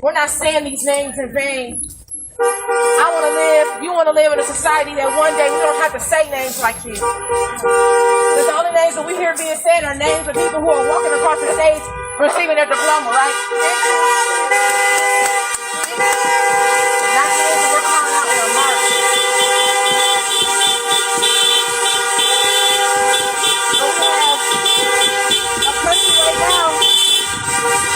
We're not saying these names in vain. I want to live, you want to live in a society that one day we don't have to say names like this. Because the only names that we hear being said are names of people who are walking across the stage receiving their diploma, right? Not names that we're calling out in a march. But we have a country right now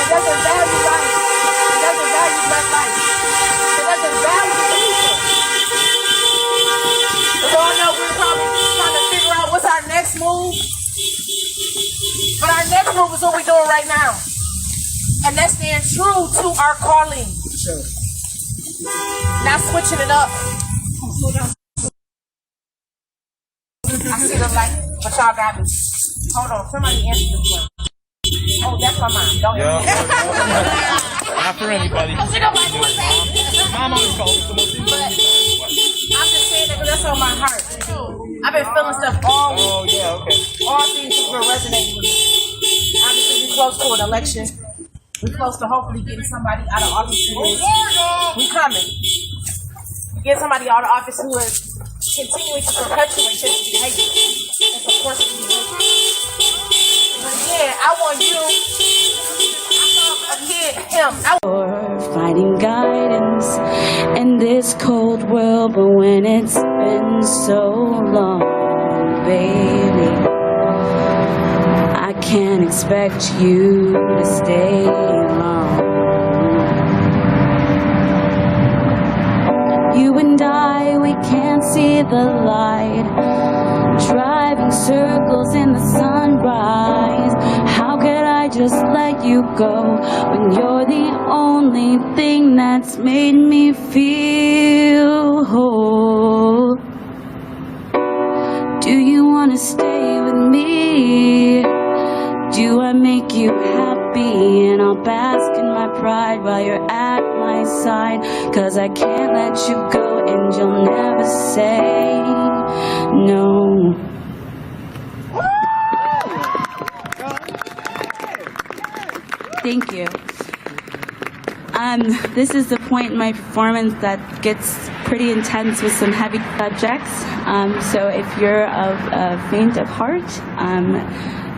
that doesn't value life. It doesn't value black life. It doesn't value people. So I know we're probably trying to figure out what's our next move. But our next move is what we're doing right now. And that's staying true to our calling. Sure. Not switching it up. I see the light, but y'all got me. Hold on, somebody answer this one. Oh, that's my mom. Don't Not for anybody. Mom always calls it the most important. I'm just saying that because that's on my heart. I've been feeling stuff all week. Oh, yeah, okay. All things have been resonating with me. Obviously, we're close to an election. We're close to hopefully getting somebody out of office who is... We coming. Get somebody out of office who is continuing to perpetuate this behavior and support this behavior. But again, I want you... I saw a kid, him. Finding guidance in this cold world, but when it's been so long, baby, I can't expect you to stay long. You and I, we can't see the light, driving circles in the sunrise. How could I just let you go when you're the only thing that's made me feel whole? Do you want to stay with me? Do I make you happy? And I'll bask in my pride while you're at my side. 'Cause I can't let you go and you'll never say no. Thank you. This is the point in my performance that gets pretty intense with some heavy subjects. So if you're of faint of heart,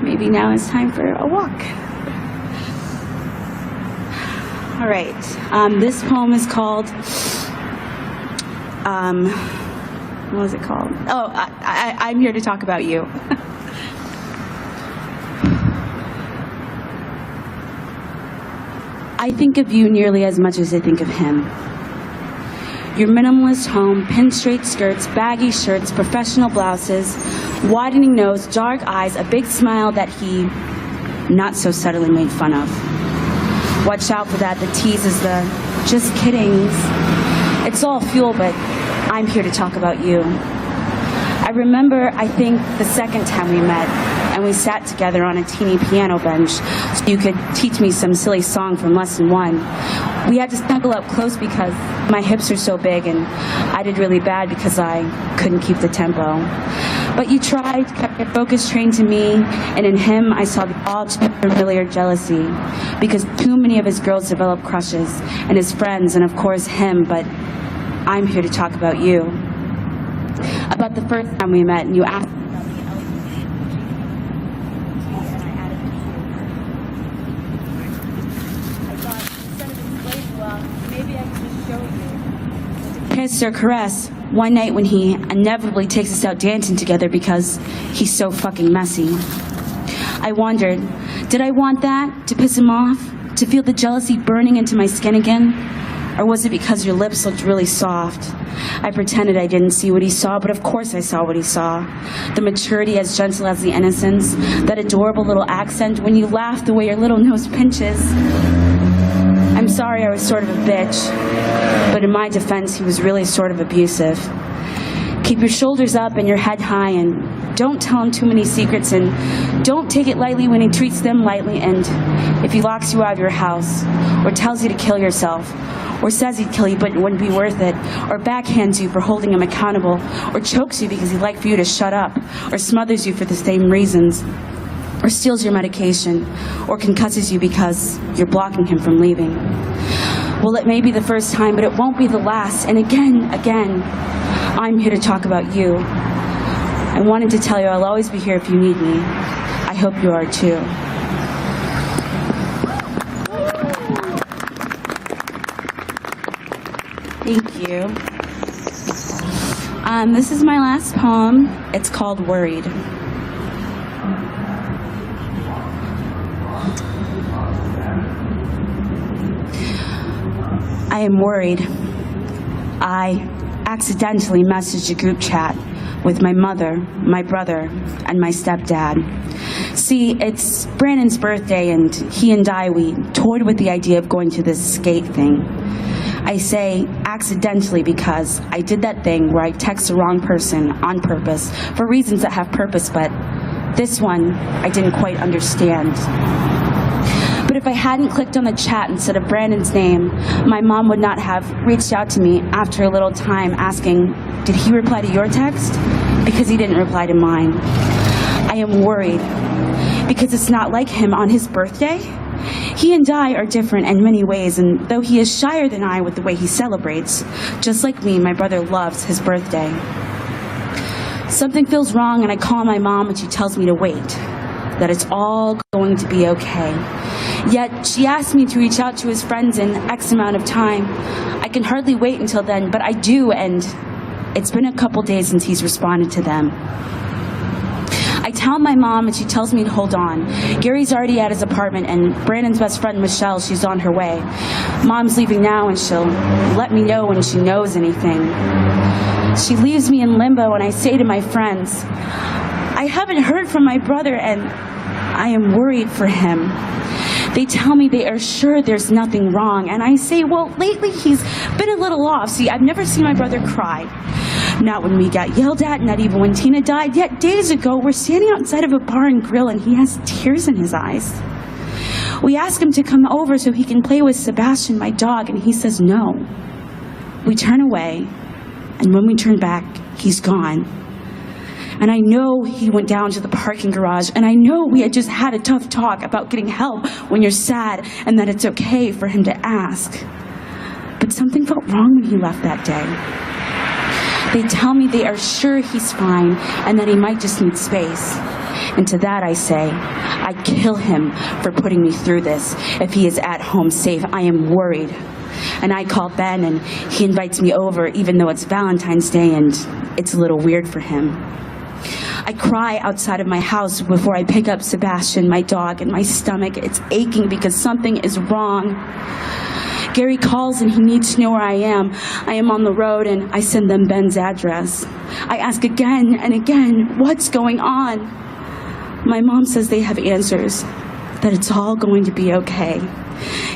maybe now is time for a walk. All right. This poem is called. What was it called? Oh, I'm here to talk about you. I think of you nearly as much as I think of him. Your minimalist home, pin straight skirts, baggy shirts, professional blouses, widening nose, dark eyes, a big smile that he not so subtly made fun of. Watch out for that, the teases, the just kiddings. It's all fuel, but I'm here to talk about you. I remember, I think, the second time we met, and we sat together on a teeny piano bench so you could teach me some silly song from lesson 1. We had to snuggle up close because my hips are so big, and I did really bad because I couldn't keep the tempo. But you tried, kept your focus trained to me, and in him I saw the all too familiar jealousy, because too many of his girls develop crushes, and his friends, and of course him, but I'm here to talk about you. About the first time we met, and you asked me about the I thought, instead of explaining, well, maybe I could just show you. Kiss or caress, one night when he inevitably takes us out dancing together because he's so fucking messy. I wondered, did I want that? To piss him off? To feel the jealousy burning into my skin again? Or was it because your lips looked really soft? I pretended I didn't see what he saw, but of course I saw what he saw. The maturity as gentle as the innocence, that adorable little accent when you laugh the way your little nose pinches. I'm sorry I was sort of a bitch, but in my defense, he was really sort of abusive. Keep your shoulders up and your head high, and don't tell him too many secrets, and don't take it lightly when he treats them lightly, and if he locks you out of your house, or tells you to kill yourself, or says he'd kill you but it wouldn't be worth it, or backhands you for holding him accountable, or chokes you because he'd like for you to shut up, or smothers you for the same reasons, or steals your medication, or concusses you because you're blocking him from leaving. Well, it may be the first time, but it won't be the last. And again, I'm here to talk about you. I wanted to tell you I'll always be here if you need me. I hope you are too. Thank you. This is my last poem. It's called Worried. I am worried. I accidentally messaged a group chat with my mother, my brother, and my stepdad. See, it's Brandon's birthday, and he and we toyed with the idea of going to this skate thing. I say accidentally because I did that thing where I text the wrong person on purpose for reasons that have purpose, but this one I didn't quite understand. But if I hadn't clicked on the chat instead of Brandon's name, my mom would not have reached out to me after a little time asking, did he reply to your text? Because he didn't reply to mine. I am worried because it's not like him on his birthday. He and I are different in many ways, and though he is shyer than I with the way he celebrates, just like me, my brother loves his birthday. Something feels wrong, and I call my mom, and she tells me to wait, that it's all going to be okay. Yet she asked me to reach out to his friends in X amount of time. I can hardly wait until then, but I do, and it's been a couple days since he's responded to them. I tell my mom, and she tells me to hold on. Gary's already at his apartment, and Brandon's best friend, Michelle, she's on her way. Mom's leaving now, and she'll let me know when she knows anything. She leaves me in limbo, and I say to my friends, I haven't heard from my brother, and I am worried for him. They tell me they are sure there's nothing wrong, and I say, well, lately he's been a little off. See, I've never seen my brother cry. Not when we got yelled at, not even when Tina died. Yet days ago, we're standing outside of a bar and grill, and he has tears in his eyes. We ask him to come over so he can play with Sebastian, my dog, and he says no. We turn away, and when we turn back, he's gone. And I know he went down to the parking garage, and I know we had just had a tough talk about getting help when you're sad, and that it's okay for him to ask. But something felt wrong when he left that day. They tell me they are sure he's fine and that he might just need space. And to that I say, I'd kill him for putting me through this if he is at home safe. I am worried. And I call Ben, and he invites me over even though it's Valentine's Day and it's a little weird for him. I cry outside of my house before I pick up Sebastian, my dog, and my stomach. It's aching because something is wrong. Gary calls and he needs to know where I am. I am on the road, and I send them Ben's address. I ask again and again, what's going on? My mom says they have answers, that it's all going to be okay.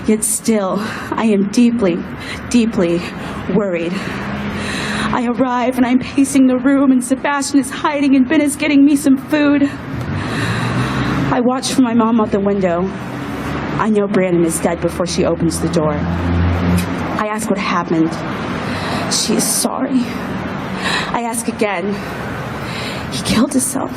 Yet still, I am deeply, deeply worried. I arrive and I'm pacing the room, and Sebastian is hiding and Ben is getting me some food. I watch from my mom out the window. I know Brandon is dead before she opens the door. I ask what happened. She is sorry. I ask again. He killed himself.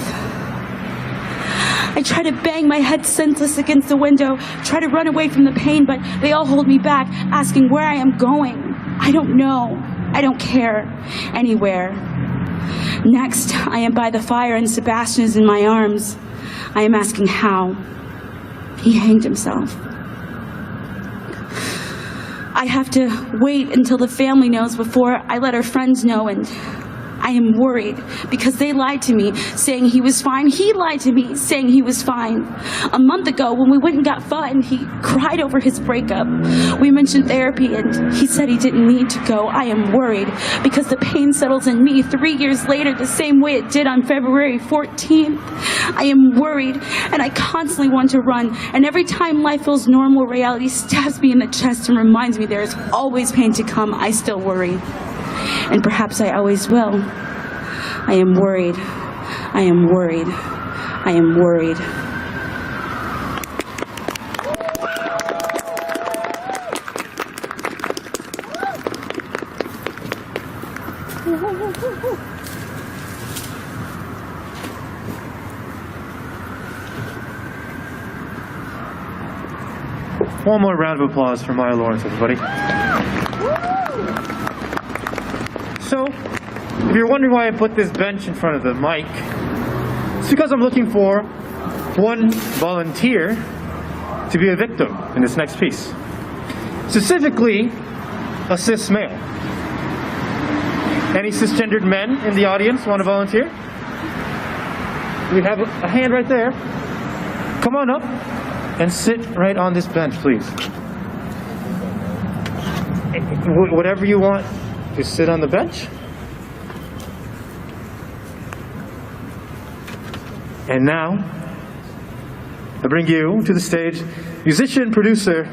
I try to bang my head senseless against the window, try to run away from the pain, but they all hold me back, asking where I am going. I don't know. I don't care. Anywhere. Next, I am by the fire and Sebastian is in my arms. I am asking how. He hanged himself. I have to wait until the family knows before I let our friends know, and I am worried because they lied to me saying he was fine. He lied to me saying he was fine. A month ago when we went and got fun, he cried over his breakup. We mentioned therapy and he said he didn't need to go. I am worried because the pain settles in me 3 years later the same way it did on February 14th. I am worried and I constantly want to run, and every time life feels normal, reality stabs me in the chest and reminds me there is always pain to come. I still worry. And perhaps I always will. I am worried. I am worried. I am worried. One more round of applause for Maya Lawrence, everybody. So, if you're wondering why I put this bench in front of the mic, it's because I'm looking for one volunteer to be a victim in this next piece. Specifically, a cis male. Any cisgendered men in the audience want to volunteer? We have a hand right there. Come on up and sit right on this bench, please. Whatever you want, just sit on the bench. And now, I bring you to the stage, musician, producer,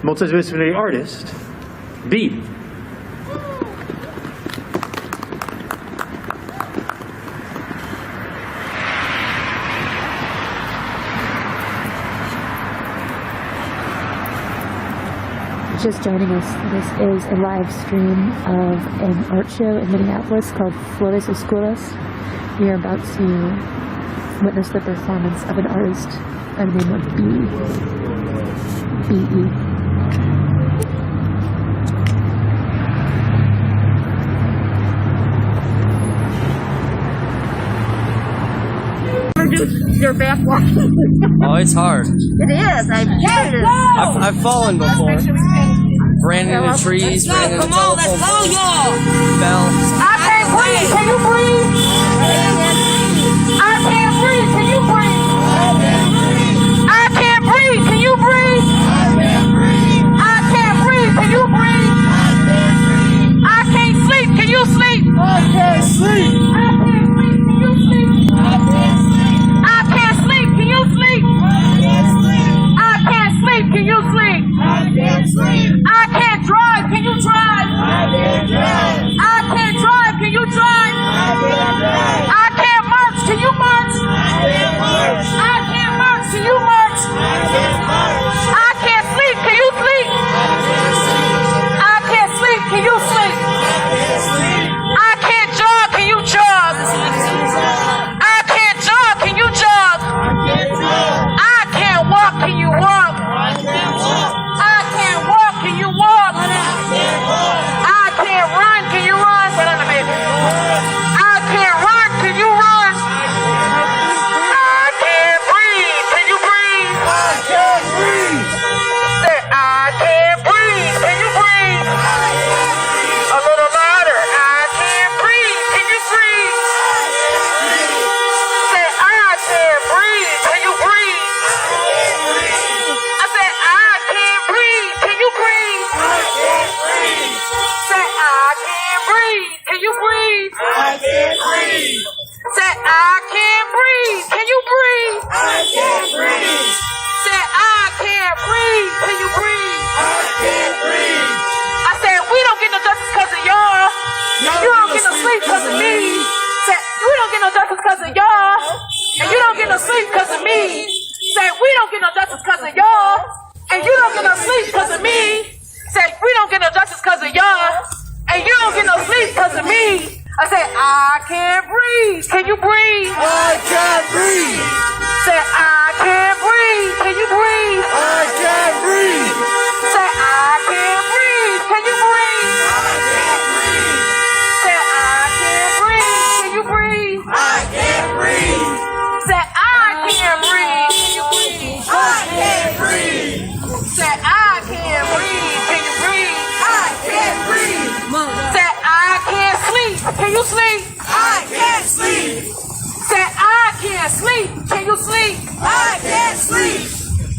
multidisciplinary artist, B. Just joining us, this is a live stream of an art show in Minneapolis called Flores Oscuras. We are about to witness the performance of an artist by the name of B.E. Your back walk. Oh, it's hard. It is. I get it. I've fallen before. Ran into trees, ran into telephone poles, fell. I can't breathe. Can you breathe? I can't breathe. Can you breathe? I can't breathe. Can you breathe? I can't breathe. Can you breathe? I can't sleep. Can you sleep? I can't sleep. I can't sleep. Can you sleep? I can't sleep. Can you sleep? I can't sleep. Can you sleep? I can't drive. Can you drive? I can't drive. Can you drive? I can't march. Can you march? I can't march. Can you march? I can't sleep. Can you sleep? I can't sleep. Can you sleep? I can't jog. Can you jog? I can't jog. Can you jog? I can't walk. Can you walk? I can't walk. Can you walk? I can't run. Can you run? I can't run. Can you run? I can't breathe. Can you breathe? I can't breathe. Say, I can't breathe. Can you breathe? A little louder. I can't breathe. Can you breathe? Say, I can't breathe. Can you breathe? I said, I can't breathe. Can you breathe? Say, I can't breathe. Can you breathe? Say, I can't breathe. Can you breathe? Say, I can't breathe. Can you breathe? I said, we don't get no justice because of y'all. You don't get no sleep because of me. Say, we don't get no justice because of y'all. And you don't get no sleep because of me. Say, we don't get no justice because of y'all. And you don't get no sleep because of me. Say, we don't get no justice because of y'all. And you don't get no sleep because of me. I said, I can't breathe. Can you breathe? I can't breathe. Say, I can't breathe. Can you breathe? I can't breathe. Say, I can't breathe. Can you breathe? Say, I can't breathe. Can you breathe? I can't breathe. Say, I can't breathe. Can you breathe? I can't breathe. Say, I can't breathe. Can you breathe? I can't breathe. Say, I can't sleep. Can you sleep? I can't sleep. Say, I can't sleep. Can you sleep? I can't sleep.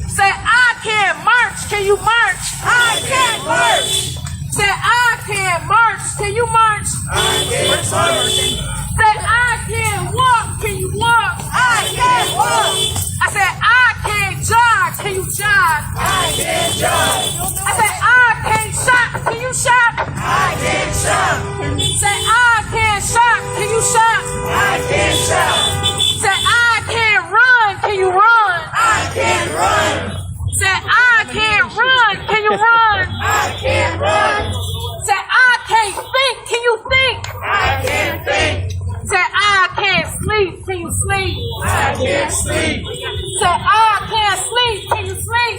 Say, I can't march. Can you march? I can't march. Say, I can't march. Can you march? I can't march. Say, I can't walk. Can you walk? I can't walk. I said, I can't jog. Can you jog? I can't jog. I said, I can't shop. Can you shop? I can't shop. Say, I can't shop. Can you shop? I can't shop. Say, I can't run. Can you run? I can't run. Say, I can't run. Can you run? I can't run. Say, I can't think. Can you think? I can't think. Say, I can't sleep. Can you sleep? I can't sleep. Say, I can't sleep. Can you sleep?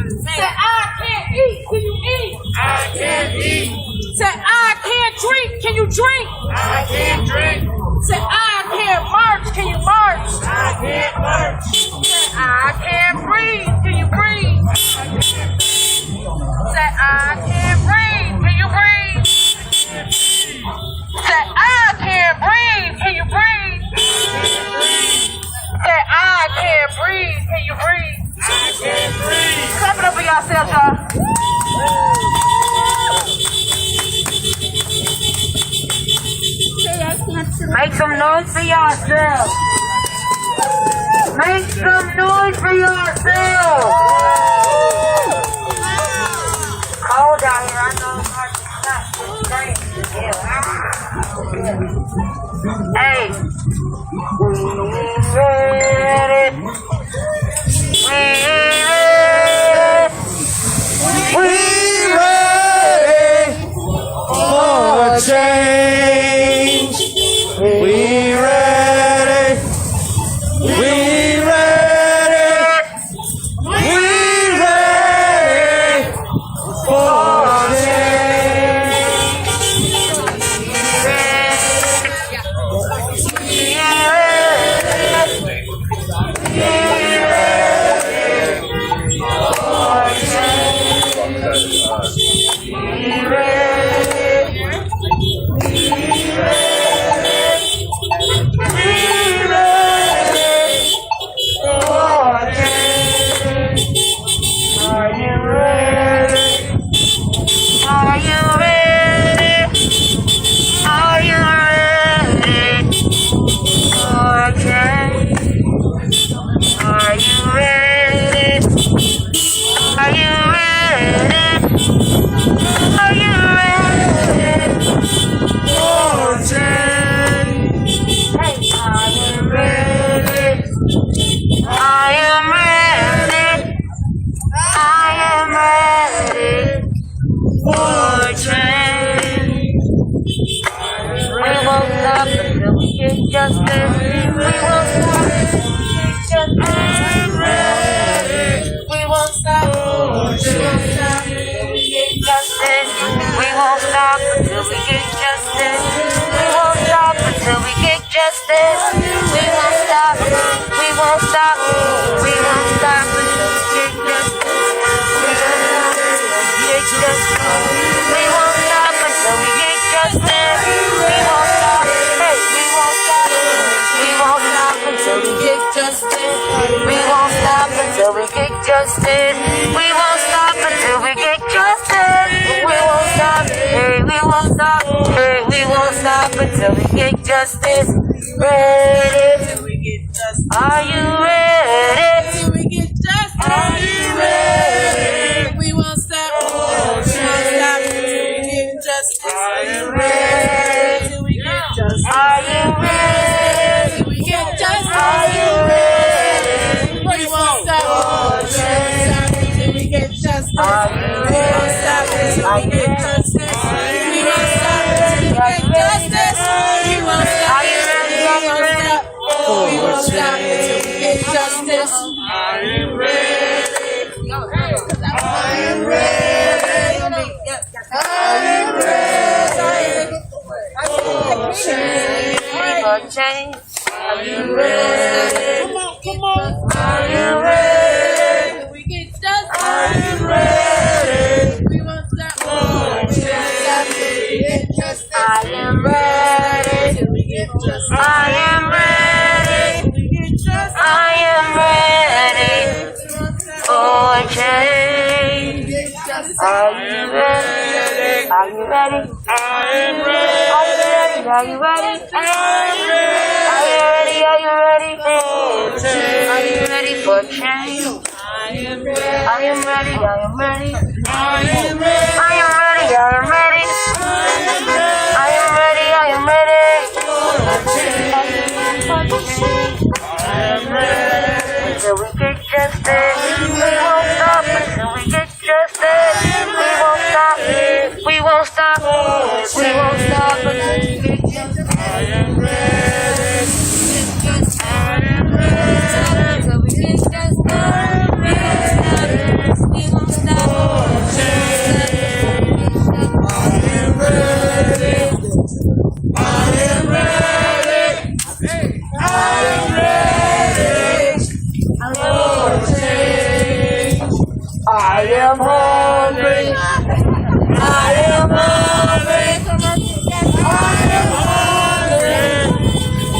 Say, I can't eat. Can you eat? I can't eat. Say, I can't drink. Can you drink? I can't drink. Say, I can't march. Can you march? I can't march. Say, I can't breathe. Can you breathe? Say, I can't breathe. Can you breathe? Say, I can't breathe. Can you breathe? Say, I can't breathe. Can you breathe? I can't breathe. Clap it up for yourselves, y'all. Make some noise for yourselves. Make some noise for yourselves. Cold out here, I know it's hard to stop. Hey. We ready for change. We ready. We ready. We ready for change. Until we get justice, ready. Are you ready? Till we get justice. Are you ready? We won't stop. We won't stop until we get justice. Are you ready? Till we get justice. Are you ready? Till we get justice. Are you ready? We won't stop. We won't stop until we get justice. Are you ready? We won't stop until we get justice. We won't stop until we get justice. We won't stop. Are you ready? We won't stop. We won't stop until we get justice. I am ready. I am ready. I am ready. For change. Are you ready? Come on. Are you ready? We get justice. Are you ready? We won't stop. For change. We get justice. I am ready. We get justice. I am ready. We get justice. I am ready for change. Are you ready? Are you ready? I am ready. Are you ready? Are you ready? Are you ready? Are you ready for change? I am ready. I am ready. I am ready. I am ready. I am ready. I am ready. I am ready. I am ready. I am ready. Until we get justice, we won't stop. Until we get justice, we won't stop. We won't stop. We won't stop until we get justice. I am ready. I am ready. Until we get justice, we won't stop. We won't I am hungry. I am hungry. I am hungry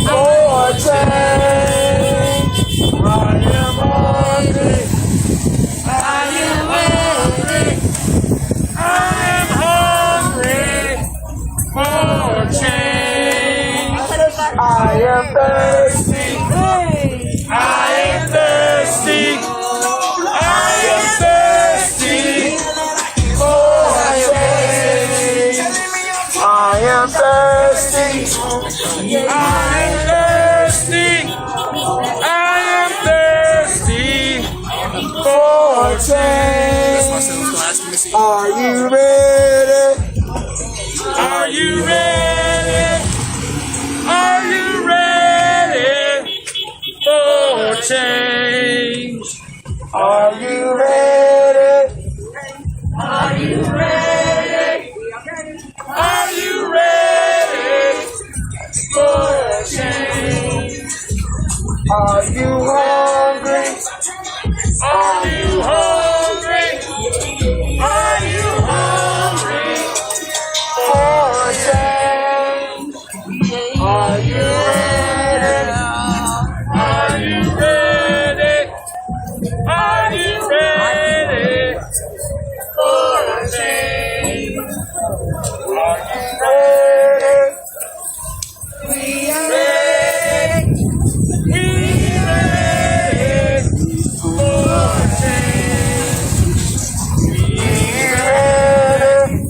for change. I am hungry. I am hungry. I am hungry for change. I am thirsty. I am thirsty. I am thirsty for change. I am thirsty. I am thirsty. I am thirsty for change. Are you ready? Are you ready? Are you ready for change? Are you ready? Are you ready? Are you ready for change? Are you hungry? Are you hungry? Are you hungry for change? Are you ready? Are you ready? Are you ready for change? Are you ready? We are ready. We are ready for change. We are ready.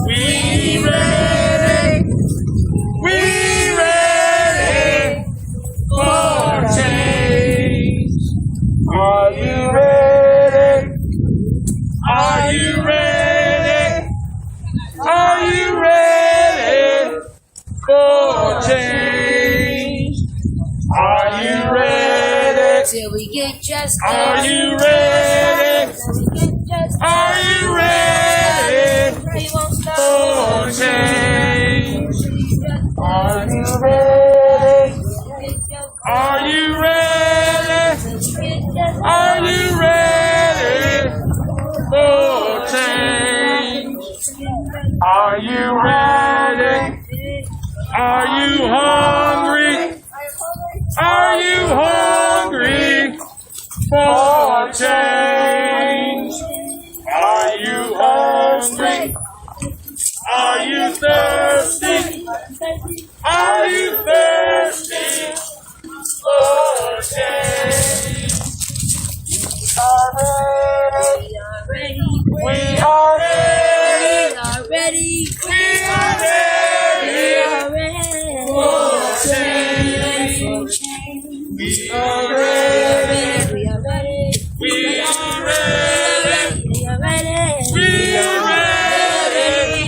We ready. We ready for change. Are you ready? Are you ready? Are you ready for change? Are you ready? Till we get just Are you ready? Are you ready for change? Are you ready? Are you ready? Are you ready for change? Are you ready? Are you hungry? Are you hungry for change? Are you hungry? Are you thirsty? Are you thirsty for change? We are ready. We are ready for change. We are ready. We are ready. We are ready. We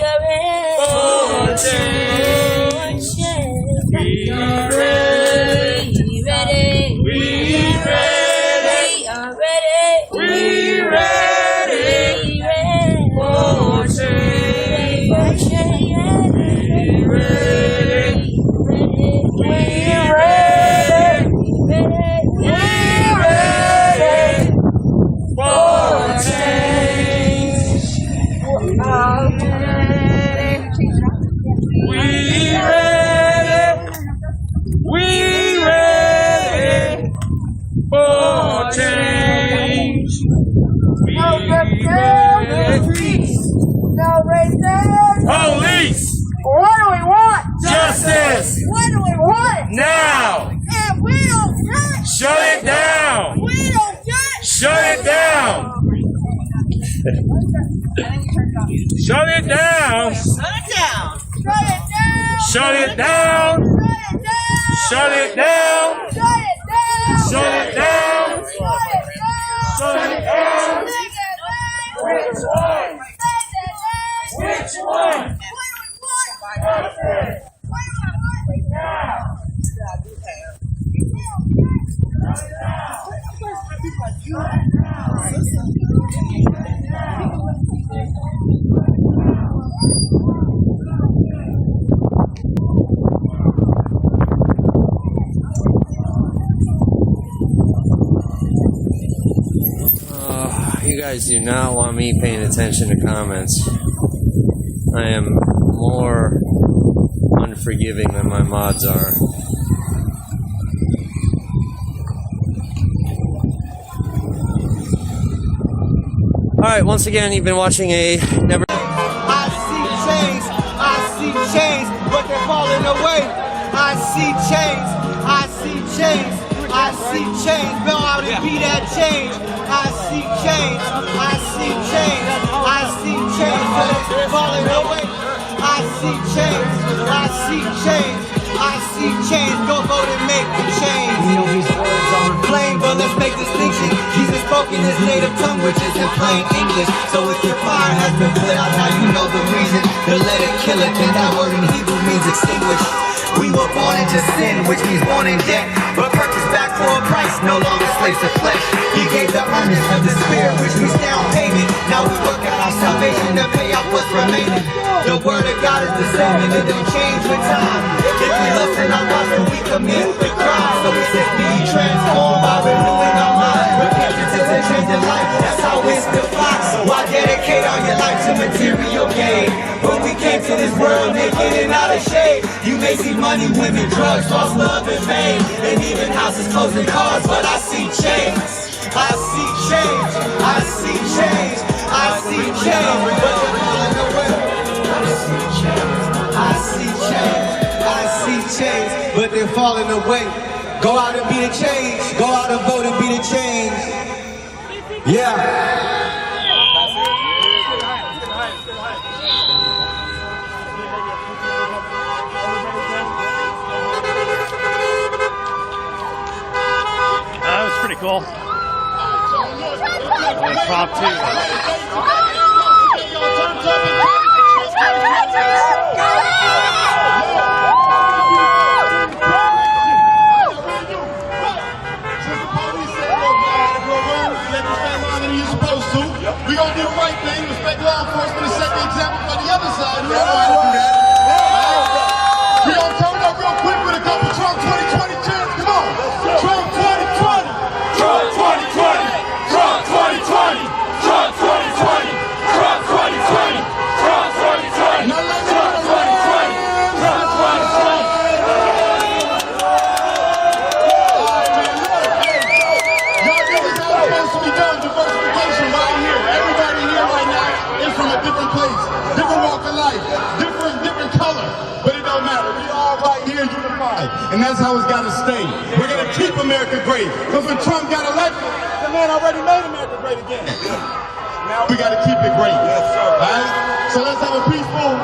are ready for change. We are ready. We are ready. We are ready for change. We are ready. We are ready. We're ready for change. We ready. We ready for change. No breakdown, no streets, no racism. Police, What do we want? justice, What do we want? now. And we don't get it. Shut it down. We don't get it. Shut it down. Shut it down. Shut it down. Shut it down. Shut it down. Shut it down. Shut it down. Shut it down. Take it down. Which one? Take it down. Which one? What do we want? You guys do not want me paying attention to comments. I am more unforgiving than my mods are. Alright, once again, you've been watching a never. I see chains, but they're falling away. I see chains, I see chains, I see chains. Go out and be that change. I see chains, I see chains, I see chains, but it's falling away. I see chains, I see chains, I see chains. Go vote and make the change. We know these words aren't plain, but let's make distinction. Jesus spoke in his native tongue, which is in plain English. So if your fire has been put out, now you know the reason. To let it kill it, then that word in Hebrew means extinguish. We were born into sin, which means born in debt, but purchased back for a price, no longer slaves of flesh. He gave the earnest of the spirit, which means down payment. Now we work out our salvation to pay off what's remaining. The word of God is the same, and it don't change with time. If we lust in our thoughts, then we commit the crime. So we says be transformed by renewing our mind. Repentance is a change in life, that's how it's defined. Why dedicate all your life to material gain? When we came to this world naked and out of shade, you may see money, women, drugs, false love, and fame, and even houses, clothes, and cars. But I see chains, I see change, I see change, I see change, but they're falling away. I see chains, I see chains, I see chains, but they're falling away. Go out and be the change, go out and vote and be the change. Yeah. That was pretty cool. And prop too. We gonna do the right thing, respect law enforcement, and set the example for the other side. We don't know how to do that. We gonna turn up real quick with a couple Trump 2020 chants. Come on. Trump 2020. Trump 2020. Trump 2020. Trump 2020. Trump 2020. Trump 2020. Now let's go. Trump 2020. Trump 2020. Y'all niggas how it's supposed to be done. Diversification right here. Everybody here right now is from a different place, different walk of life, different color. But it don't matter. We all right here unified. And that's how it's gotta stay. We're gonna keep America great. Because when Trump got elected, the man already made America great again. Now we gotta keep it great. Alright? So let's have a peaceful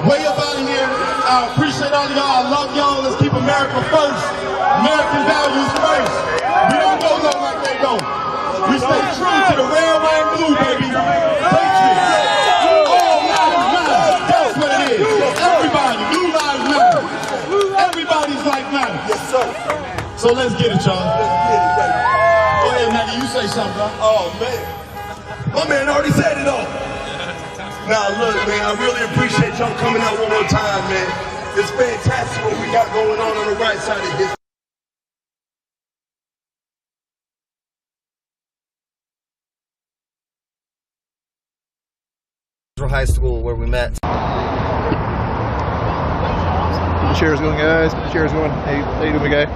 way up out of here. I appreciate all of y'all. I love y'all. Let's keep America first. American values first. We don't go low like they go. We stay true to the red, white, and blue, baby. Patriots. All lives matter. That's what it is. Everybody. New lives matter. Everybody's life matters. Yes, sir. So let's get it, y'all. Go ahead, Maggie. You say something, huh? Oh, man. My man already said it all. Now, look, man, I really appreciate y'all coming out one more time, man. It's fantastic what we got going on the right side of history. High school where we met. Cheers going, guys. Cheers going. Hey, how you doing, guy?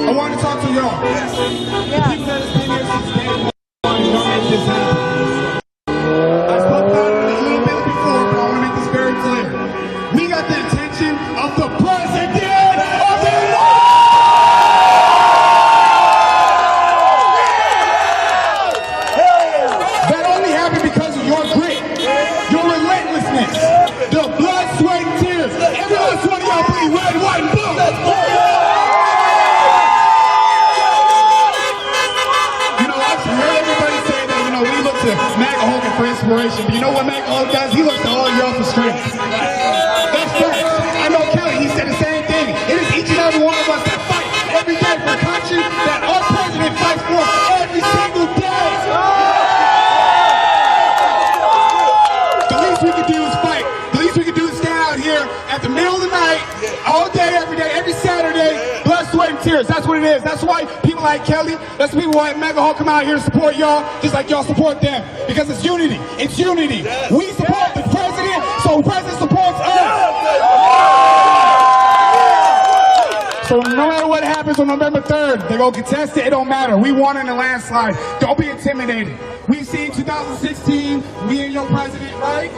I want to talk to y'all. The people that have been here since day one, don't make this happen. I spoke about it a little bit before, but I want to make this very clear. We got the attention of the president of the world! That only happened because of your grit, your relentlessness, the blood, sweat, and tears. Every last one of y'all bleed red, white, and blue. MAGA Hogan for inspiration, but you know what MAGA Hogan does? He looks to all y'all for strength. That's facts. I know All day, every day, every Saturday, blood, sweat, and tears. That's what it is. That's why people like Kelly, that's people like Mega Hall come out here to support y'all, just like y'all support them. Because it's unity. It's unity. We support the president, so the president supports us. So no matter what happens on November 3rd, they go contest it, it don't matter. We won in a landslide. Don't be intimidated. We've seen 2016, we and your president, right?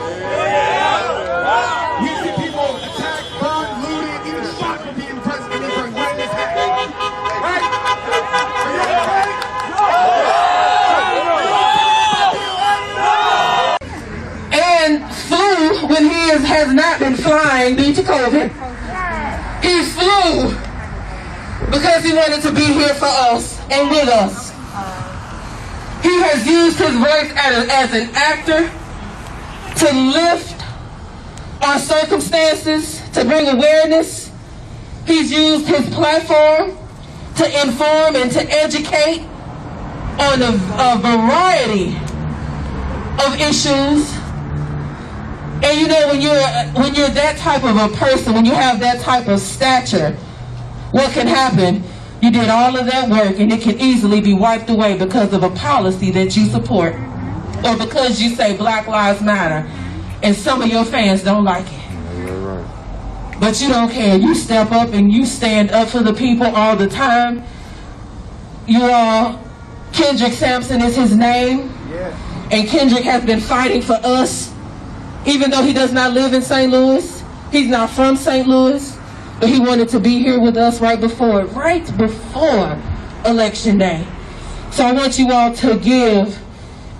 We see people attack, burn, looted, even shot for being president. They're like, what is happening? Right? And flew when he has not been flying due to COVID. He flew because he wanted to be here for us and with us. He has used his voice as an actor to lift our circumstances, to bring awareness. He's used his platform to inform and to educate on a variety of issues. And you know, when you're that type of a person, when you have that type of stature, what can happen? You did all of that work and it can easily be wiped away because of a policy that you support, or because you say Black Lives Matter and some of your fans don't like it. But you don't care. You step up and you stand up for the people all the time. You all, Kendrick Sampson is his name, and Kendrick has been fighting for us. Even though he does not live in St. Louis, he's not from St. Louis, but he wanted to be here with us right before Election Day. So I want you all to give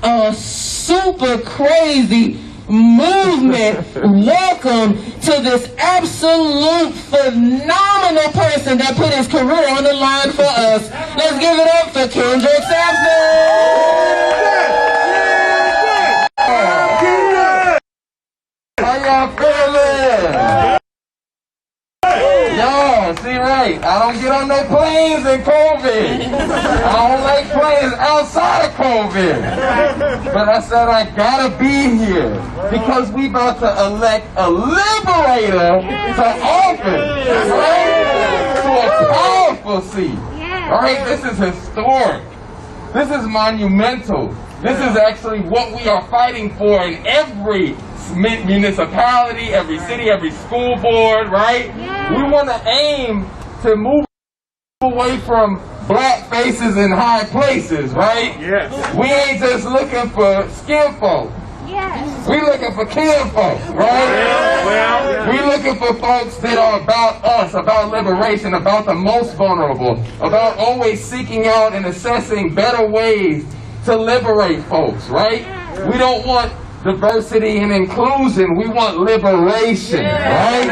a super crazy movement welcome to this absolute phenomenal person that put his career on the line for us. Let's give it up for Kendrick Sampson! How y'all feeling? Yo, see right, I don't get on no planes in COVID. I don't like planes outside of COVID. But I said I gotta be here because we about to elect a liberator to office, right? To a powerful seat. Alright, this is historic. This is monumental. This is actually what we are fighting for in every municipality, every city, every school board, right? We want to aim to move away from black faces in high places, right? Yes. We ain't just looking for skin folk. Yes. We looking for kin folk, right? We looking for folks that are about us, about liberation, about the most vulnerable, about always seeking out and assessing better ways to liberate folks, right? We don't want diversity and inclusion, we want liberation, right?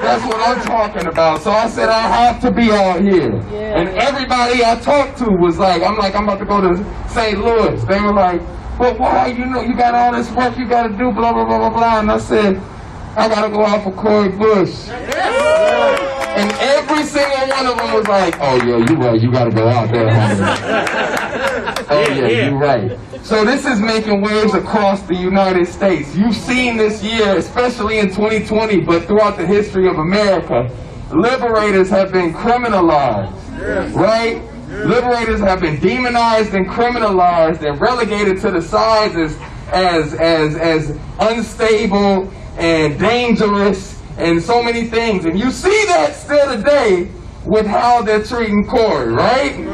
That's what I'm talking about. So I said I have to be out here. And everybody I talked to was like, I'm about to go to St. Louis. They were like, but why? You know, you got all this work you got to do, blah, blah, blah, blah, blah. And I said, I got to go out for Cory Bush. And every single one of them was like, oh yeah, you're right, you got to go out there, homie. Oh yeah, you're right. So this is making waves across the United States. You've seen this year, especially in 2020, but throughout the history of America, liberators have been criminalized, right? Liberators have been demonized and criminalized and relegated to the sides as unstable and dangerous and so many things. And you see that still today with how they're treating Cory, right?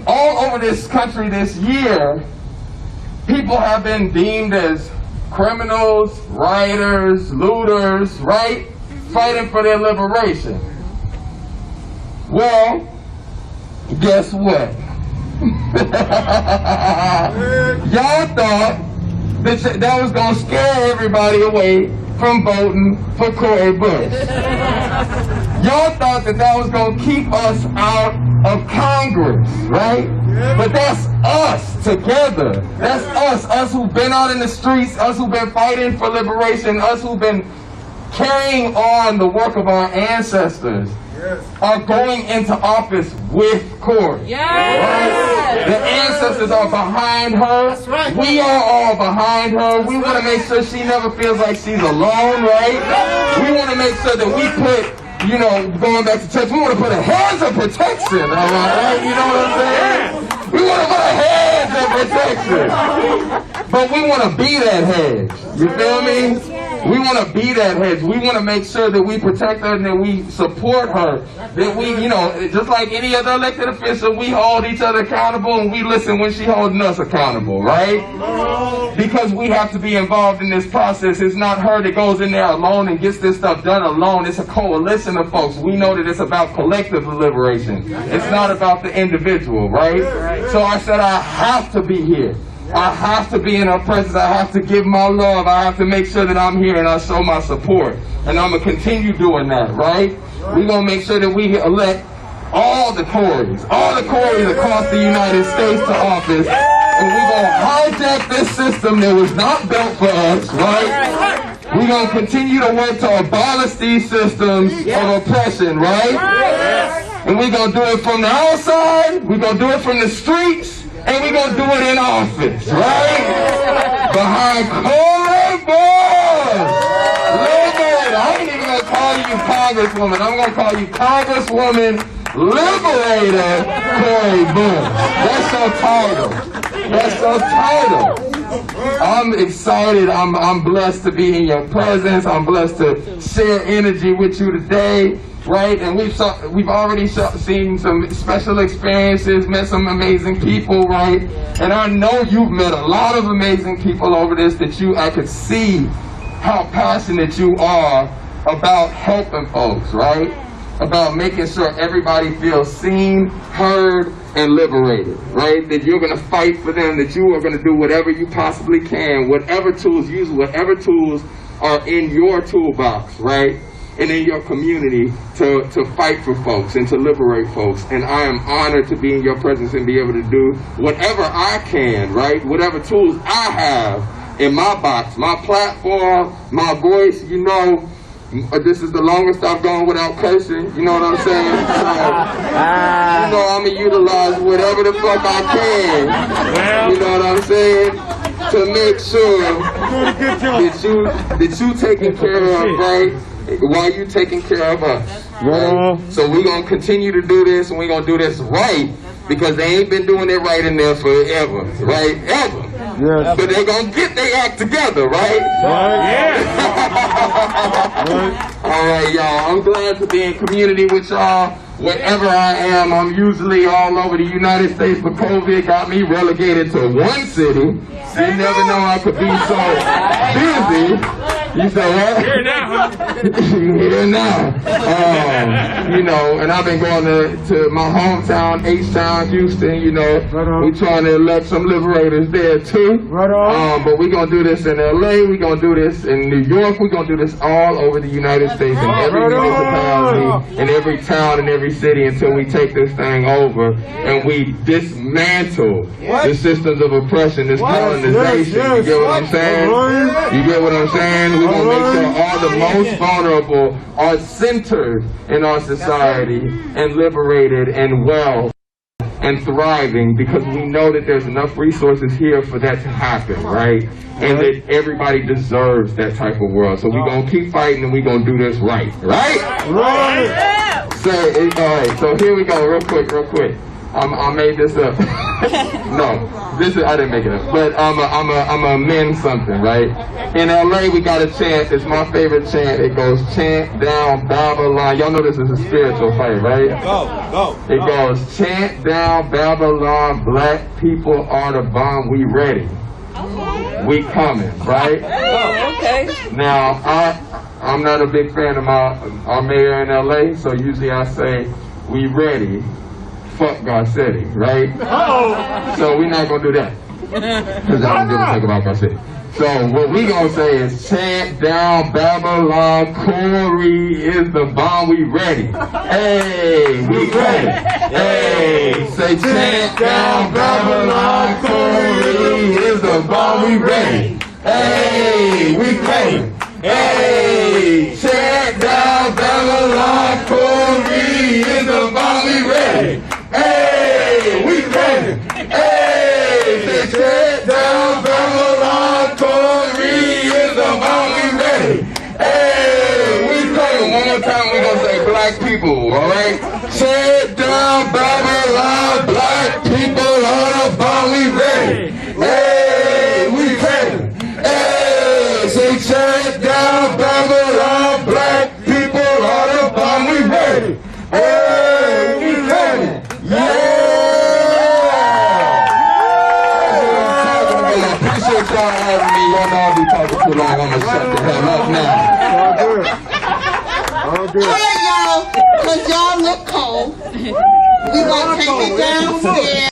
All over this country this year, people have been deemed as criminals, rioters, looters, right? Fighting for their liberation. Well, guess what? Y'all thought that was going to scare everybody away from voting for Cory Bush. Y'all thought that was going to keep us out of Congress, right? But that's us together. That's us who've been out in the streets, us who've been fighting for liberation, us who've been carrying on the work of our ancestors. are going into office with Corey. Right? The ancestors are behind her. We are all behind her. We want to make sure she never feels like she's alone, right? We want to make sure that we put, you know, going back to church, we want to put a hands of protection, all right? You know what I'm saying? We want to put a hands of protection. But we want to be that hedge. You feel me? We want to be that hedge. We want to make sure that we protect her and that we support her. That we, you know, just like any other elected official, we hold each other accountable and we listen when she's holding us accountable, right? Because we have to be involved in this process. It's not her that goes in there alone and gets this stuff done alone. It's a coalition of folks. We know that it's about collective liberation. It's not about the individual, right? So I said I have to be here. I have to be in her presence. I have to give my love. I have to make sure that I'm here and I show my support. And I'm going to continue doing that, right? We're going to make sure that we elect all the Coreys across the United States to office. And we're going to hijack this system that was not built for us, right? We're going to continue to work to abolish these systems of oppression, right? And we're going to do it from the outside. We're going to do it from the streets. And we're going to do it in office, right? Behind Corey Bush. Liberator. I ain't even going to call you Congresswoman. I'm going to call you Congresswoman Liberator Corey Bush. That's your title. That's your title. I'm excited. I'm blessed to be in your presence. I'm blessed to share energy with you today. Right, and we've already seen some special experiences, met some amazing people, right? And I know you've met a lot of amazing people over this that I could see how passionate you are about helping folks, right? About making sure everybody feels seen, heard, and liberated, right? That you're going to fight for them, that you are going to do whatever you possibly can, use whatever tools are in your toolbox, right? And in your community to fight for folks and to liberate folks. And I am honored to be in your presence and be able to do whatever I can, right? Whatever tools I have in my box, my platform, my voice, you know, this is the longest I've gone without cursing, you know what I'm saying? So, you know, I'm going to utilize whatever the fuck I can, you know what I'm saying? To make sure that you taken care of, right? While you taking care of us. Right? So we're going to continue to do this, and we're going to do this right, because they ain't been doing it right in there forever, right? Ever. Yes. But they're going to get their act together, right? Yeah. All right, y'all. I'm glad to be in community with y'all. Wherever I am, I'm usually all over the United States, but COVID got me relegated to one city. You never know I could be so busy. You say what? Here now. Here now. You know, and I've been going to my hometown, H-Town, Houston, you know. We're trying to elect some liberators there too. But we're going to do this in LA, we're going to do this in New York, we're going to do this all over the United States, in every municipality, in every town, in every city, until we take this thing over and we dismantle the systems of oppression, this colonization. You get what I'm saying? You get what I'm saying? We're going to make sure all the most vulnerable are centered in our society and liberated and well and thriving, because we know that there's enough resources here for that to happen, right? And that everybody deserves that type of world. So we're going to keep fighting and we're going to do this right, right? Right! So, all right, so here we go, real quick. I made this up. No, I didn't make it up. But I'm a amend something, right? In LA, we got a chant. It's my favorite chant. It goes, chant down Babylon. Y'all know this is a spiritual fight, right? Go. It goes, chant down Babylon. Black people are the bomb. We ready. Okay. We coming, right? Oh, okay. Now, I'm not a big fan of our mayor in LA, so usually I say, we ready. Fuck Garcetti, right? So we're not going to do that. Because I don't give a fuck about Garcetti. So what we going to say is, chant down Babylon, Corey is the bomb, we ready. Hey, we ready. Hey, say chant down Babylon, Corey is the bomb, we ready. Hey, we ready. Hey, chant down Babylon, Corey black people, alright? Tear down Babylon, black people on the phone, we ready. Hey, we ready. Hey, say tear down Babylon, black people on the phone, we ready. Hey, we ready. Appreciate y'all having me. Y'all know I'll be talking too long. I'm gonna shut the hell up now. All good, y'all, because y'all look cold. We gonna take it downstairs.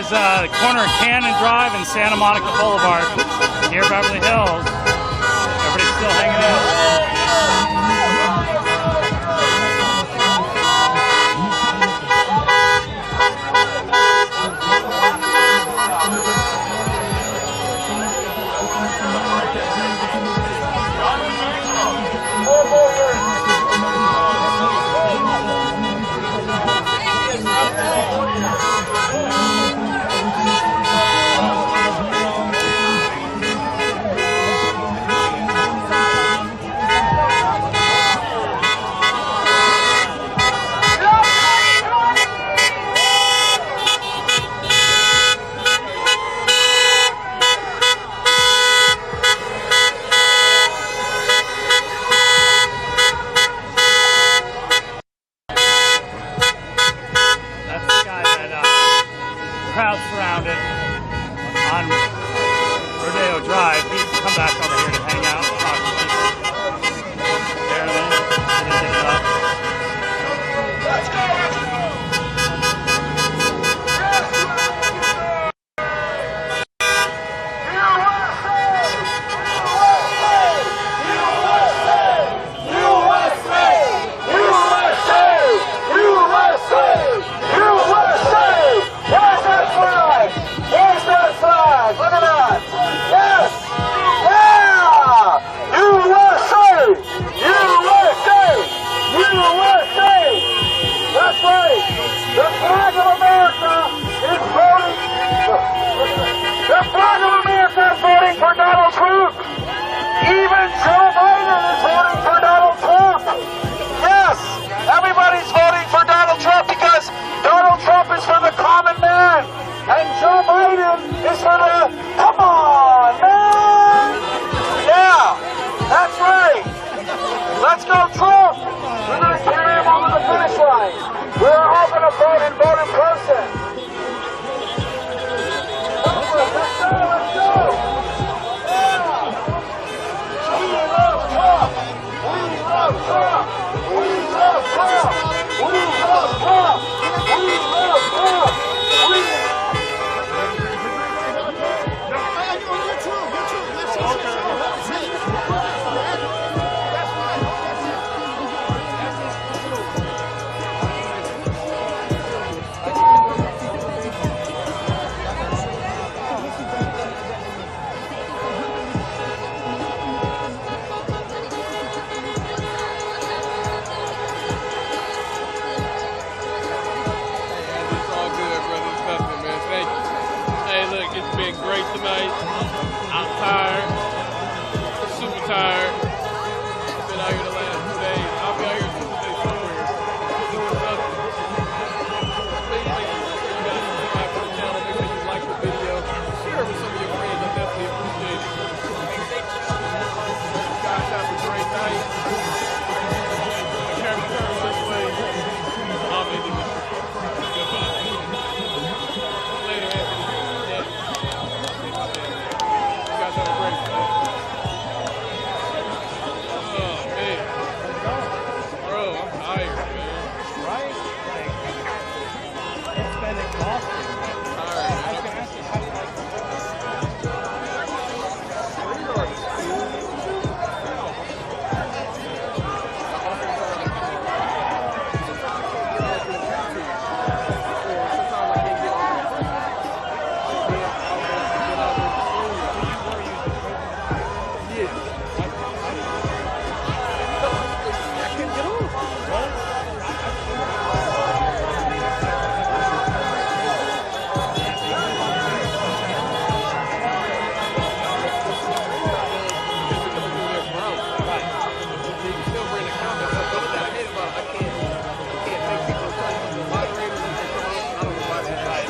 The corner of Cannon Drive and Santa Monica Boulevard near Beverly Hills. Everybody's still hanging out. Crowd surrounded on Rodeo Drive. He's come back over here to hang out and talk to people. Apparently, he didn't get it up. Let's go! Even Joe Biden is voting for Donald Trump. Yes, everybody's voting for Donald Trump because Donald Trump is for the common man, and Joe Biden is for the come on man. Yeah, that's right. Let's go Trump. We're going to carry him over the finish line. We're all going to vote and vote in person. here tonight. I'm tired. Super tired. I've been out here the last 2 days. I'll be out here Tuesday somewhere. Doing nothing. Please make sure you guys subscribe to the channel. Make sure you like the video. Share it with some of your friends. I definitely appreciate it. You guys have a great night. The camera turns this way. I'm in the goodbye. Later, Anthony. Yeah. You guys have a great night. Oh, man. Bro, I'm tired, man. Right? Like, it's been exhausting. I can ask you how do you like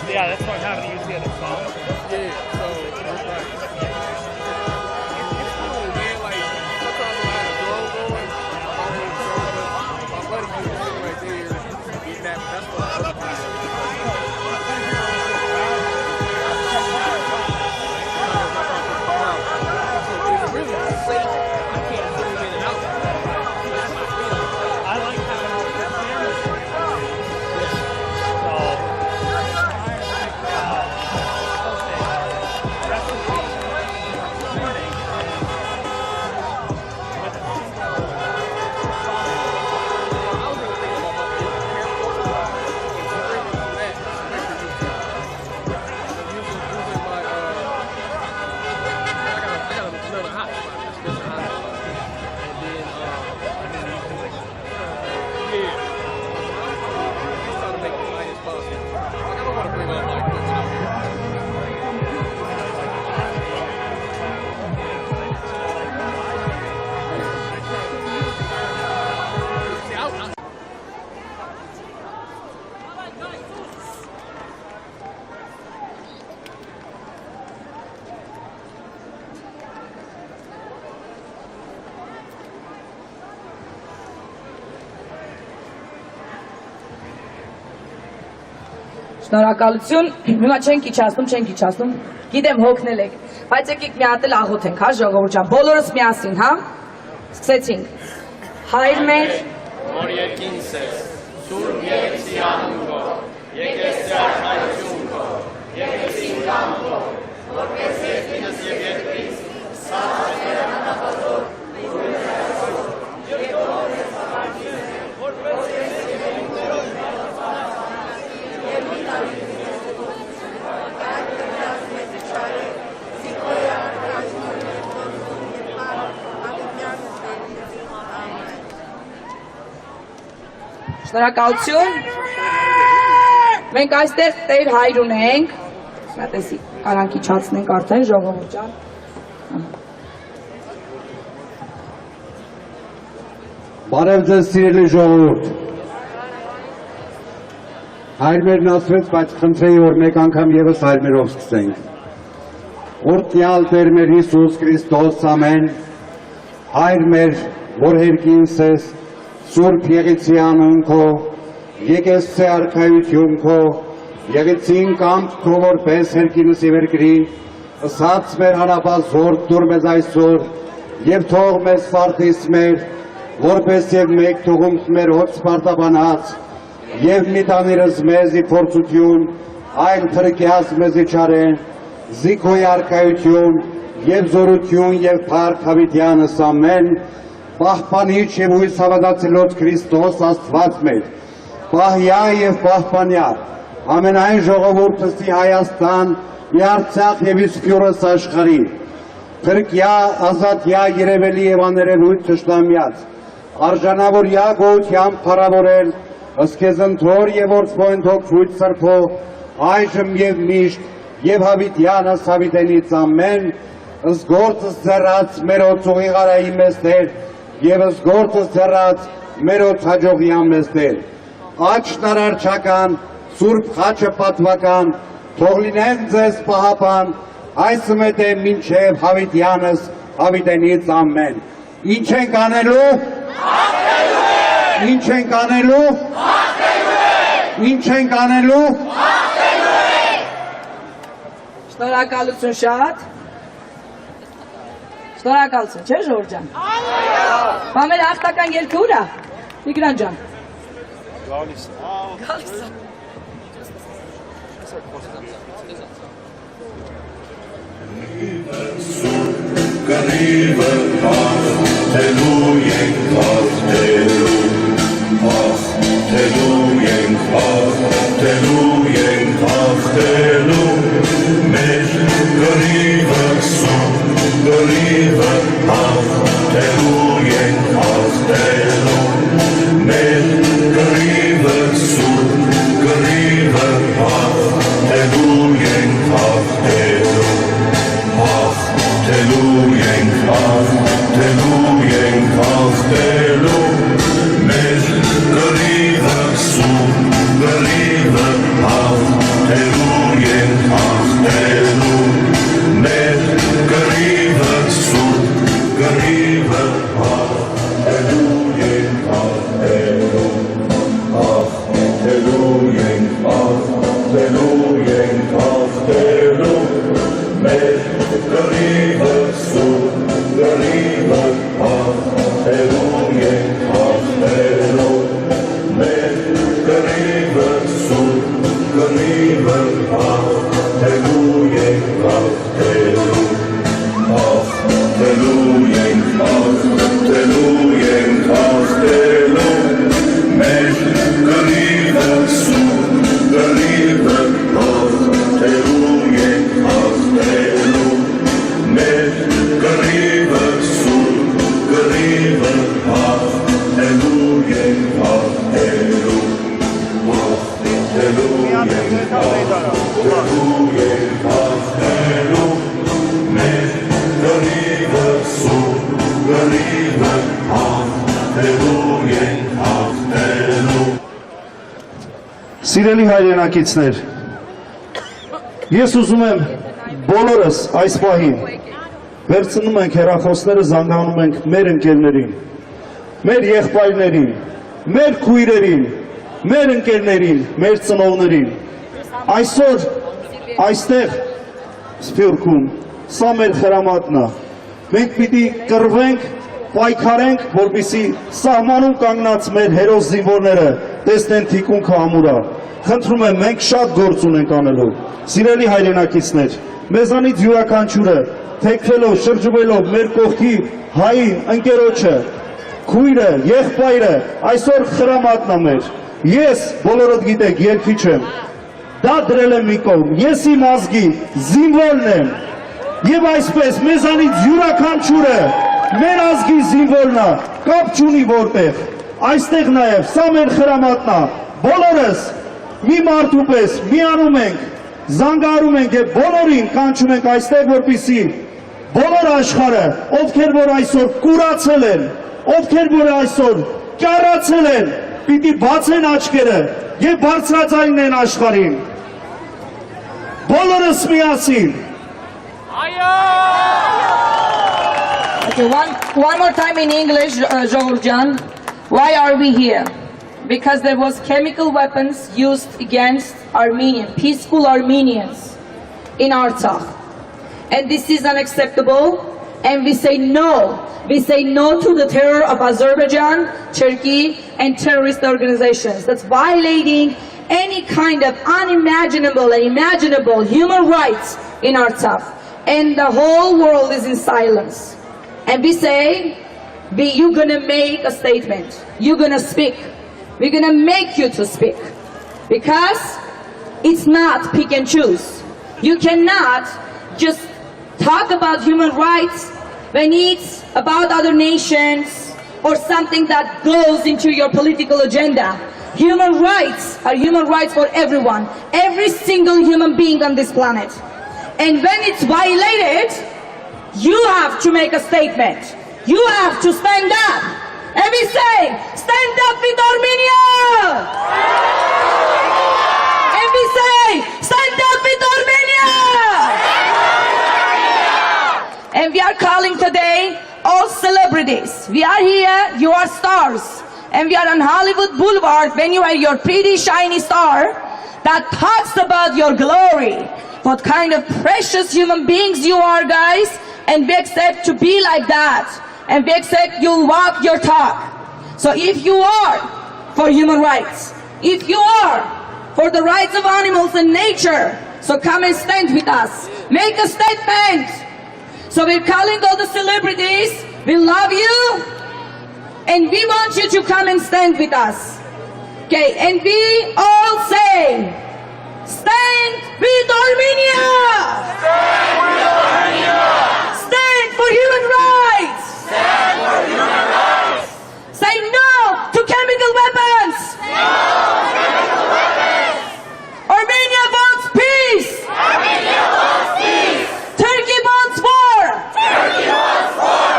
yeah, that's what happened. You see the phone. Yeah, so right. It's cool, man. Like sometimes when I have a drone going, my buddy used to sit right there. That's what I it's really safe. I can't zoom in and out. That's my freedom. I like having all the cameras. So. Շնորհակալություն, հիմա չենք իջացնում, գիտեմ հոգնել եք, բայց եկեք մի հատ էլ աղոթենք, հա ժողովուրդ ջան, բոլորս միասին, հա, սկսեցինք, հայր մեր, որ երկինս ես, սուրբ եկեցի անուն քո, եկեցի արքայություն քո, եկեցի կամ քո, որպես երկինս և երկրից, սաղացները նամախազոր, շնորհակալություն, մենք այստեղ Տեր հայր ունենք, մատեսի արանք իջացնենք արդեն ժողովուրդ ջան, Բարև ձեզ սիրելի ժողովուրդ, հայր մերն ասվեց, բայց խնդրեի, որ մեկ անգամ ևս հայր մերով սկսենք, օրդյալ Տեր մեր Հիսուս Քրիստոս ամեն, հայր մեր, որ հերկինս ես, Սուրբ եղեցի անուն քո, եկեցի արքայություն քո, եղեցին կամք քո որպես հերկինս և երկրի, ըսած մեր հարապազորդ դուր մեզ այսօր, և թող մեզ վարդիս մեր, որպես և մեկ թողումք մեր հոց պարտաբանած, և մի տանիրս մեզ ի փորձություն, այլ թրկյաց մեզ իչարեն, զիքոյ արքայություն, և զորություն և փառք հավիտյանս ամեն, պահպանիչ և հույս հավատացելոց Քրիստոս Աստված մեր, պահյա և պահպանյա, ամենայն ժողովուրդսի Հայաստան, Արցախ և իսկյուրս աշխարհի, փրկյա, ազատյա, երևելի և աներևույթ թշնամյաց, արժանավորյա գոհությամբ փառավորել, ըսքեզ ընթոր և որդվոյն թոքվույթ սրբո, այժմ և միշտ եւ հավիտյանս հավիտենից ամեն զգործս ձեռած մերոց ուղիղարայի մեստեր եւ զգործս ձեռած մերոց հաջողի ամեստեր աչքն արարչական սուրբ խաչը պատվական թող լինեն ձեզ պահապան այս մետե մինչև հավիտյանս հավիտենից ամեն ինչ ենք անելու ինչ ենք անելու ինչ ենք անելու Շնորհակալություն շատ Շնորհակալություն, չէ՞ Ժորժ ջան։ Բա մեր հաղթական ելքը ուր է։ Տիգրան ջան։ Գալիս։ Գալիս։ Կռիվը հաղթելու ենք հաղթելու ենք հաղթելու մեր կռիվը սուրբ կռիվը հաղթելու ենք հաղթելու մեր կռիվը սուրբ կռիվը հաղթելու ենք հաղթելու հաղթելու մեր կռիվը սուրբ կռիվը հաղթելու ենք հաղթելու մեր կռիվը սուրբ կռիվը հաղթելու ենք հաղթելու ենք հաղթելու մեր կռիվը սուրբ կռիվը հաղթելու ենք հաղթելու մեր կռիվը սուրբ կռիվը հաղթելու ենք հաղթելու ենք հաղթելու մեր կռիվը սուրբ կռիվը հաղթելու ենք հաղթելու մեր կռիվը սուրբ կռիվը հաղթելու ենք հաղթելու ենք հաղթելու մեր կռիվը սուրբ կռիվը հաղթելու ենք հաղթելու Սիրելի հայրենակիցներ, ես ուզում եմ բոլորս այս պահին վերցնում ենք հեռախոսները, զանգանում ենք մեր ընկերներին, մեր եղբայրներին, մեր քույրերին, մեր ընկերներին, մեր ծնողներին։ Այսօր այստեղ Սփյուռքում սա մեր խրամատն է։ Մենք պիտի կռվենք, պայքարենք, որպեսզի սահմանում կանգնած մեր հերոս զինվորները տեսնեն թիկունքը ամուրա։ Խնդրում եմ, մենք շատ գործ ունենք անելու։ Սիրելի հայրենակիցներ, մեզանից յուրաքանչյուրը թեքվելով, շրջվելով մեր կողքի հայի ընկերոջը, քույրը, եղբայրը, այսօր խրամատն է մեր։ Ես, բոլորդ գիտեք, երգիչ եմ, դա դրել եմ մի կողմ, ես իմ ազգի զինվորն եմ, եւ այսպես մեզանից յուրաքանչյուրը մեր ազգի զինվորն է, կապ չունի որտեղ, այստեղ նաեւ սա մեր խրամատն է, բոլորս մի մարդու պես միանում ենք, զանգարում ենք եւ բոլորին կանչում ենք այստեղ, որպեսզի բոլոր աշխարհը, ովքեր որ այսօր կուրացել են, ովքեր որ այսօր կյարացել են, պիտի բացեն աչքերը եւ բարձրացնեն աշխարհին։ Բոլորս միասին։ Okay, one more time in English, Georgian. Why are we here? Because there was chemical weapons used against Armenian, peaceful Armenians in Artsakh. And this is unacceptable, and we say no. We say no to the terror of Azerbaijan, Turkey, and terrorist organizations. That's violating any kind of unimaginable and imaginable human rights in Artsakh. And the whole world is in silence. And we say, you're gonna make a statement. You're gonna speak. We're gonna make you to speak. Because it's not pick and choose. You cannot just talk about human rights when it's about other nations or something that goes into your political agenda. Human rights are human rights for everyone, every single human being on this planet. And when it's violated, you have to make a statement. You have to stand up. And we say, stand up with Armenia! And we say, stand up with Armenia! And we are calling today all celebrities. We are here, you are stars. And we are on Hollywood Boulevard when you are your pretty shiny star that talks about your glory. What kind of precious human beings you are, guys. And we accept to be like that. And we accept you'll walk your talk. So if you are for human rights, if you are for the rights of animals and nature, so come and stand with us. Make a statement. So we're calling all the celebrities. We love you. And we want you to come and stand with us. Okay, and we all say, stand with Armenia! Stand with Armenia! Stand for human rights! Stand for human rights! Say no to chemical weapons! No to chemical weapons! Armenia wants peace! Armenia wants peace! Turkey wants war! Turkey wants war!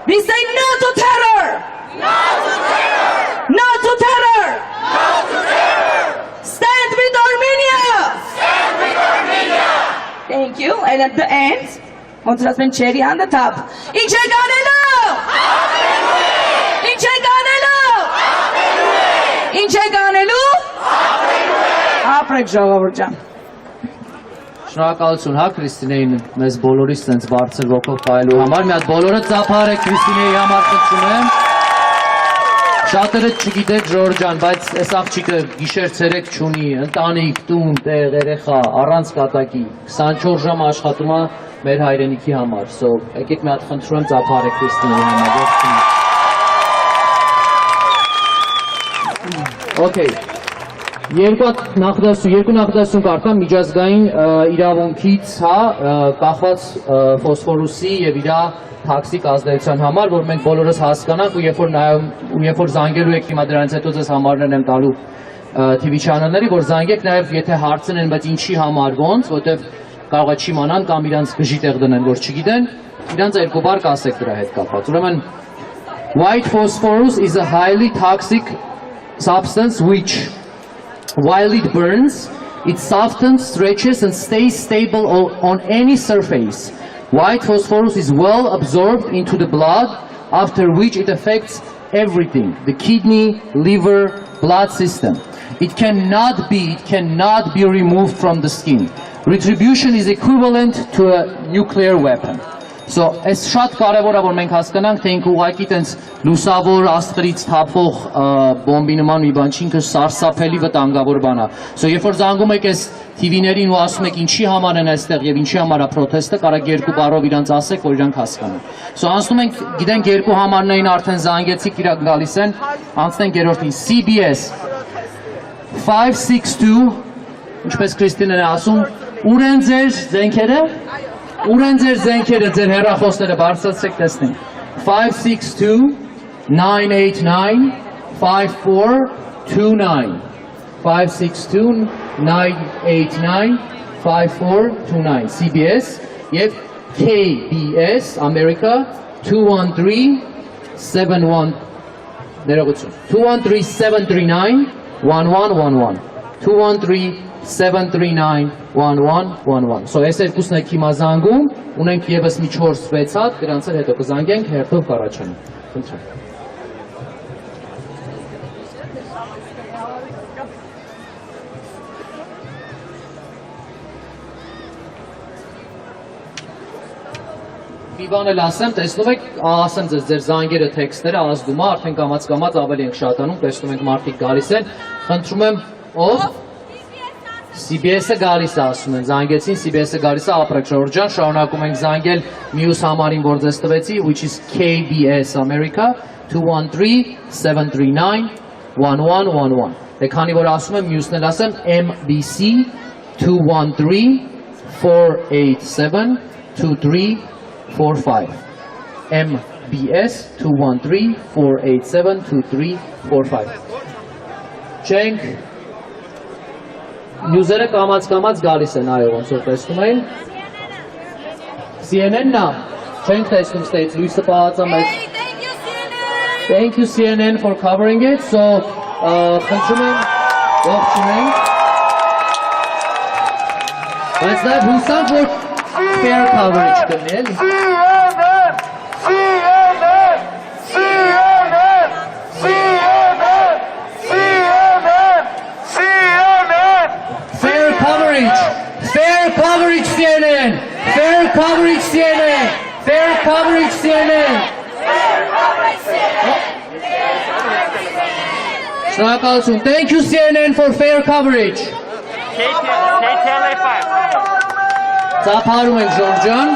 We say no to terror! No to terror! No to terror! No to terror! Stand with Armenia! Stand with Armenia! Thank you. And at the end, Contrasmen cherry on the top. İçe ganelo! İçe ganelo! İçe ganelo! Ապրեք ժողովուրդ։ Շնորհակալություն, հա Քրիստինեին մեզ բոլորիս ցենց բարձր ոգով փայլու համար։ Մի հատ բոլորը ծափարեք Քրիստինեի համար խնդրում եմ։ Շատերը չգիտեք Ժորժ ջան, բայց այս աղջիկը գիշեր-ցերեկ չունի, ընտանիք, տուն, տեղ, երեխա, առանց կատակի, 24 ժամ աշխատում է մեր հայրենիքի համար։ So եկեք մի հատ խնդրում եմ ծափարեք Քրիստինեի համար։ Okay։ Երկու նախադասություն կարդամ միջազգային իրավունքից, հա, կախված ֆոսֆորուսի եւ իր թոքսիկ ազդեցության համար, որ մենք բոլորս հասկանանք ու երբ որ զանգելու եք հիմա դրանից հետո ձեզ համարներն եմ տալու TV channel-ների, որ զանգեք նաեւ եթե հարցնեն, բայց ինչի համար ոնց, որտեվ կարող է չիմանան կամ իրանց գժի տեղ դնեն, որ չգիտեն, իրանց երկու բառ կասեք դրա հետ կապված։ Ուրեմն white phosphorus is a highly toxic substance which while it burns, it softens, stretches, and stays stable on any surface. White phosphorus is well absorbed into the blood, after which it affects everything, the kidney, liver, blood system. It cannot be removed from the skin. Retribution is equivalent to a nuclear weapon. So, այս շատ կարևոր է, որ մենք հասկանանք, թե ինքը ուղղակի տենց լուսավոր աստղերից թափող բոմբի նման մի բան չի, ինքը սարսափելի վտանգավոր բան է։ So, երբ որ զանգում եք այս TV-ներին ու ասում եք ինչի համար են այստեղ եւ ինչի համար է պրոթեստը, կարա երկու բառով իրանց ասեք, որ իրանք հասկանան։ So, անցնում ենք, գիտենք երկու համարներին արդեն զանգեցիք, իրանք գալիս են, անցնենք երրորդին CBS 562, ինչպես Քրիստինեն է ասում, ուր են ձեր զենքերը։ Ուր են ձեր զենքերը, ձեր հեռախոսները բարձրացրեք տեսնենք։ 562-989-5429 562-989-5429 CBS եւ KBS America 213-71 ներողություն 213-739-1111 213-739-1111 So այս երկուսն եք հիմա զանգում, ունենք եւս մի 4-6 հատ, դրանց էլ հետո կզանգենք, հերթով կառաջանանք։ Խնդրեմ։ Մի բան էլ ասեմ, տեսնում եք, ասեմ ձեզ, ձեր զանգերը տեքստերը ազդում է, արդեն կամաց ավելի ենք շատանում, տեսնում ենք մարդիկ գալիս են, խնդրում եմ, ով CBS-ը գալիս է, ասում են, զանգեցին, CBS-ը գալիս է, ապրեք Ժորժ ջան, շարունակում ենք զանգել մյուս համարին, որ ձեզ տվեցի, which is KBS America 213-739-1111 Դե քանի որ ասում եմ, մյուսն էլ ասեմ, MBC 213-487-2345 MBS 213-487-2345 Չենք նյուզերը կամած գալիս են, այո, ոնց որ տեսնում են։ CNN-ն է, չենք տեսնում ստեյց, լույսը պահած է մեզ։ Thank you CNN for covering it, so խնդրում եմ, ողջունենք։ Բայց նաև հուսանք, որ fair coverage կլինի, էլի։ Fair coverage, CNN! Fair coverage, CNN! Fair coverage, CNN! Շնորհակալություն. Thank you CNN for fair coverage. Ծափարում ենք Ժորժ ջան։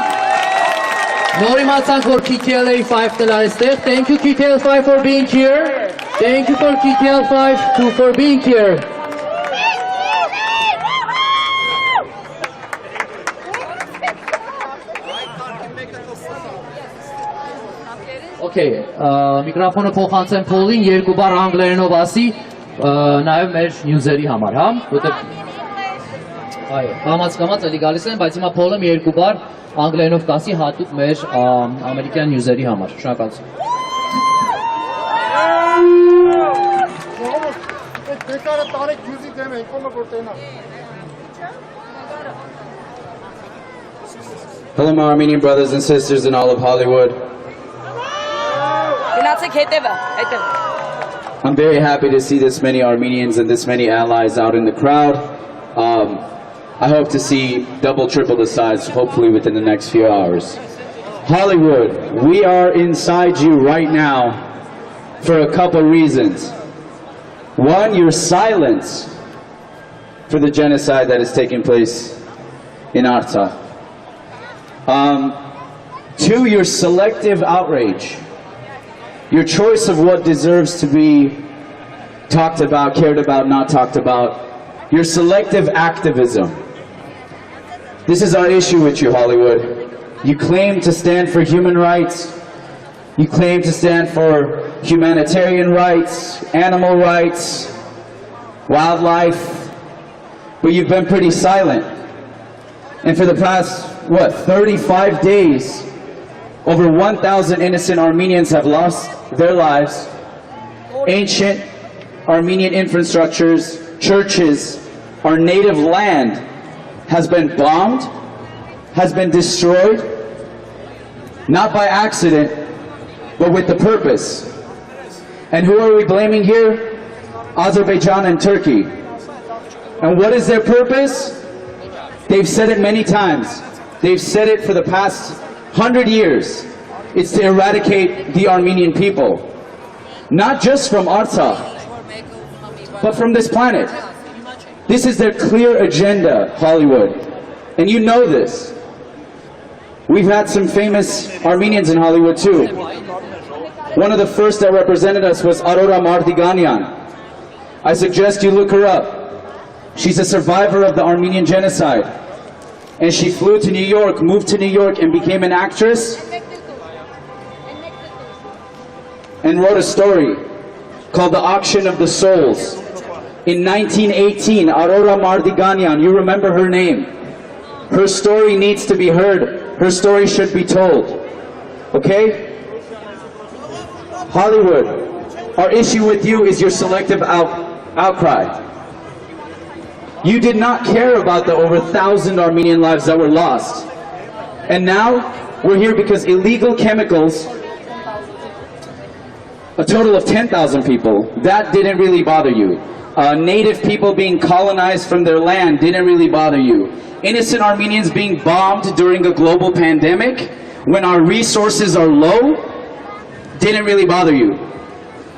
Նոր իմացանք, որ KTLA5 դել այստեղ. Thank you KTL5 for being here. Thank you for KTL5 too for being here. Okay, միկրոֆոնը փոխանցեմ Փոլին, երկու բառ անգլերենով ասի, նաև մեր նյուզերի համար, հա? Որտեղ այո, կամած էլի գալիս են, բայց հիմա Փոլը մի երկու բառ անգլերենով կասի հատուկ մեր ամերիկյան նյուզերի համար։ Շնորհակալություն։ Hello, my Armenian brothers and sisters in all of Hollywood. I'm very happy to see this many Armenians and this many allies out in the crowd. I hope to see double, triple the size, hopefully within the next few hours. Hollywood, we are inside you right now for a couple reasons. One, your silence for the genocide that is taking place in Artsakh. Two, your selective outrage. Your choice of what deserves to be talked about, cared about, not talked about. Your selective activism. This is our issue with you, Hollywood. You claim to stand for human rights. You claim to stand for humanitarian rights, animal rights, wildlife. But you've been pretty silent. And for the past, 35 days, over 1,000 innocent Armenians have lost their lives. Ancient Armenian infrastructures, churches, our native land has been bombed, has been destroyed, not by accident, but with the purpose. And who are we blaming here? Azerbaijan and Turkey. And what is their purpose? They've said it many times. They've said it for the past 100 years. It's to eradicate the Armenian people. Not just from Artsakh, but from this planet. This is their clear agenda, Hollywood. And you know this. We've had some famous Armenians in Hollywood too. One of the first that represented us was Aurora Mardiganian. I suggest you look her up. She's a survivor of the Armenian genocide. And she flew to New York, moved to New York, and became an actress. And wrote a story called The Auction of the Souls. In 1918, Aurora Mardiganian, you remember her name. Her story needs to be heard. Her story should be told. Okay? Hollywood, our issue with you is your selective outcry. You did not care about the over 1,000 Armenian lives that were lost. And now, we're here because illegal chemicals, a total of 10,000 people, that didn't really bother you. Native people being colonized from their land didn't really bother you. Innocent Armenians being bombed during a global pandemic, when our resources are low, didn't really bother you.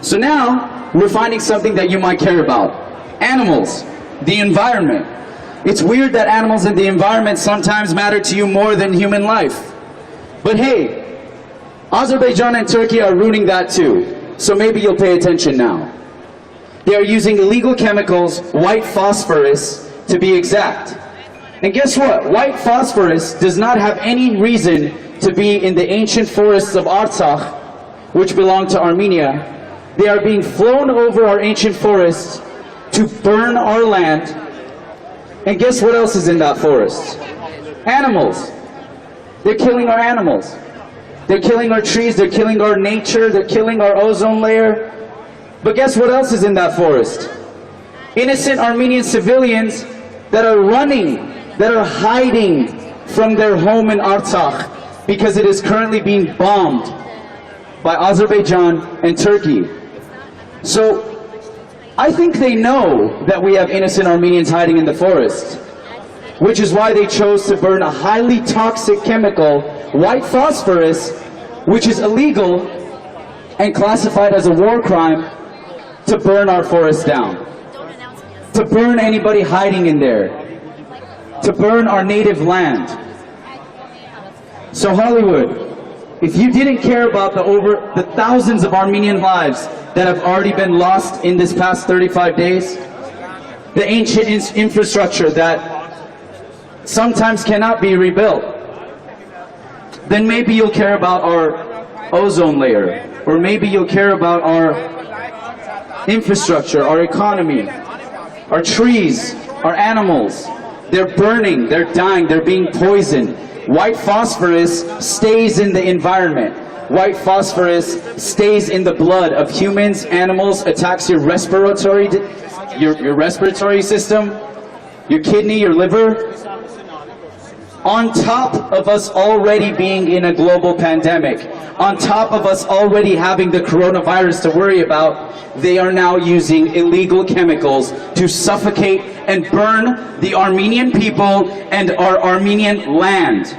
So now, we're finding something that you might care about. Animals. The environment. It's weird that animals and the environment sometimes matter to you more than human life. But hey, Azerbaijan and Turkey are ruining that too. So maybe you'll pay attention now. They are using illegal chemicals, white phosphorus, to be exact. And guess what? White phosphorus does not have any reason to be in the ancient forests of Artsakh, which belong to Armenia. They are being flown over our ancient forests to burn our land. And guess what else is in that forest? Animals. They're killing our animals. They're killing our trees, they're killing our nature, they're killing our ozone layer. But guess what else is in that forest? Innocent Armenian civilians that are running, that are hiding from their home in Artsakh because it is currently being bombed by Azerbaijan and Turkey. So I think they know that we have innocent Armenians hiding in the forest, which is why they chose to burn a highly toxic chemical, white phosphorus, which is illegal and classified as a war crime, to burn our forests down, to burn anybody hiding in there, to burn our native land. So Hollywood, if you didn't care about the thousands of Armenian lives that have already been lost in this past 35 days, the ancient infrastructure that sometimes cannot be rebuilt, then maybe you'll care about our ozone layer, or maybe you'll care about our infrastructure, our economy, our trees, our animals. They're burning, they're dying, they're being poisoned. White phosphorus stays in the environment. White phosphorus stays in the blood of humans, animals, attacks your respiratory system, your kidney, your liver. On top of us already being in a global pandemic, on top of us already having the coronavirus to worry about, they are now using illegal chemicals to suffocate and burn the Armenian people and our Armenian land.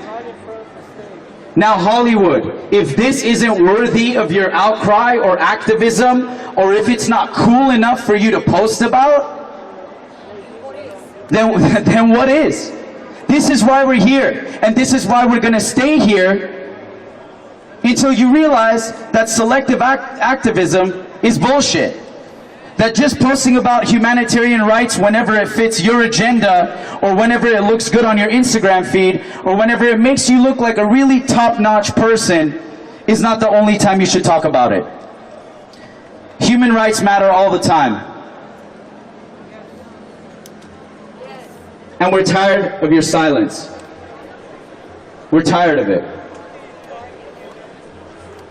Now Hollywood, if this isn't worthy of your outcry or activism, or if it's not cool enough for you to post about, then what is? This is why we're here, and this is why we're going to stay here until you realize that selective activism is bullshit. That just posting about humanitarian rights whenever it fits your agenda, or whenever it looks good on your Instagram feed, or whenever it makes you look like a really top-notch person, is not the only time you should talk about it. Human rights matter all the time. And we're tired of your silence. We're tired of it.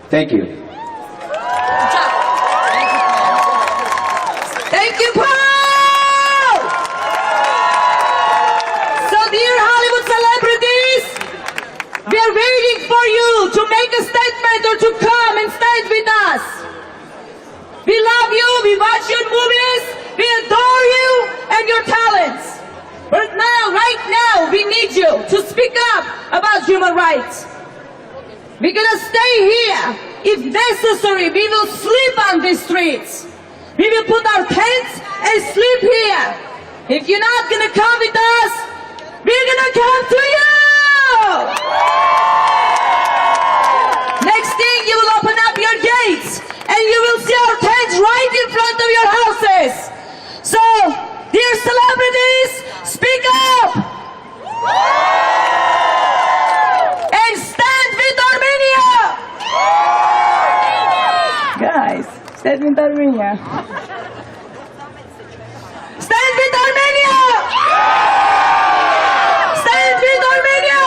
Thank you. Thank you, Paul! So, dear Hollywood celebrities, we are waiting for you to make a statement or to come and stand with us. We love you, we watch your movies, we adore you and your talents. But now, right now, we need you to speak up about human rights. We're gonna stay here. If necessary, we will sleep on the streets. We will put our tents and sleep here. If you're not gonna come with us, we're gonna come to you! Next thing, you will open up your gates and you will see our tents right in front of your houses. So, dear celebrities, speak up! And stand with Armenia! Guys, stand with Armenia. Stand with Armenia! Stand with Armenia!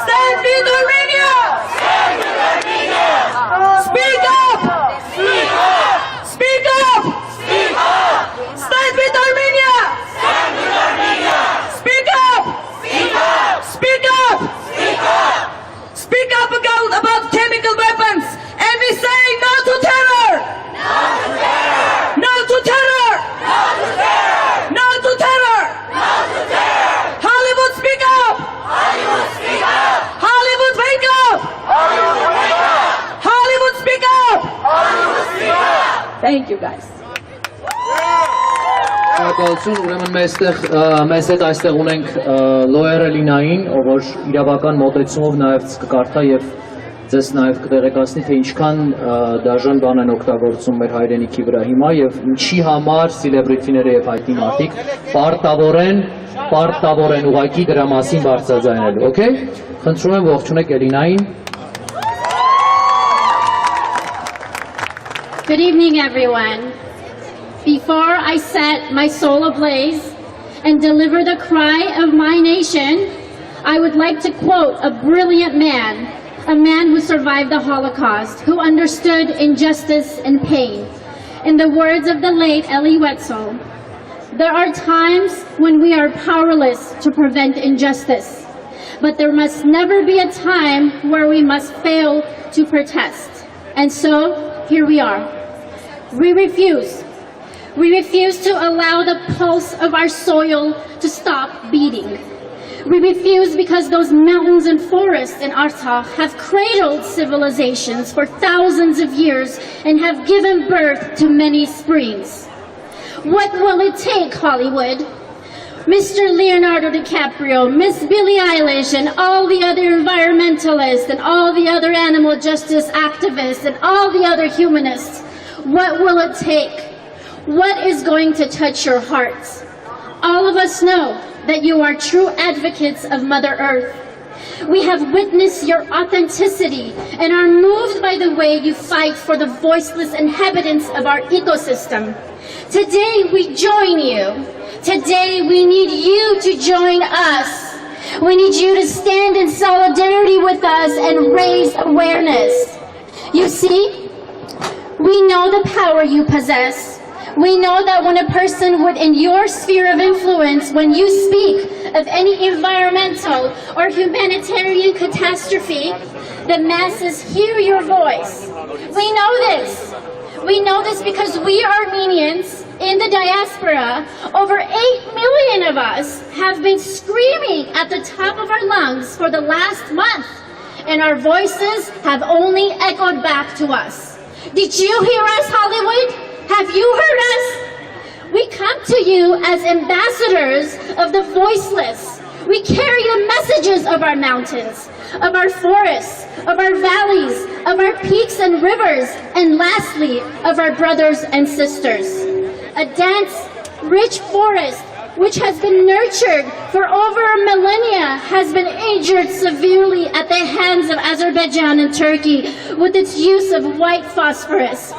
Stand with Armenia! Speak up! Speak up! Stand with Armenia! Speak up! Speak up! Speak up about chemical weapons, and we say no to terror! No to terror! No to terror! Hollywood, speak up! Hollywood, wake up! Hollywood, speak up! Thank you, guys. Շնորհակալություն, ուրեմն մեզ հետ այստեղ ունենք լոյերը Լինային, ով որ իրավական մոտեցումով նաև կկարդա եւ ձեզ նաև կտեղեկացնի, թե ինչքան դաժան բան են օգտագործում մեր հայրենիքի վրա հիմա եւ ինչի համար սելեբրիթիները եւ հայտնի մարդիկ պարտավոր են ուղղակի դրա մասին բարձրաձայնելու, օքեյ։ Խնդրում եմ ողջունեք Էլինային։ Good evening, everyone. before I set my soul ablaze and deliver the cry of my nation, I would like to quote a brilliant man, a man who survived the Holocaust, who understood injustice and pain. In the words of the late Elie Wiesel, there are times when we are powerless to prevent injustice, but there must never be a time where we must fail to protest. And so, here we are. We refuse. We refuse to allow the pulse of our soil to stop beating. We refuse because those mountains and forests in Artsakh have cradled civilizations for thousands of years and have given birth to many springs. What will it take, Hollywood? Mr. Leonardo DiCaprio, Miss Billie Eilish, and all the other environmentalists, and all the other animal justice activists, and all the other humanists, what will it take? What is going to touch your hearts? All of us know that you are true advocates of Mother Earth. We have witnessed your authenticity and are moved by the way you fight for the voiceless inhabitants of our ecosystem. Today we join you. Today we need you to join us. We need you to stand in solidarity with us and raise awareness. You see, we know the power you possess. We know that when a person in your sphere of influence, when you speak of any environmental or humanitarian catastrophe, the masses hear your voice. We know this. We know this because we Armenians in the diaspora, over 8 million of us, have been screaming at the top of our lungs for the last month, and our voices have only echoed back to us. Did you hear us, Hollywood? Have you heard us? We come to you as ambassadors of the voiceless. We carry the messages of our mountains, of our forests, of our valleys, of our peaks and rivers, and lastly, of our brothers and sisters. A dense, rich forest which has been nurtured for over a millennia has been injured severely at the hands of Azerbaijan and Turkey with its use of white phosphorus.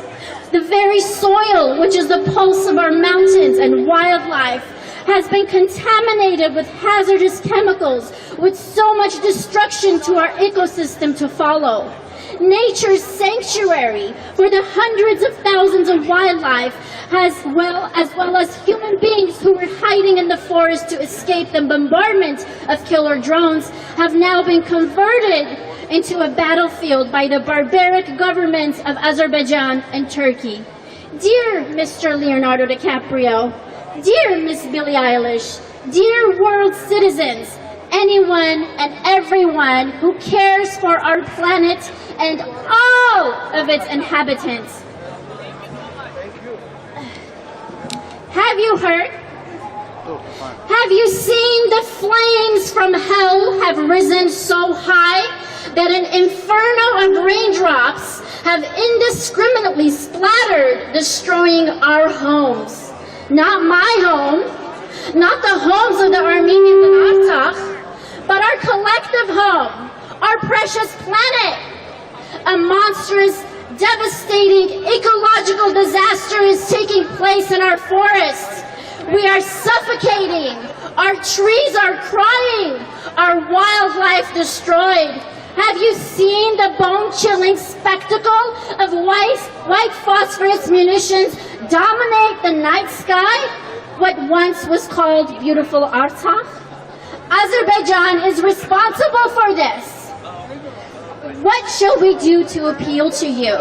The very soil, which is the pulse of our mountains and wildlife, has been contaminated with hazardous chemicals, with so much destruction to our ecosystem to follow. Nature's sanctuary for the hundreds of thousands of wildlife, as well as human beings who were hiding in the forest to escape the bombardment of killer drones, have now been converted into a battlefield by the barbaric governments of Azerbaijan and Turkey. Dear Mr. Leonardo DiCaprio, dear Miss Billie Eilish, dear world citizens, anyone and everyone who cares for our planet and all of its inhabitants. Have you heard? Have you seen the flames from hell have risen so high that an inferno of raindrops have indiscriminately splattered, destroying our homes? Not my home, not the homes of the Armenians in Artsakh, but our collective home, our precious planet. A monstrous, devastating ecological disaster is taking place in our forests. We are suffocating. Our trees are crying. Our wildlife destroyed. Have you seen the bone-chilling spectacle of white phosphorus munitions dominate the night sky? What once was called beautiful Artsakh? Azerbaijan is responsible for this. What shall we do to appeal to you?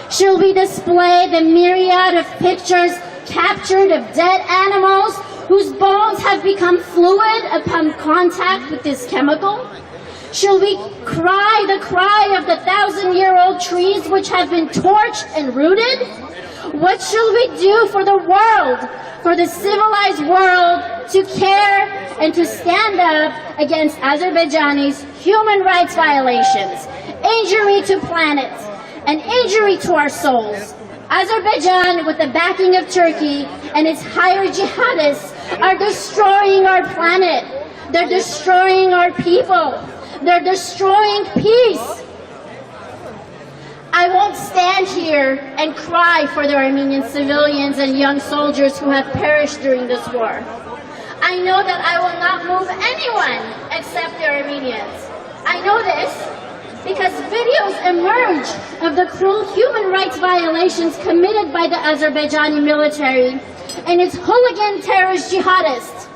Shall we display the myriad of pictures captured of dead animals whose bones have become fluid upon contact with this chemical? Shall we cry the cry of the 1,000-year-old trees which have been torched and rooted? What shall we do for the world, for the civilized world, to care and to stand up against Azerbaijani's human rights violations, injury to planets, and injury to our souls? Azerbaijan, with the backing of Turkey and its higher jihadists, are destroying our planet. They're destroying our people. They're destroying peace. I won't stand here and cry for the Armenian civilians and young soldiers who have perished during this war. I know that I will not move anyone except the Armenians. I know this because videos emerge of the cruel human rights violations committed by the Azerbaijani military and its hooligan terrorist jihadists.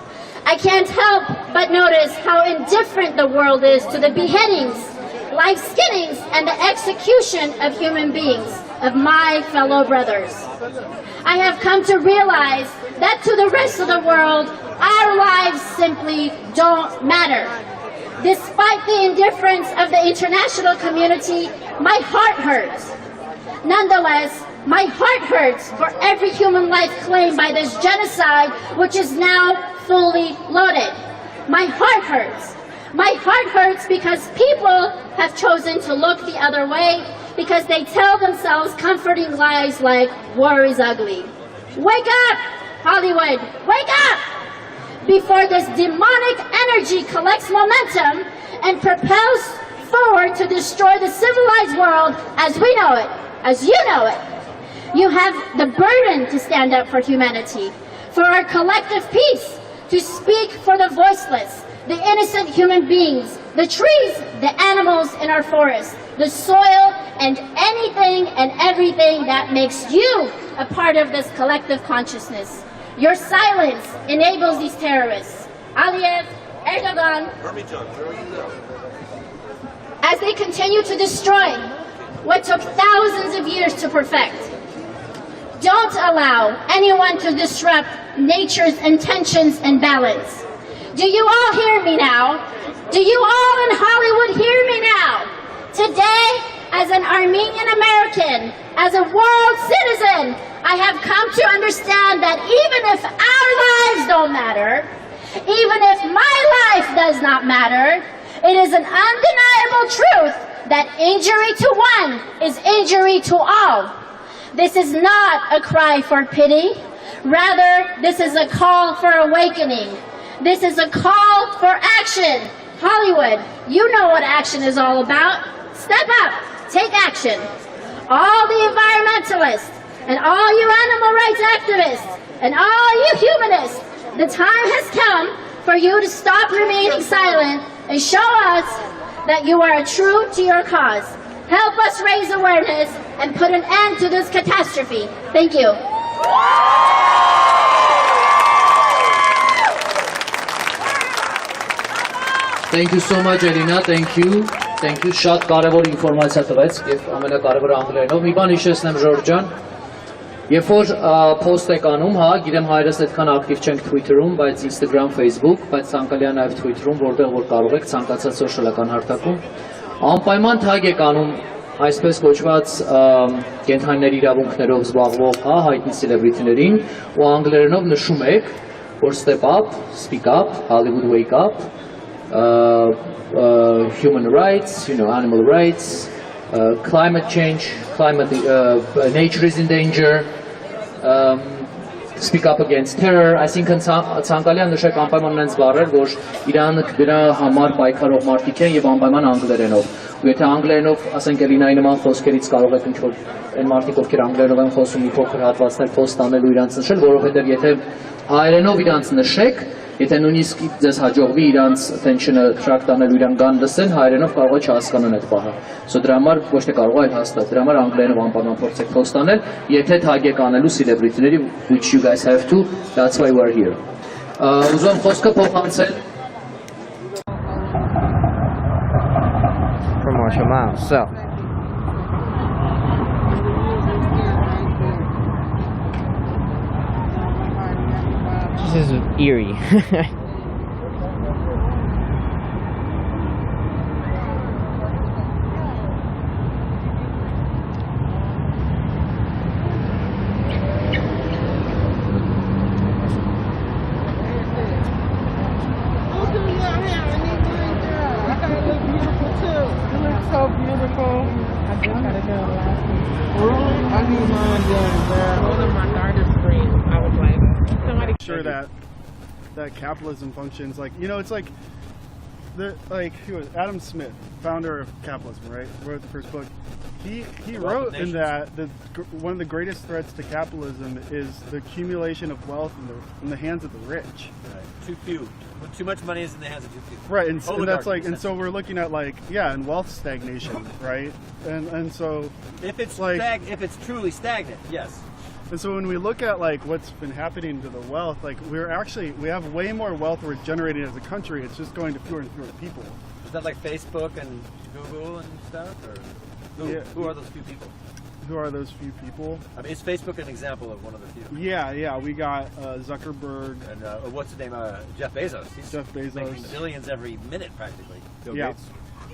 I can't help but notice how indifferent the world is to the beheadings, life skinnings, and the execution of human beings, of my fellow brothers. I have come to realize that to the rest of the world, our lives simply don't matter. Despite the indifference of the international community, my heart hurts. Nonetheless, my heart hurts for every human life claimed by this genocide, which is now fully loaded. My heart hurts. My heart hurts because people have chosen to look the other way because they tell themselves comforting lies like, war is ugly. Wake up, Hollywood, wake up! Before this demonic energy collects momentum and propels forward to destroy the civilized world as we know it, as you know it. You have the burden to stand up for humanity, for our collective peace, to speak for the voiceless, the innocent human beings, the trees, the animals in our forests, the soil, and anything and everything that makes you a part of this collective consciousness. Your silence enables these terrorists, Aliyev, Erdogan, as they continue to destroy what took thousands of years to perfect. Don't allow anyone to disrupt nature's intentions and balance. Do you all hear me now? Do you all in Hollywood hear me now? Today, as an Armenian American, as a world citizen, I have come to understand that even if our lives don't matter, even if my life does not matter, it is an undeniable truth that injury to one is injury to all. This is not a cry for pity. Rather, this is a call for awakening. This is a call for action. Hollywood, you know what action is all about. Step up, take action. All the environmentalists, and all you animal rights activists, and all you humanists, the time has come for you to stop remaining silent and show us that you are true to your cause. Help us raise awareness and put an end to this catastrophe. Thank you. Thank you so much, Elina. Thank you. Thank you. Շատ կարևոր ինֆորմացիա տվեց եւ ամենակարևորը անգլերենով։ Մի բան հիշեցնեմ Ժորժ ջան։ Երբ որ post եք անում, հա, գիտեմ հայրս այդքան ակտիվ չենք Twitter-ում, բայց Instagram, Facebook, բայց ցանկալի է նաեւ Twitter-ում, որտեղ որ կարող եք ցանկացած սոցիալական հարթակում անպայման tag եք անում այսպես կոչված կենթանիների իրավունքներով զբաղվող, հա, հայտնի celebrity-ներին ու անգլերենով նշում եք, որ step up, speak up, Hollywood wake up, human rights, animal rights, climate change, nature is in danger, speak up against terror. Այսինքն ցանկալի է նշեք անպայման այնց բառեր, որ Իրանը դրա համար պայքարող մարդիկ են եւ անպայման անգլերենով։ Ու եթե անգլերենով, ասենք Էլինայի նման խոսքերից կարող եք ինչ-որ այն մարդիկ, ովքեր անգլերենով են խոսում, մի փոքր հատվածներ post անելու իրանց նշել, որովհետեւ եթե հայերենով իրանց նշեք, եթե նույնիսկ ձեզ հաջողվի իրանց attention-ը track տանելու իրան գան լսեն, հայերենով կարող է չհասկանան այդ բանը։ So դրա համար ոչ թե կարող է, այլ հաստատ։ Դրա համար անգլերենով անպայման փորձեք post անել, եթե tag եք անելու celebrity-ների, which you guys have to, that's why we're here։ Ուզում եմ խոսքը փոխանցել Promote your mouth, so. This is eerie. So beautiful. I just got it done last week. Really? I need mine done, girl. One of my daughter's friends, I was like, somebody sure that capitalism functions like, it's like who was Adam Smith, founder of capitalism, right? Wrote the first book. he wrote in that one of the greatest threats to capitalism is the accumulation of wealth in the hands of the rich. Right. Too few. Too much money is in the hands of too few. Right, and that's like, and so we're looking at like, and wealth stagnation, right? And so if it's like, if it's truly stagnant, yes. And so when we look at like what's been happening to the wealth, like we have way more wealth we're generating as a country. It's just going to fewer and fewer people. Is that like Facebook and Google and stuff, or who are those few people? Who are those few people? I mean, is Facebook an example of one of the few? Yeah. We got Zuckerberg and what's his name? Jeff Bezos. Jeff Bezos making billions every minute practically. Bill Gates.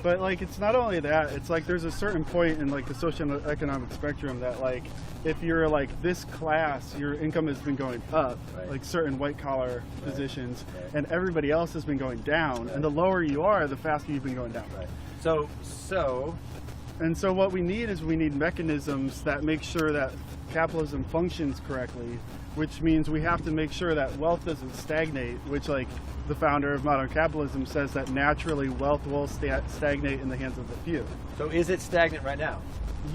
But like, it's not only that. It's like there's a certain point in like the socioeconomic spectrum that like, if you're like this class, your income has been going up, like certain white collar positions, and everybody else has been going down. And the lower you are, the faster you've been going down. Right. So what we need is mechanisms that make sure that capitalism functions correctly, which means we have to make sure that wealth doesn't stagnate, which like the founder of modern capitalism says that naturally wealth will stagnate in the hands of the few. So is it stagnant right now?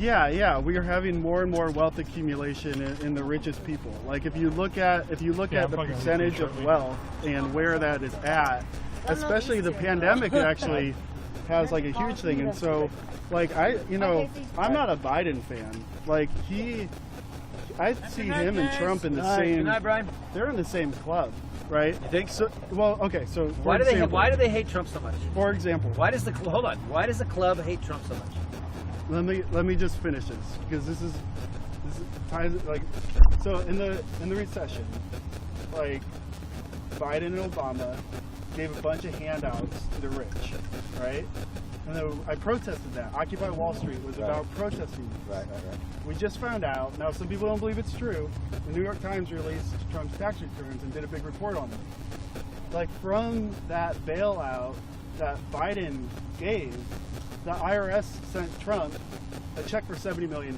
Yeah, we are having more and more wealth accumulation in the richest people. Like if you look at the percentage of wealth and where that is at, especially the pandemic actually has like a huge thing. And so like I'm not a Biden fan. Like I see him and Trump in the same. Good night, Brian. They're in the same club, right? You think so? Well, okay. So why do they hate Trump so much? For example, why does the club hate Trump so much? Let me just finish this because this is ties like so in the recession, like Biden and Obama gave a bunch of handouts to the rich, right? And then I protested that. Occupy Wall Street was about protesting this. Right. We just found out, now some people don't believe it's true, the New York Times released Trump's tax returns and did a big report on them. Like from that bailout that Biden gave, the IRS sent Trump a check for $70 million.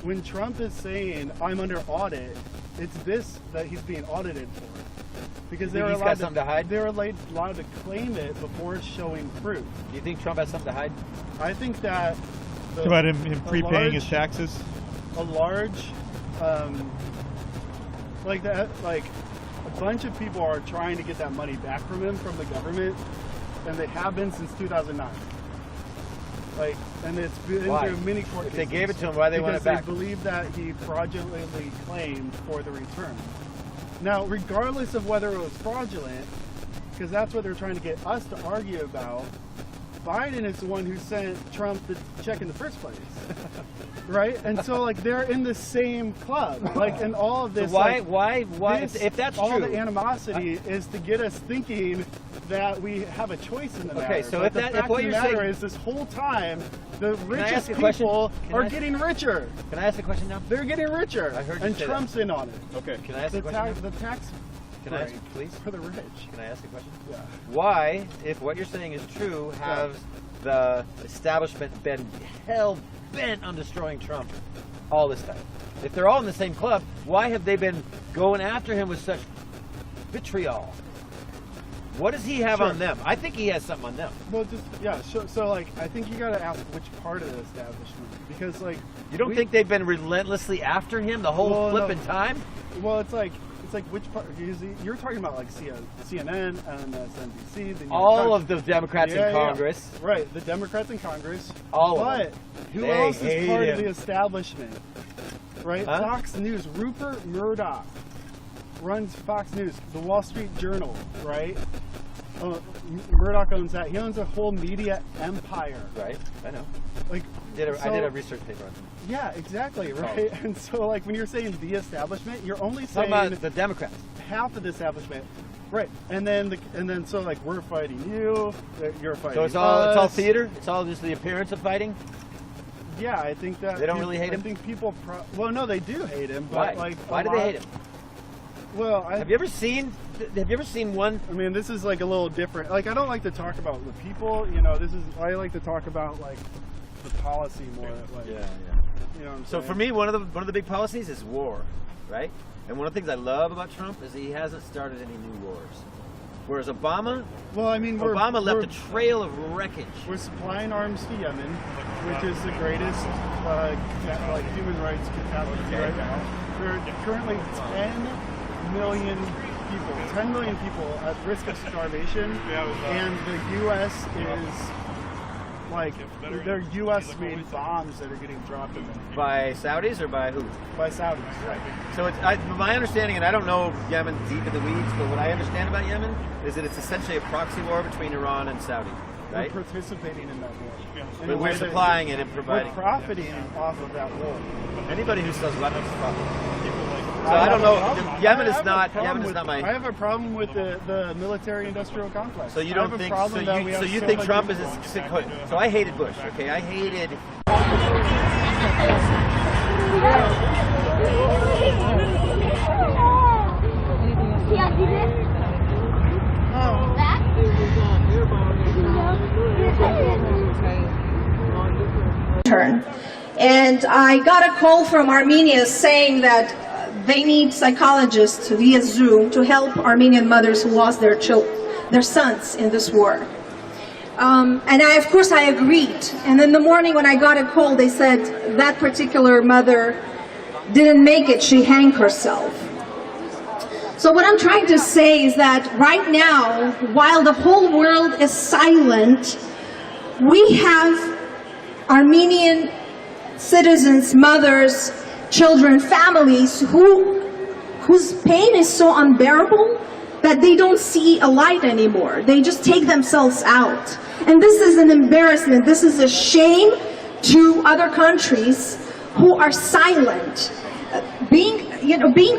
When Trump is saying, I'm under audit, it's this that he's being audited for. Because they were allowed to hide? They were allowed to claim it before showing proof. Do you think Trump has something to hide? I think that about him prepaying his taxes? A large, like a bunch of people are trying to get that money back from him, from the government, and they have been since 2009. Like, and it's been through many court cases. If they gave it to him, why they want it back? Because they believe that he fraudulently claimed for the return. Now, regardless of whether it was fraudulent, because that's what they're trying to get us to argue about, Biden is the one who sent Trump the check in the first place, right? And so, like, they're in the same club, like, and all of this. So why? If that's true, all the animosity is to get us thinking that we have a choice in the matter. Okay, so if what you're saying is this whole time, the richest people are getting richer. Can I ask a question now? They're getting richer. I heard you and say Trump's in on it. Okay. Can I ask a question? The tax. Can I ask, please? For the rich. Can I ask a question? Yeah. Why, if what you're saying is true, has the establishment been hell bent on destroying Trump all this time? If they're all in the same club, why have they been going after him with such vitriol? What does he have on them? I think he has something on them. Well, so like, I think you got to ask which part of the establishment, because like, you don't think they've been relentlessly after him the whole flipping time? Well, it's like which part? You're talking about like CNN, MSNBC, all of the Democrats in Congress. Yeah. Right, the Democrats in Congress. All of them. But who else is part of the establishment? Right, Fox News. Rupert Murdoch runs Fox News, the Wall Street Journal, right? Murdoch owns that. He owns a whole media empire. Right, I know. Like, I did a research paper on him. Yeah, exactly, right? And so, like, when you're saying the establishment, you're only saying about the Democrats. Half of the establishment, right? And then, so like, we're fighting you, you're fighting. So it's all theater. It's all just the appearance of fighting. Yeah, I think that they don't really hate him. I think people. Well, no, they do hate him. Why? But like, why do they hate him? Well, have you ever seen one? I mean, this is like a little different. Like, I don't like to talk about the people. You know, I like to talk about like the policy more. Like, yeah. You know what I'm so saying? for me, one of the big policies is war, right? And one of the things I love about Trump is he hasn't started any new wars. Whereas Obama, well, I mean, Obama left a trail of wreckage. We're supplying arms to Yemen, which is the greatest human rights catastrophe right now. There are currently 10 million people at risk of starvation, and the U.S. is they're U.S.-made bombs that are getting dropped in them. By Saudis or by who? By Saudis, right. So my understanding, and I don't know Yemen deep in the weeds, but what I understand about Yemen is that it's essentially a proxy war between Iran and Saudi. Right? We're participating in that war. But we're supplying it and providing. We're profiting off of that war. Anybody who sells weapons is profiting. So I don't know. Yemen is not my. I have a problem with the military-industrial complex. So you don't think? So you think Trump is? So I hated Bush. Okay, I hated. Turn. And I got a call from Armenia saying that they need psychologists via Zoom to help Armenian mothers who lost their sons in this war. And of course I agreed. And in the morning when I got a call, they said that particular mother didn't make it, she hanged herself. So what I'm trying to say is that right now, while the whole world is silent, we have Armenian citizens, mothers, children, families whose pain is so unbearable that they don't see a light anymore. They just take themselves out. And this is an embarrassment. This is a shame to other countries who are silent. Being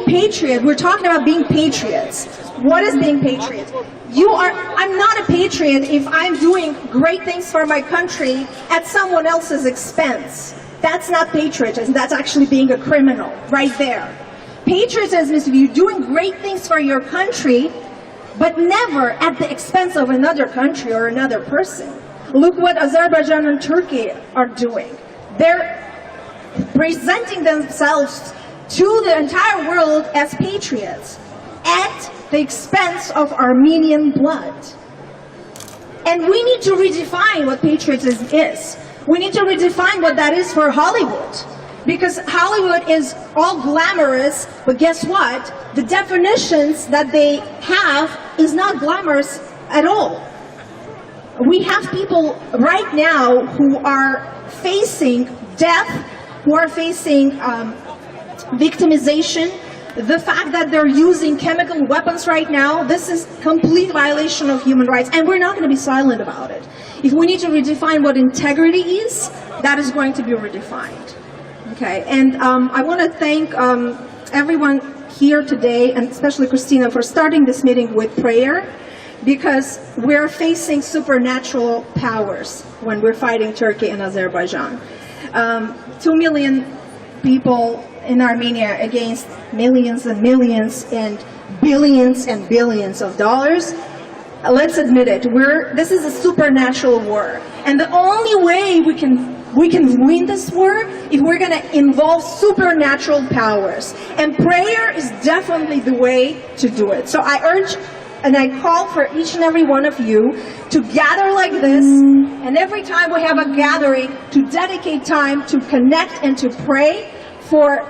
patriot, we're talking about being patriots. What is being patriot? I'm not a patriot if I'm doing great things for my country at someone else's expense. That's not patriotism, that's actually being a criminal, right there. Patriotism is if you're doing great things for your country, but never at the expense of another country or another person. Look what Azerbaijan and Turkey are doing. They're presenting themselves to the entire world as patriots at the expense of Armenian blood. And we need to redefine what patriotism is. We need to redefine what that is for Hollywood. Because Hollywood is all glamorous, but guess what? The definitions that they have is not glamorous at all. We have people right now who are facing death, who are facing victimization. The fact that they're using chemical weapons right now, this is complete violation of human rights, and we're not going to be silent about it. If we need to redefine what integrity is, that is going to be redefined. Okay, and I want to thank everyone here today, and especially Christina, for starting this meeting with prayer, because we're facing supernatural powers when we're fighting Turkey and Azerbaijan. 2 million people in Armenia against millions and millions and billions of dollars. Let's admit it, this is a supernatural war. And the only way we can win this war if we're going to involve supernatural powers. And prayer is definitely the way to do it. So I urge and I call for each and every one of you to gather like this, and every time we have a gathering, to dedicate time to connect and to pray for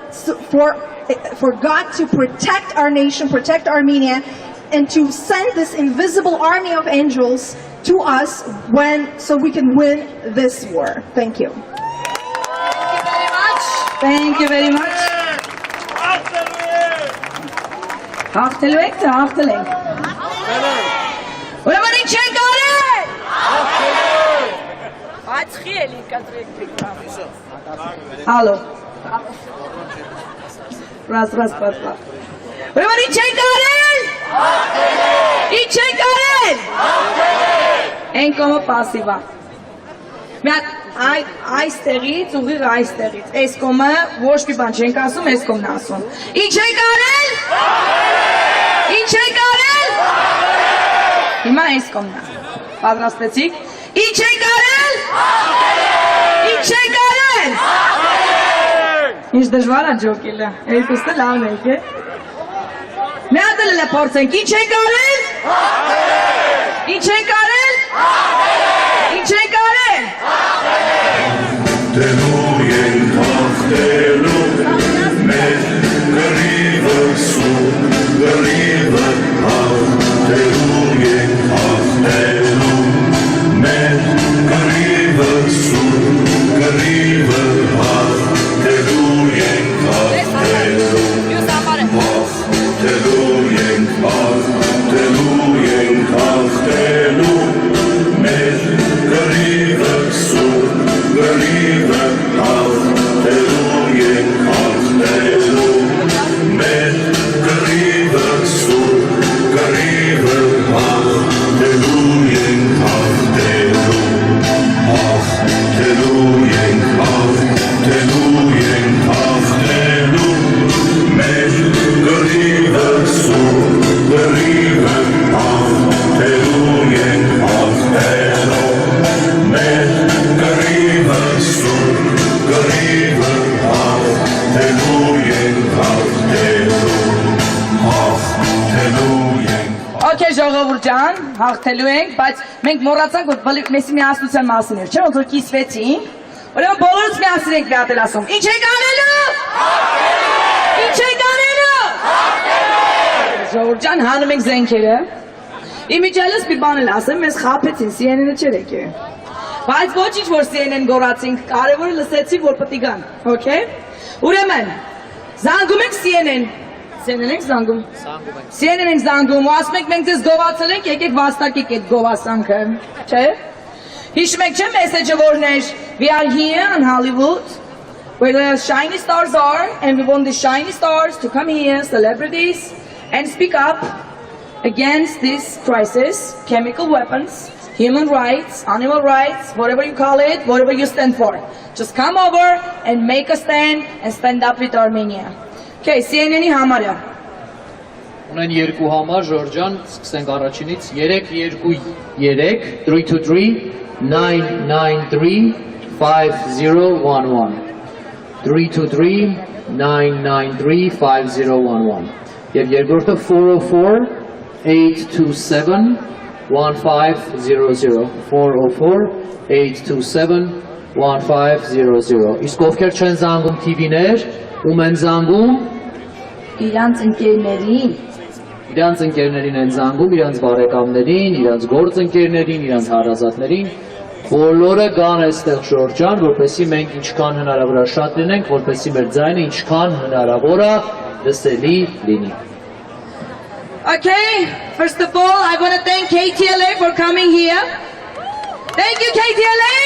God to protect our nation, protect Armenia, and to send this invisible army of angels to us so we can win this war. Thank you. Thank you very much. Ուրեմն ինչ ենք արել։ Աչքի էլի կտրեք։ Հալո։ Ռազ։ Ուրեմն ինչ ենք արել։ Ինչ ենք արել։ Են կոմը պասիվա։ Մի հատ այստեղից, ուղիղ այստեղից։ Այս կոմը ոչ մի բան չենք ասում, այս կոմն ասում։ Ինչ ենք արել։ Ինչ ենք արել։ Հիմա այս կոմն է։ Պատրաստեցիք։ Ինչ ենք արել։ Ինչ ենք արել։ Ինչ դժվար է ջոկելը։ Երկուսը լավն եք, է։ Մի հատ էլ փորձենք։ Ինչ ենք արել։ Ինչ ենք արել? Ինչ ենք արել? Հաղթելու ենք հաղթելու մեր գրիվը սուր գրիվը հաղթելու ենք հաղթելու մեր գրիվը սուր գրիվը հաղթելու ենք հաղթելու հաղթելու ենք հաղթելու մեր գրիվը սուր գրիվը հաղթելու ենք հաղթելու մեր գրիվը սուր գրիվը հաղթելու ենք հաղթելու հաղթելու ենք հաղթելու ենք հաղթելու մեր գրիվը սուր գրիվը հաղթելու ենք հաղթելու մեր գրիվը սուր գրիվը հաղթելու ենք հաղթելու հաղթելու ենք Okay, ժողովուրդ ջան, հաղթելու ենք, բայց մենք մոռացանք, որ մեսի միասնության մասին էր, չէ՞, ոնց որ կիսվեցինք, ուրեմն բոլորս միասին ենք մի հատ էլ ասում, ինչ եք անելու? Ինչ եք անելու? Ժողովուրդ ջան, հանում ենք զենքերը, իմիջիայլս մի բան էլ ասեմ, մեզ խաբեցին, CNN-ը չէր եկել, բայց ոչինչ որ CNN գորացինք, կարևորը լսեցի, որ պտի գան, okay? Ուրեմն, զանգում ենք CNN, CNN ենք զանգում։ CNN ենք զանգում, ու ասում ենք մենք ձեզ գովացել ենք, եկեք վաստակեք այդ գովասանքը, չէ՞։ Հիշում եք չէ մեսեջը որն էր, we are here in Hollywood, where the shiny stars are, and we want the shiny stars to come here, celebrities, and speak up against this crisis, chemical weapons, human rights, animal rights, whatever you call it, whatever you stand for. Just come over and make a stand and stand up with Armenia. Okay, CNN-ի համարյա։ Ունեն երկու համար, Ժորժան, սկսենք առաջինից, 323 323-993-5011 323-993-5011 և երկրորդը 404-827-1500 404-827-1500 Իսկ ովքեր չեն զանգում TV-ներ, ում են զանգում իրանց ընկերներին են զանգում, իրանց բարեկամներին, իրանց գործընկերներին, իրանց հարազատներին, բոլորը գան այստեղ Ժորժան, որպեսզի մենք ինչքան հնարավոր է շատ լինենք, որպեսզի մեր ձայնը ինչքան հնարավոր է լսելի լինի։ Okay, first of all, I want to thank KTLA for coming here. Thank you, KTLA!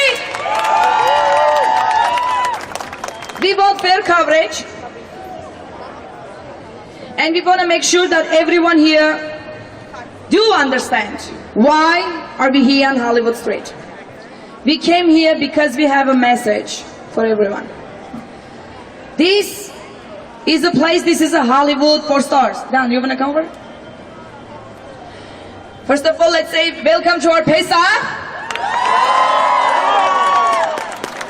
We want fair coverage. And we want to make sure that everyone here do understand why are we here on Hollywood Street. We came here because we have a message for everyone. This is a place, this is a Hollywood for stars. Dan, you want to come over? First of all, let's say welcome to our Pesach.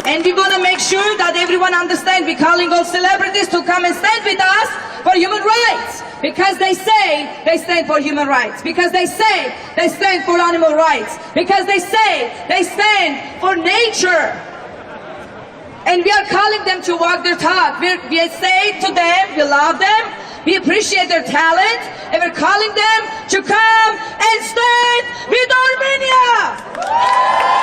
And we want to make sure that everyone understands we're calling all celebrities to come and stand with us for human rights. Because they say they stand for human rights. Because they say they stand for animal rights. Because they say they stand for nature. And we are calling them to walk their talk. We say to them, we love them, we appreciate their talent, and we're calling them to come and stand with Armenia!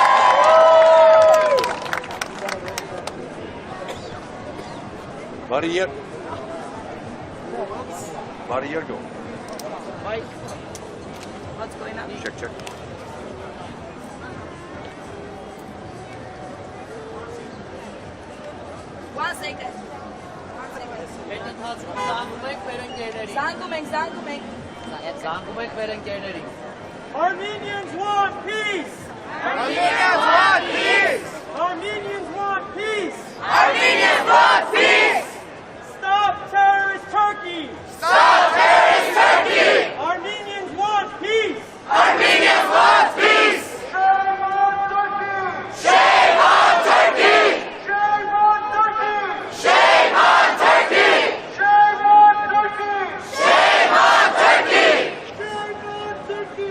Barrier. Barrier go. Mike, what's going on? Check. One second. Armenians want peace! Armenians want peace! Armenians want peace! Armenians want peace! Stop terrorist Turkey! Stop terrorist Turkey! Armenians want peace! Armenians want peace! Shame on Turkey! Shame on Turkey! Shame on Turkey! Shame on Turkey! Shame on Turkey! Shame on Turkey!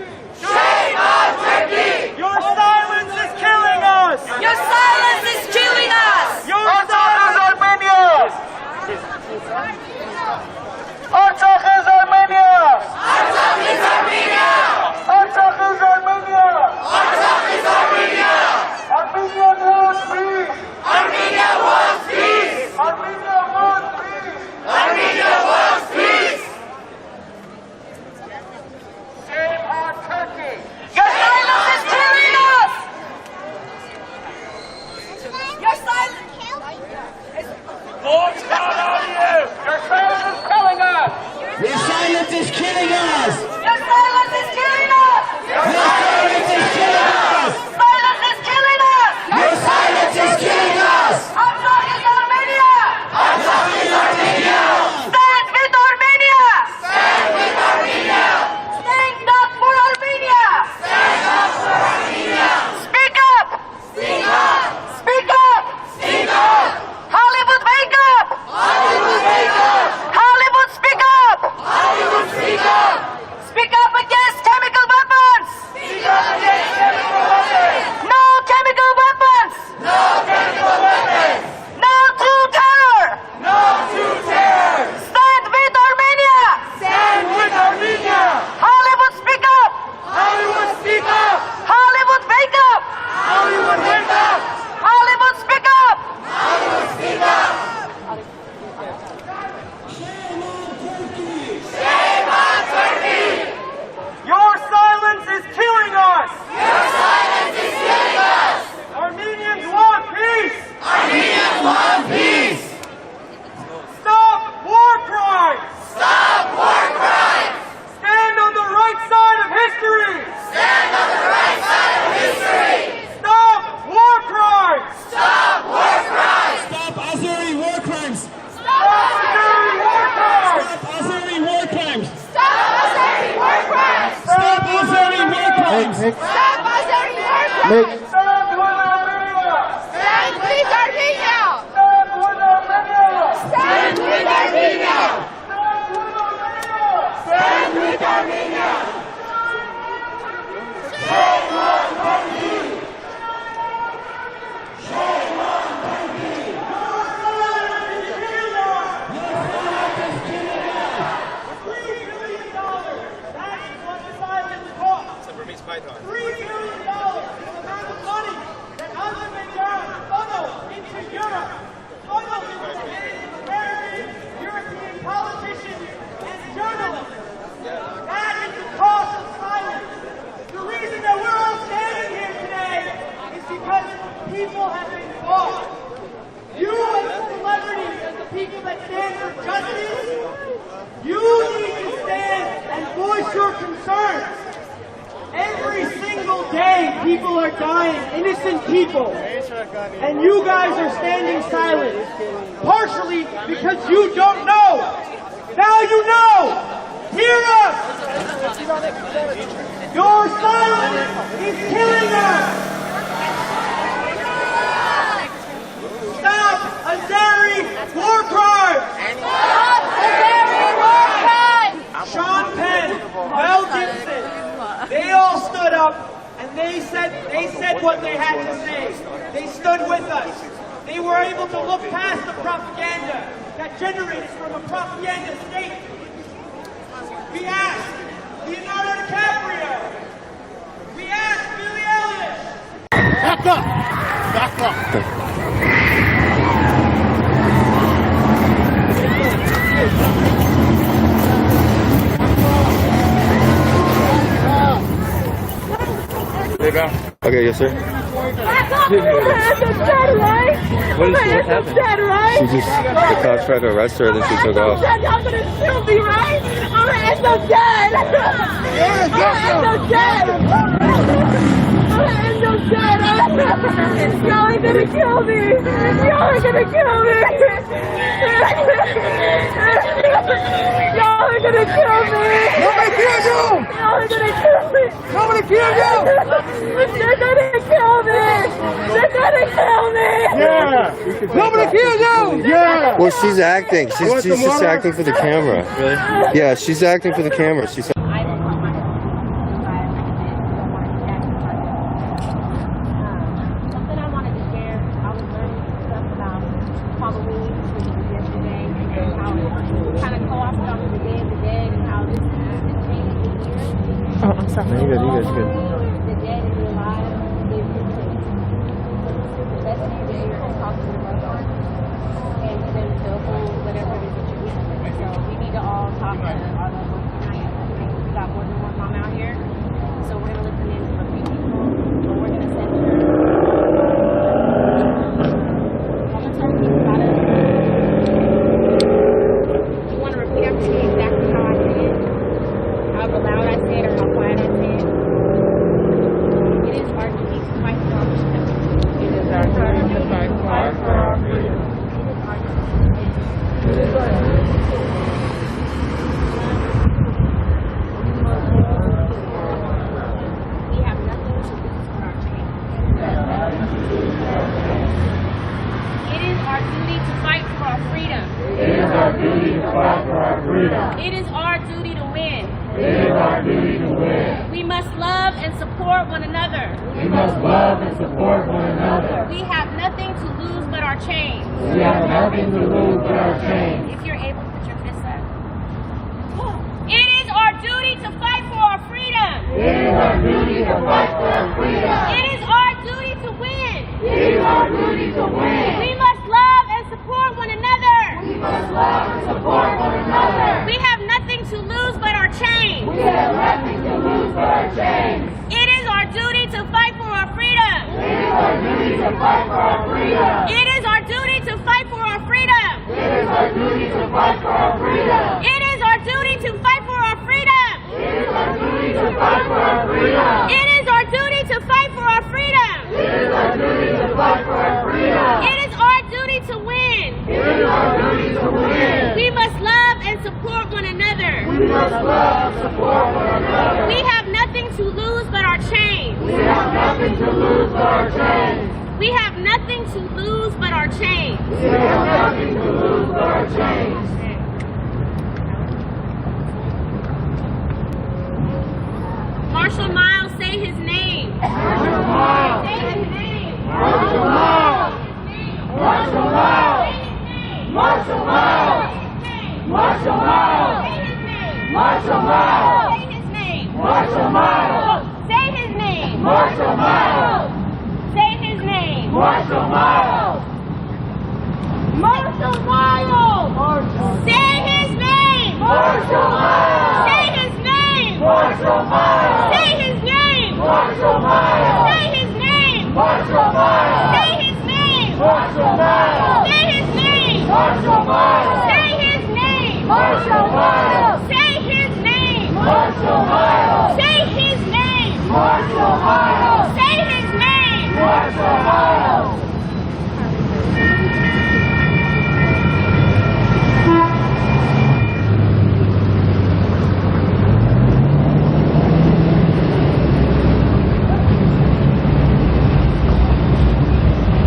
Next. Stop monitoring workers! Next. Stand with Armenia! Stand with Armenia! Stand with Armenia! Stand with Armenia! Shame on Turkey! Shame on Turkey! $3 billion. $3 billion is the amount of money that Azerbaijan funneled into Europe, funneled into the hands of American, European politicians and journalists. That is the cost of silence. The reason that we're all standing here today is because people have been fought. You as celebrities, as the people that stand for justice, you need to stand and voice your concerns. Every single day, people are dying, innocent people. And you guys are standing silent. Partially because you don't know. Now you know. Hear us. Your silence is killing us. Stop Azeri war crimes. Stop Azeri war crimes. Sean Penn, Mel Gibson. They all stood up and they said what they had to say. They stood with us. They were able to look past the propaganda that generates from a propaganda state. We asked Leonardo DiCaprio. We asked Billy Elliot. Back up. Back up. Okay, yes, sir. What happened? She just, the cops tried to arrest her, then she took off. Y'all gonna kill me, right? I'm gonna end up dead. I'm gonna end up dead. I'm gonna end up dead. Y'all are gonna kill me. Y'all are gonna kill me. Y'all are gonna kill me. Nobody killed you. Y'all are gonna kill me. Nobody killed you. They're gonna kill me. They're gonna kill me. Yeah. Nobody killed you. Yeah. Well, she's acting. She's just acting for the camera. Really? Yeah, she's acting for the camera. She said. Something I wanted to share. I was learning stuff about Halloween yesterday and how it kind of co-opted off of the Day of the Dead and how this changed the year. Oh, I'm sorry. No, you're good. You're good. The dead and the alive live in place. The best thing that you're going to talk to your loved ones and for them to hold whatever it is that you're doing. So we need to all talk to our loved ones tonight. We got more than one mom out here. So we're going to listen in to a few people, but we're going to send her. You want to repeat after me exactly how I say it? However loud I say it or how quiet I say it? It is our duty to fight for our freedom. It is our duty to fight for our freedom. It is our duty to We have nothing to lose but our change. It is our duty to fight for our freedom. It is our duty to fight for our freedom. It is our duty to win. It is our duty to win. We must love and support one another. We must love and support one another. We have nothing to lose but our chains. We have nothing to lose but our chains. If you're able to put your fists up. It is our duty to fight for our freedom. It is our duty to fight for our freedom. It is our duty to win. It is our duty to win. We must love and support one another. We must love and support one another. We have nothing to lose but our chains. We have nothing to lose but our chains. It is our duty to fight for our freedom. It is our duty to fight for our freedom. It is our duty to fight for our freedom. It is our duty to fight for our freedom. It is our duty to fight for our freedom. It is our duty to fight for our freedom. It is our duty to fight for our freedom. It is our duty to fight for our freedom. It is our duty to win. It is our duty to win. We must love and support one another. We must love and support one another. We have nothing to lose but our We have nothing to lose but our chains. Marshall Miles, say his name. Marshall Miles. Say his name. Marshall Miles. Marshall Miles. Marshall Miles. Marshall Miles. Marshall Miles. Say his name. Marshall Miles. Say his name. Marshall Miles. Say his name. Marshall Miles. Marshall Miles. Say his name. Marshall Miles. Say his name. Marshall Miles. Say his name. Marshall Miles. Say his name. Marshall Miles. Say his name. Marshall Miles. Say his name. Marshall Miles. Say his name. Marshall Miles. Say his name. Marshall Miles. Say his name. Marshall Miles. Say his name. Marshall Miles.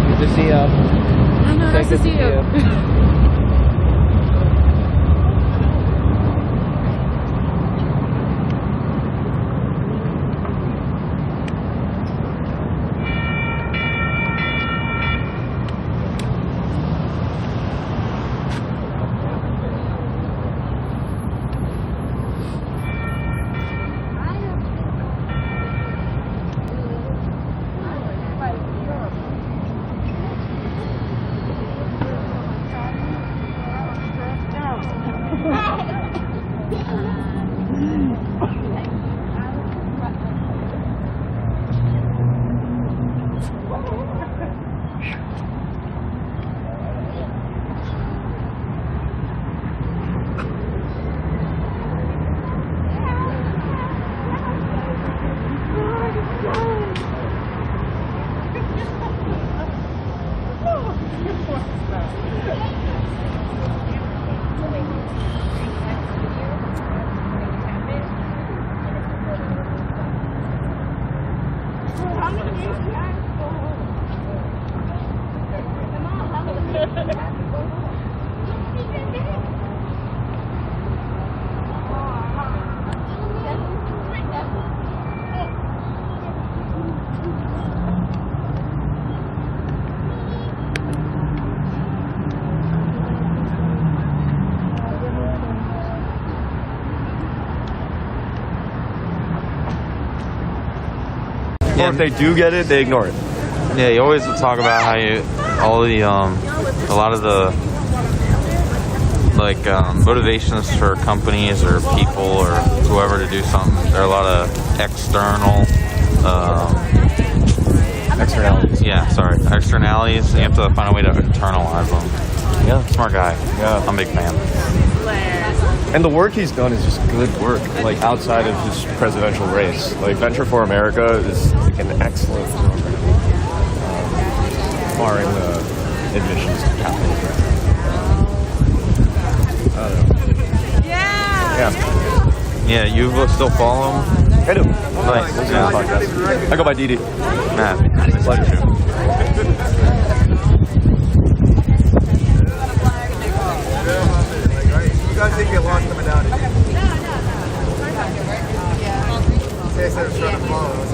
Good to see you. I know, nice to see you. Or if they do get it, they ignore it. Yeah, you always talk about how you a lot of the motivations for companies or people or whoever to do something. There are a lot of external externalities. Yeah, sorry, externalities. You have to find a way to internalize them. Yeah, smart guy. Yeah, I'm a big fan. And the work he's done is just good work, like outside of his presidential race. Like Venture for America is like an excellent program, barring the admissions to capitalism. I don't know. Yeah. Yeah, you still follow him? I do. Nice. Listen to the podcast. I go by Didi. Matt, pleasure. You guys didn't get lost coming down, did you? Say I said I was trying to follow. I was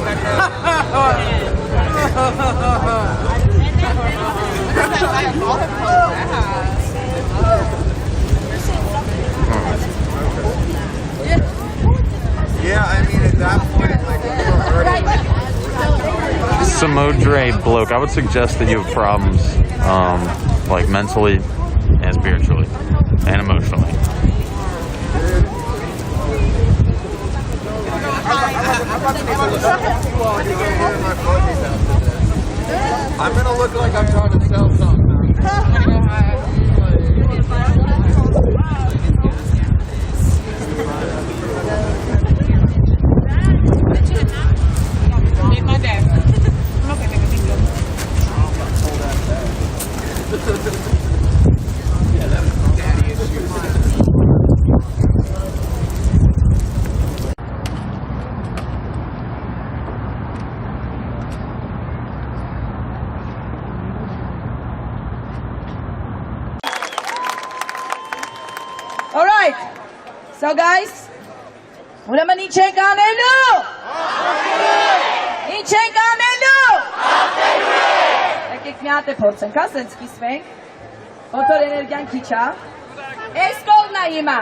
yeah, I mean, at that point, like, we were already... Samodre bloke. I would suggest that you have problems, like mentally and spiritually and emotionally. I'm gonna look like I'm trying to sell something. Make my day. Okay, baby, thank you. Yeah, that was daddy issues. So guys, ուրեմն ինչ ենք անելու։ Ինչ ենք անելու։ Եկեք մի հատ է փորձենք, հա, սենց սկիզբենք։ Ոտոր էներգիան քիչ է։ Այս կողմն է հիմա։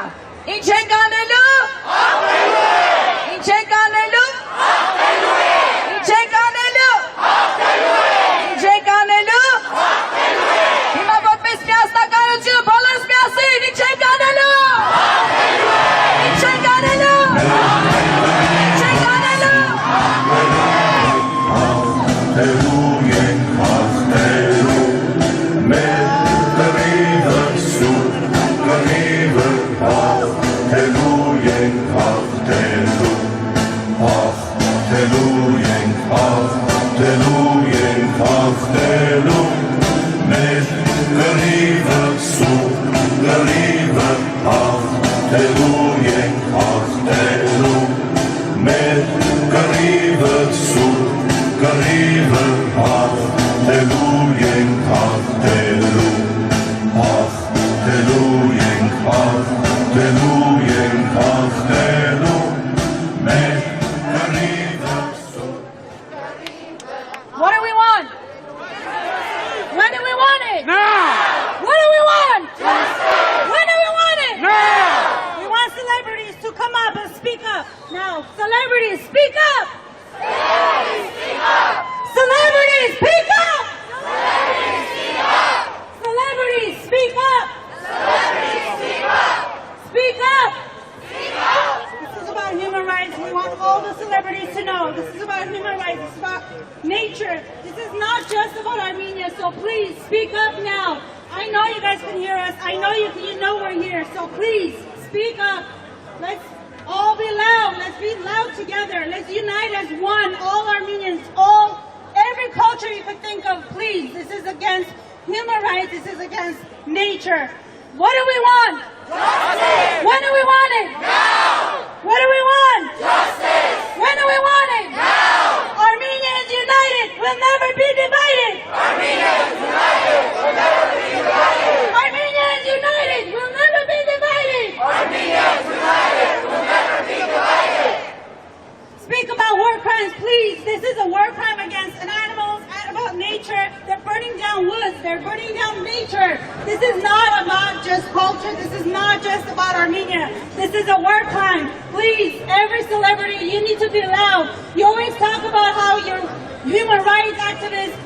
Ինչ ենք անելու։ Ինչ ենք անելու։ Ինչ ենք անելու։ Ինչ ենք անելու։ Հիմա որպես միասնականություն բոլորս միասին ինչ ենք անելու։ Ինչ ենք անելու։ Ինչ ենք անելու։ Հաղթելու ենք հաղթելու, մեր կռիվը սուր, կռիվը հաղթելու ենք հաղթելու, հաղթելու ենք հաղթելու, մեր կռիվը սուր, կռիվը հաղթելու ենք հաղթելու, մեր կռիվը սուր, կռիվը հաղթելու ենք հաղթելու, հաղթելու ենք հաղթելու, մեր կռիվը սուր. What do we want? When do we want it? Now! What do we want? When do we want it? Now! We want celebrities to come up and speak up. Now, celebrities, speak up! Celebrities, speak up! Celebrities, speak up! Speak up! This is about human rights. We want all the celebrities to know. This is about human rights. It's about nature. This is not just about Armenia. So please speak up now. I know you guys can hear us. I know you know we're here. So please speak up. Let's all be loud. Let's be loud together. Let's unite as one. All Armenians, every culture you could think of. Please, this is against human rights. This is against nature. What do we want? Justice! When do we want it? Now! What do we want? Justice! When do we want it? Now! Armenians united will never be divided! Armenians united will never be divided! Armenians united will never be divided! Armenians united will never be divided! Speak about war crimes, please. This is a war crime against animals and about nature. They're burning down woods. They're burning down nature. This is not about just culture. This is not just about Armenia. This is a war crime. Please, every celebrity, you need to be loud. You always talk about how you're human rights activists,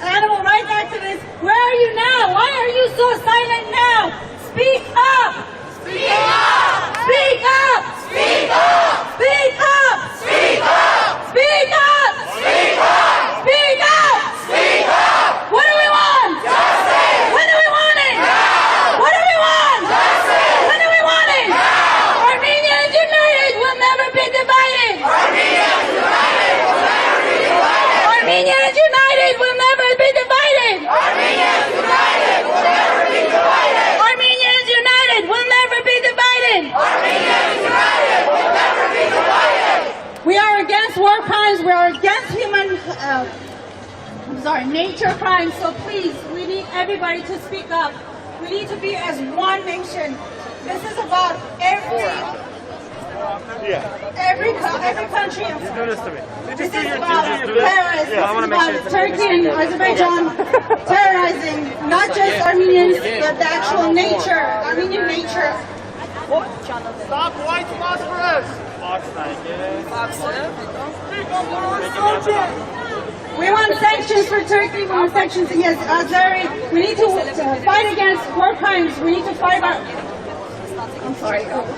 animal rights activists. Where are you now? Why are you so silent now? Speak up! Speak up! Speak up! Speak up! Speak up! Speak up! Speak up! Speak up! Speak up! Speak up! What do we want? Justice! When do we want it? Now! What do we want? Justice! When do we want it? Now! Armenians united will never be divided! Armenians united will never be divided! Armenians united will never be divided! Armenians united will never be divided! Armenians united will never be divided! Armenians united will never be divided! We are against war crimes. We are against nature crimes. So please, we need everybody to speak up. We need to be as one nation. This is about every country. Do this to me. This is about terrorism. This is about Turkey and Azerbaijan terrorizing not just Armenians, but the actual nature, Armenian nature. Stop white phosphorus! We want sanctions for Turkey. We want sanctions against Azeri. We need to fight against war crimes. We need to fight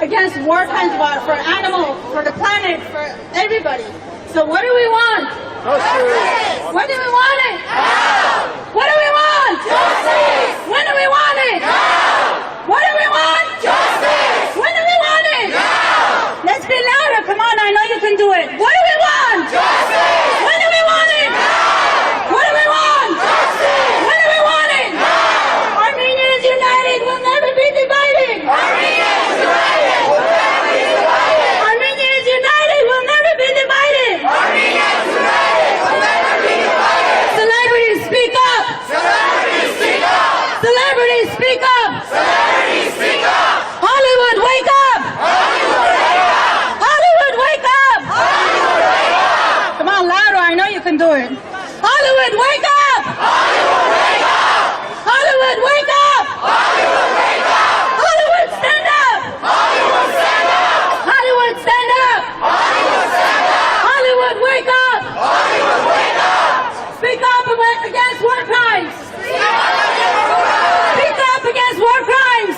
against war crimes for animals, for the planet, for everybody. So what do we want? Justice. When do we want it? Now. What do we want? Justice. When do we want it? Now. What do we want? Justice. When do we want it? Now. Let's be louder. Come on, I know you can do it. What do we want? Justice. When do we want it? Now. What do we want? Justice. When do we want it? Now. Armenians united will never be divided. Armenians united will never be divided. Armenians united will never be divided. Armenians united will never be divided. Celebrities, speak up. Celebrities, speak up. Celebrities, speak up. Celebrities, speak up. Hollywood, wake up. doing. Hollywood, wake up! Hollywood, wake up! Hollywood, wake up! Hollywood, wake up! Hollywood, stand up! Hollywood, stand up! Hollywood, stand up! Hollywood, stand up! Hollywood, wake up! Hollywood, wake up! Speak up against war crimes! Speak up against war crimes!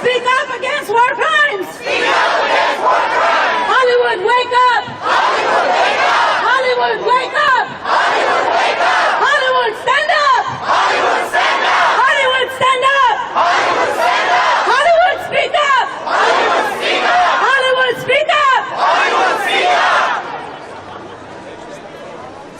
Speak up against war crimes! Speak up against war crimes! Hollywood, wake up! Hollywood, wake up! Hollywood, wake up! Hollywood, wake up! Hollywood, stand up! Hollywood, stand up! Hollywood, stand up! Hollywood, stand up! Hollywood, speak up! Hollywood, speak up! Hollywood, speak up! Hollywood, speak up!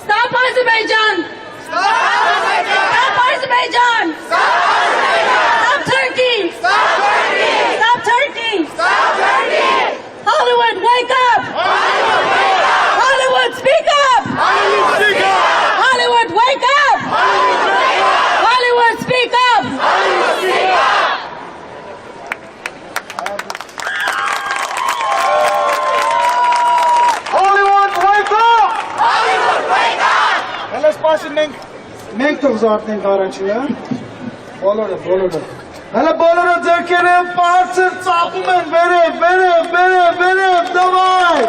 Stop Azerbaijan! Stop Azerbaijan! Stop Azerbaijan! Stop Azerbaijan! Stop Turkey! Stop Turkey! Stop Turkey! Stop Turkey! Hollywood, wake up! Hollywood, wake up! Hollywood, speak up! Hollywood, speak up! Hollywood, wake up! Hollywood, wake up! Hollywood, speak up! Hollywood, speak up! Hollywood, wake up! Hollywood, wake up! Հենց սպասի մենք թողզարդենք առաջինը։ Բոլորը։ Հələ բոլորը ձեռքերը բարձր ծափում են, վերև, դավայ։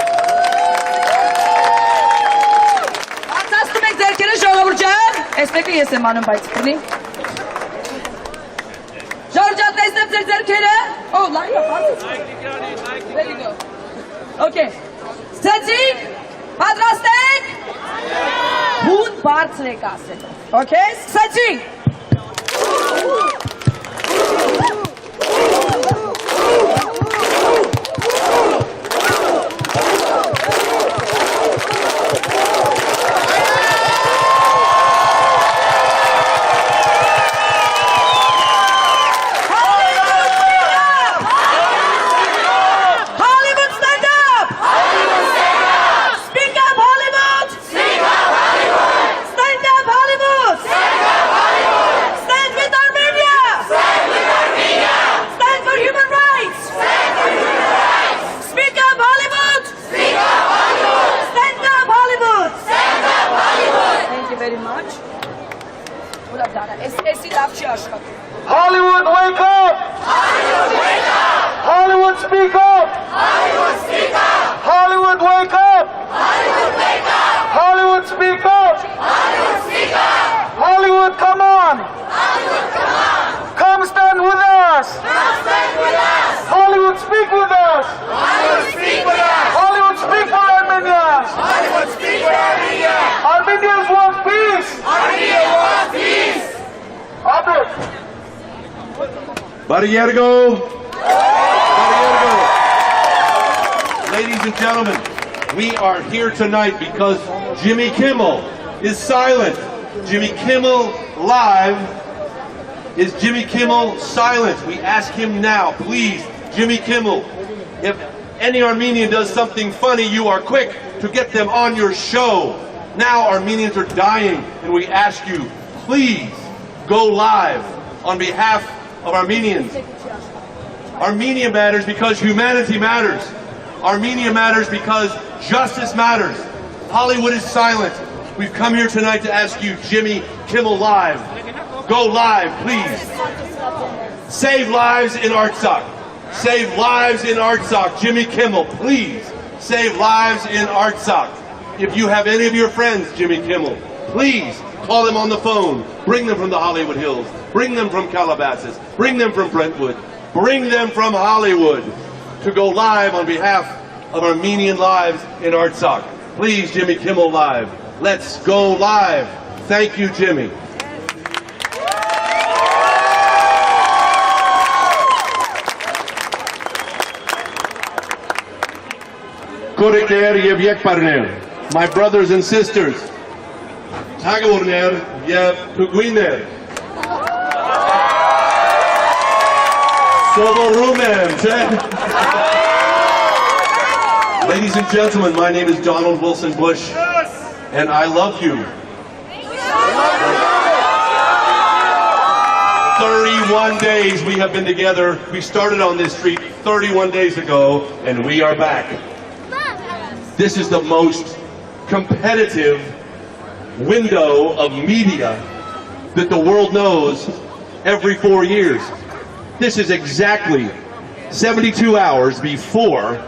Բարձրացնում եք ձեռքերը ժողովուրդ ջան։ Այս մեկը ես եմ անում, բայց քնի։ Ժողովուրդ ջան, տեսնեմ ձեր ձեռքերը։ Օ, լավ է, բարձր։ There you go. Okay. Ստացիք, պատրաստ եք։ Հուն բարձր եք ասել։ Okay, ստացիք։ Hollywood, wake up! Hollywood, wake up! Hollywood, speak up! Hollywood, speak up! Hollywood, wake up! Hollywood, wake up! Hollywood, speak up! Hollywood, speak up! Hollywood, come on! Hollywood, come on! Come stand with us! Come stand with us! Hollywood, speak with us! Hollywood, speak with us! Hollywood, speak for Armenia! Hollywood, speak for Armenia! Armenians want peace! Armenia wants peace! Albert! Bariergo! Ladies and gentlemen, we are here tonight because Jimmy Kimmel is silent. Jimmy Kimmel live. Is Jimmy Kimmel silent? We ask him now, please, Jimmy Kimmel, if any Armenian does something funny, you are quick to get them on your show. Now Armenians are dying, and we ask you, please, go live on behalf of Armenians. Armenia matters because humanity matters. Armenia matters because justice matters. Hollywood is silent. We've come here tonight to ask you, Jimmy Kimmel live. Go live, please. Save lives in Artsakh. Save lives in Artsakh. Jimmy Kimmel, please. Save lives in Artsakh. If you have any of your friends, Jimmy Kimmel, please call them on the phone. Bring them from the Hollywood Hills. Bring them from Calabasas. Bring them from Brentwood. Bring them from Hollywood to go live on behalf of Armenian lives in Artsakh. Please, Jimmy Kimmel live. Let's go live. Thank you, Jimmy. My brothers and sisters, ladies and gentlemen, my name is Donald Wilson Bush, and I love you. 31 days we have been together. We started on this street 31 days ago, and we are back. This is the most competitive window of media that the world knows every 4 years. This is exactly 72 hours before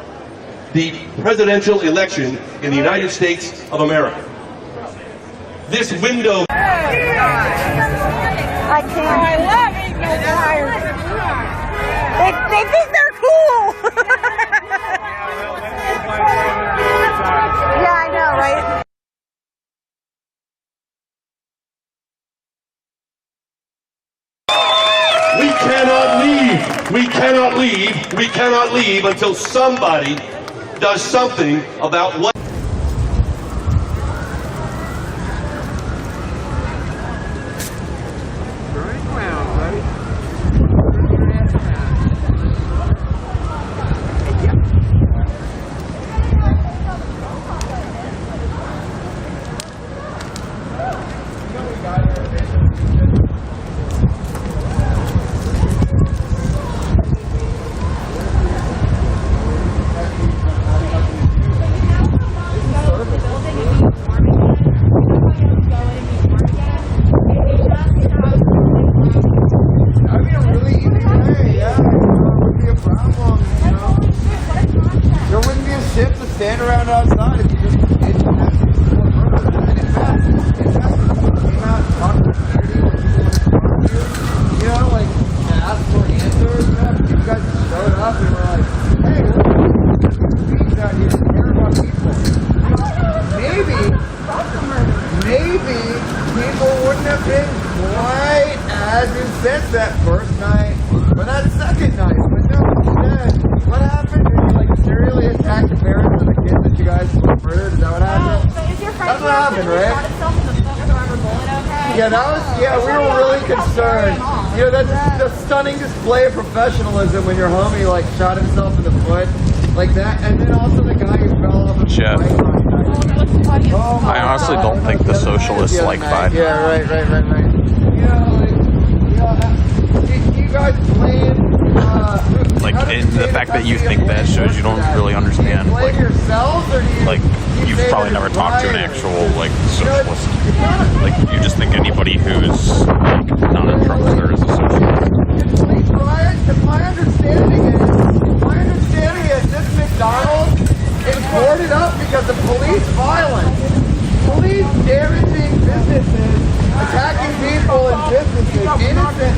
the presidential election in the United States of America. This window... I can't. I love it. They think they're cool. Yeah, I know, right? We cannot leave. We cannot leave. We cannot leave until somebody does something about what... Stand around outside if you just came out and talked to the community when people want to talk to you. You know, like ask for answers. You guys showed up and were like, hey, we're beings out here to care about people. Maybe people wouldn't have been quite as incensed that first night or that second night. But no, instead, what happened? Like serially attacked the parents of the kids that you guys murdered? Is that what happened? So is your friend That's what happened, right? shot itself in the foot with a rubber bullet, okay? Yeah, that was, we were really concerned. You know, that's a stunning display of professionalism when your homie, like, shot himself in the foot like that. And then also the guy who fell off of the bike. I honestly don't think the socialists like Biden. Yeah, right. You know, you guys blame... Like, and the fact that you think that shows you don't really understand, like you've probably never talked to an actual, like, socialist. Like, you just think anybody who's, like, not a Trumper is a socialist. My understanding is this McDonald's is boarded up because of police violence. Police damaging businesses, attacking people in businesses, innocent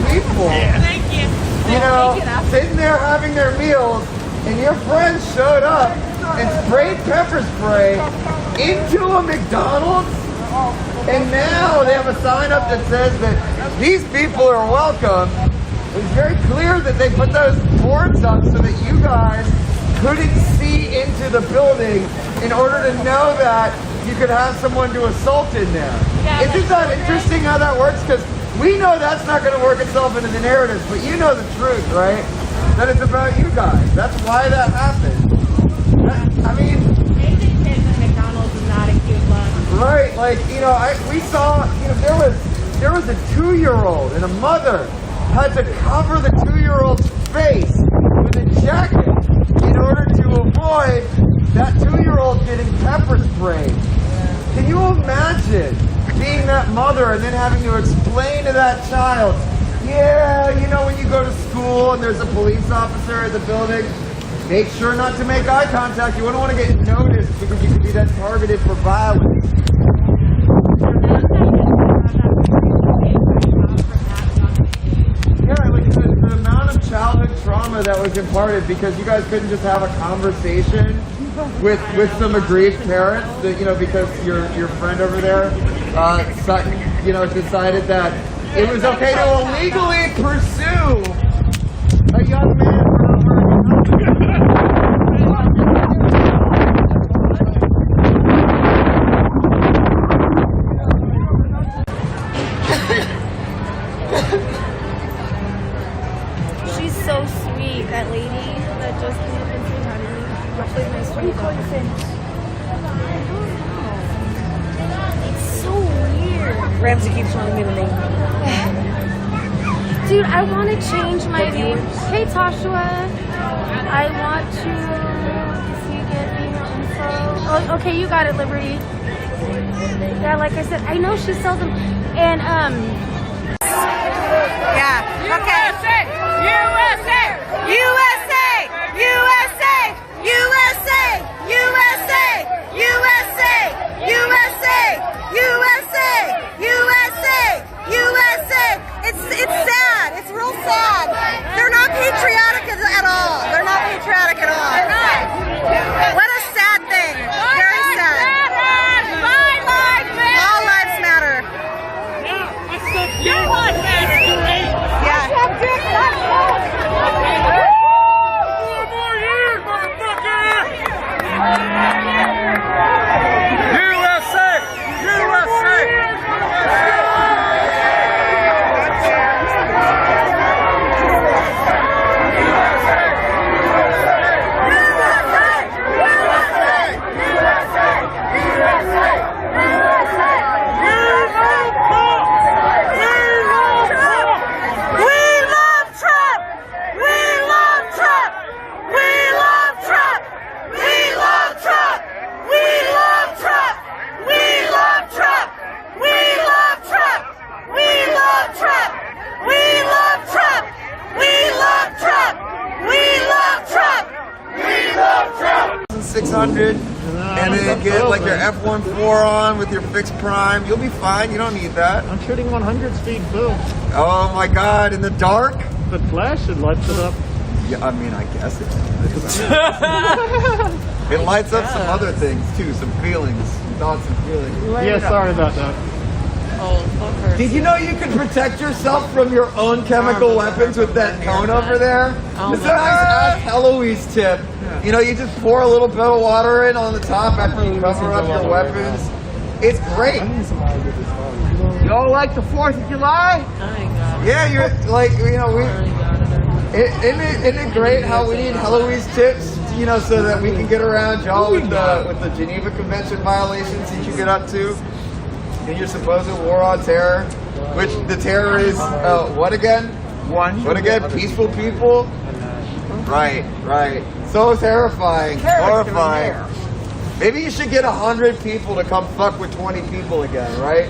people. Thank you. You know, sitting there having their meals, and your friends showed up and sprayed pepper spray into a McDonald's, and now they have a sign up that says that these people are welcome. It's very clear that they put those boards up so that you guys couldn't see into the building in order to know that you could have someone to assault in there. Yeah, Isn't that interesting how that works? Because we know that's not going to work itself into the narrative, but you know the truth, right? That it's about you guys. That's why that happened. I mean... They think that McDonald's is not a cute look. Right, like, you know, we saw, you know, there was a 2-year-old and a mother had to cover the 2-year-old's face with a jacket in order to avoid that 2-year-old getting pepper sprayed. Can you imagine being that mother and then having to explain to that child, yeah, you know, when you go to school and there's a police officer at the building, make sure not to make eye contact. You wouldn't want to get noticed because you could be then targeted for violence. Yeah, like the amount of childhood trauma that was imparted because you guys couldn't just have a conversation with some aggrieved parents that, you know, because your friend over there, you know, decided that it was okay to illegally pursue a young man for She's so sweet, that lady that just came up and said hi to me. Actually, nice to meet you. It's so weird. Ramsey keeps telling me the name. Dude, I want to change my name. Hey, Toshua. I want to see you get email info. Oh, okay, you got it, Liberty. Yeah, like I said, I know she sells them, and Yeah. Okay. USA! USA! USA! USA! USA! USA! USA! USA! USA! USA! It's sad. It's real sad. They're not patriotic at all. They're not patriotic at all. They're not. What a sad thing. Very sad. All lives matter. Your life matters. Yeah. 4 more years, motherfucker! USA! USA! $600 and then get like your F14 on with your fixed prime. You'll be fine. You don't need that. I'm shooting 100 speed boom. Oh my God! In the dark? The flash should light it up. Yeah, I mean, I guess it does. It lights up some other things too, some feelings, some thoughts and feelings. Yeah, sorry about that. Did you know you can protect yourself from your own chemical weapons with that cone over there? It's a nice Ask Eloise tip. You know, you just pour a little bit of water in on the top after you cover up your weapons. It's great. Y'all like the 4th of July? Yeah, you're like, you know, isn't it great how we need Eloise tips, you know, so that we can get around y'all with the Geneva Convention violations that you get up to? In your supposed war on terror, which the terror is, what again? What again? Peaceful people? Right. So terrifying. Horrifying. Maybe you should get 100 people to come fuck with 20 people again, right?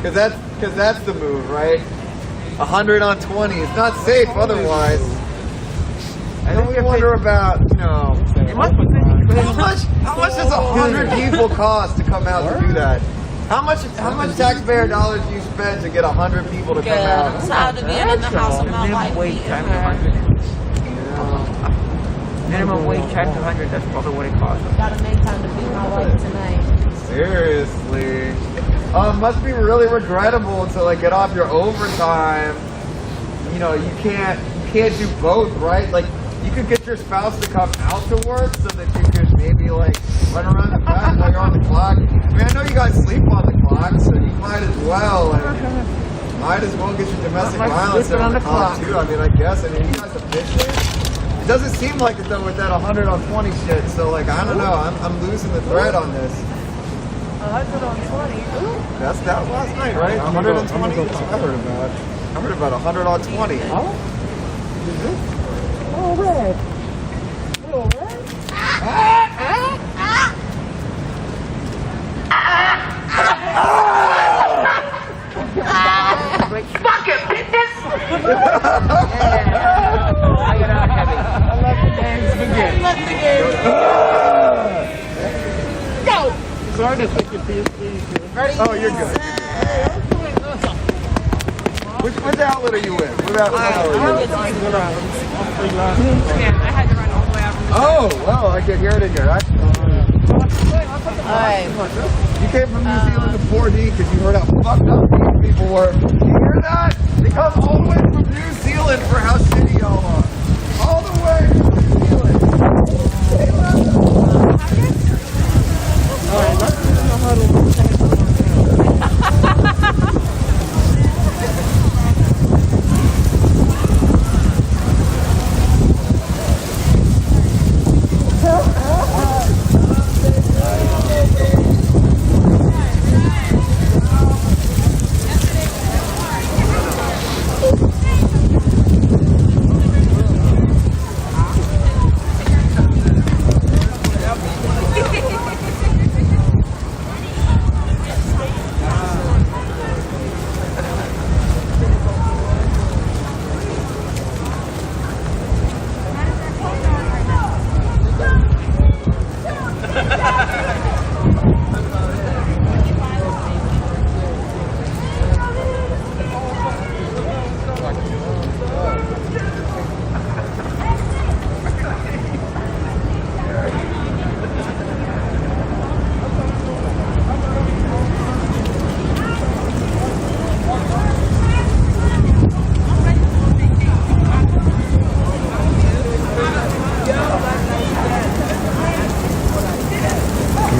Because that's the move, right? 100 on 20. It's not safe otherwise. And then we wonder about, you know, how much does 100 people cost to come out to do that? How much taxpayer dollars do you spend to get 100 people to come out? I'm tired of being in the house of my life. Minimum wage times 100, that's probably what it costs. Gotta make time to feed my wife tonight. Seriously. Must be really regrettable to like get off your overtime. You know, you can't do both, right? Like you could get your spouse to come out to work so that you could maybe like run around the back while you're on the clock. I mean, I know you guys sleep on the clock, so you might as well get your domestic violence on the clock too. I mean, I guess. I mean, you guys efficient. It doesn't seem like it though with that 100 on 20 shit. So like, I don't know. I'm losing the thread on this. 100 on 20. That was last night, right? 120. That's what I heard about. I heard about 100 on 20. Oh, red. Oh, red. Fuck it, bitches! Let the game. Go! Sorry to think of PSP. Ready? Oh, you're good. Which outlet are you in? What outlet are you in? Yeah, I had to run all the way out from the Oh, well, I can hear it in your accent. Alright. You came from New Zealand to 4D because you heard how fucked up these people were. You hear that? They come all the way from New Zealand for how shitty y'all are. All the way from New Zealand. Alright, let's know how to...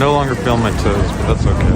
no longer feel my toes, but that's okay.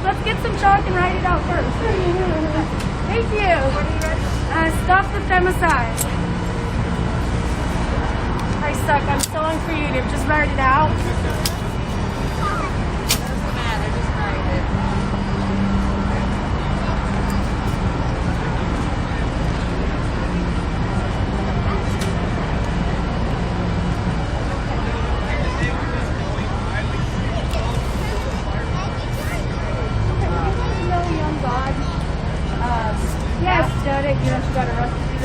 Let's get some chalk and write it out first. Thank you. Stop the femicide. I suck. I'm so uncreative. Just write it out. Doesn't matter. Just write it.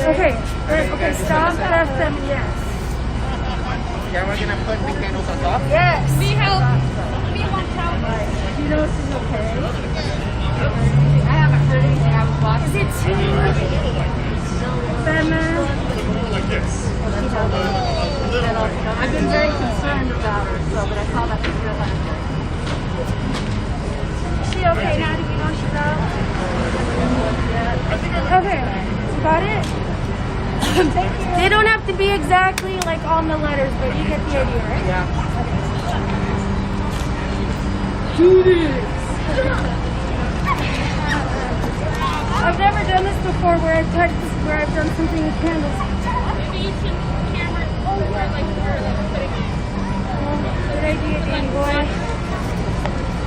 Okay, okay, stop at them, yes. Yeah, we're gonna put the candles on top? Yes. We help. We want help. Do you know this is okay? I haven't heard anything. I was watching. Is it too feminine? I've been very concerned about her, so, but I saw that picture of her. Is she okay now? Do you know she's out? Okay, you got it? They don't have to be exactly like on the letters, but you get the idea, right? Yeah. Do this. I've never done this before where I've done something with candles. Maybe you should camera over like where they're putting it. Good idea, Danny boy.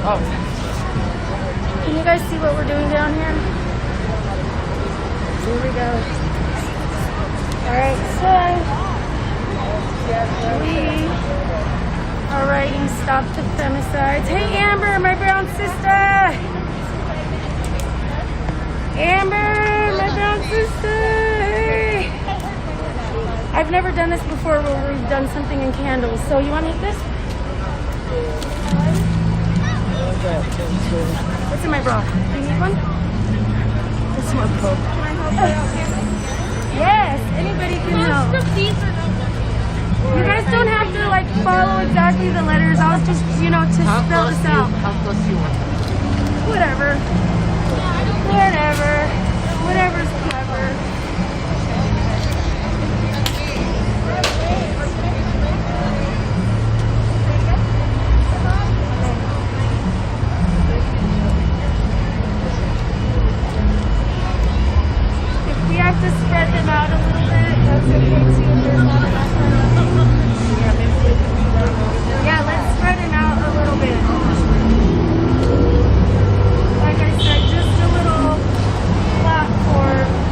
Oh. Can you guys see what we're doing down here? Here we go. Alright, so we are writing Stop the Femicides. Hey Amber, my brown sister! Amber, my brown sister! Hey! I've never done this before where we've done something in candles. So you want to eat this? What's in my bra? Do you need one? This one. Can I help you out here? Yes, anybody can help. You guys don't have to like follow exactly the letters. I was just, you know, to spell this out. How close do you want? Whatever. Whatever. Whatever's clever. We have to spread them out a little bit. That's okay too. There's not enough. Yeah, let's spread them out a little bit. Like I said, just a little platform.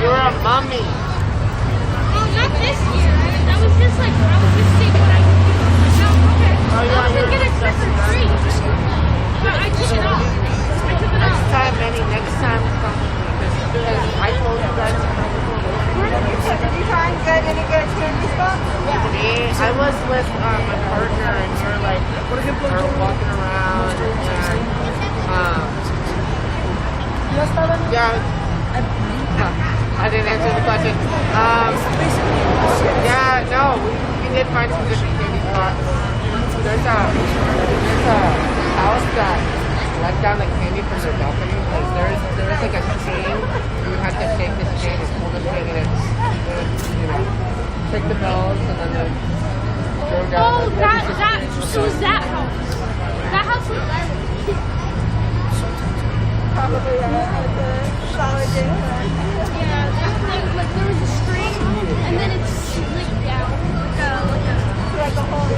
You're a mummy. Oh, not this year. I was just seeing what I could do. Okay. I was gonna get a trick or treat. But I took it off. Next time, come. I told you guys to come before. Did you try and get any good candy stuff? I was with my partner and we were walking around and yeah. I didn't answer the question. Yeah, no, we did find some good candy spots. There's a house that let down the candy from their balcony. Like there is like a chain. You have to take this chain and pull the chain and take the bells and then go down. Oh, that house. That house was Probably a solid day. Yeah, there was a string and then it slipped down. Like a hole.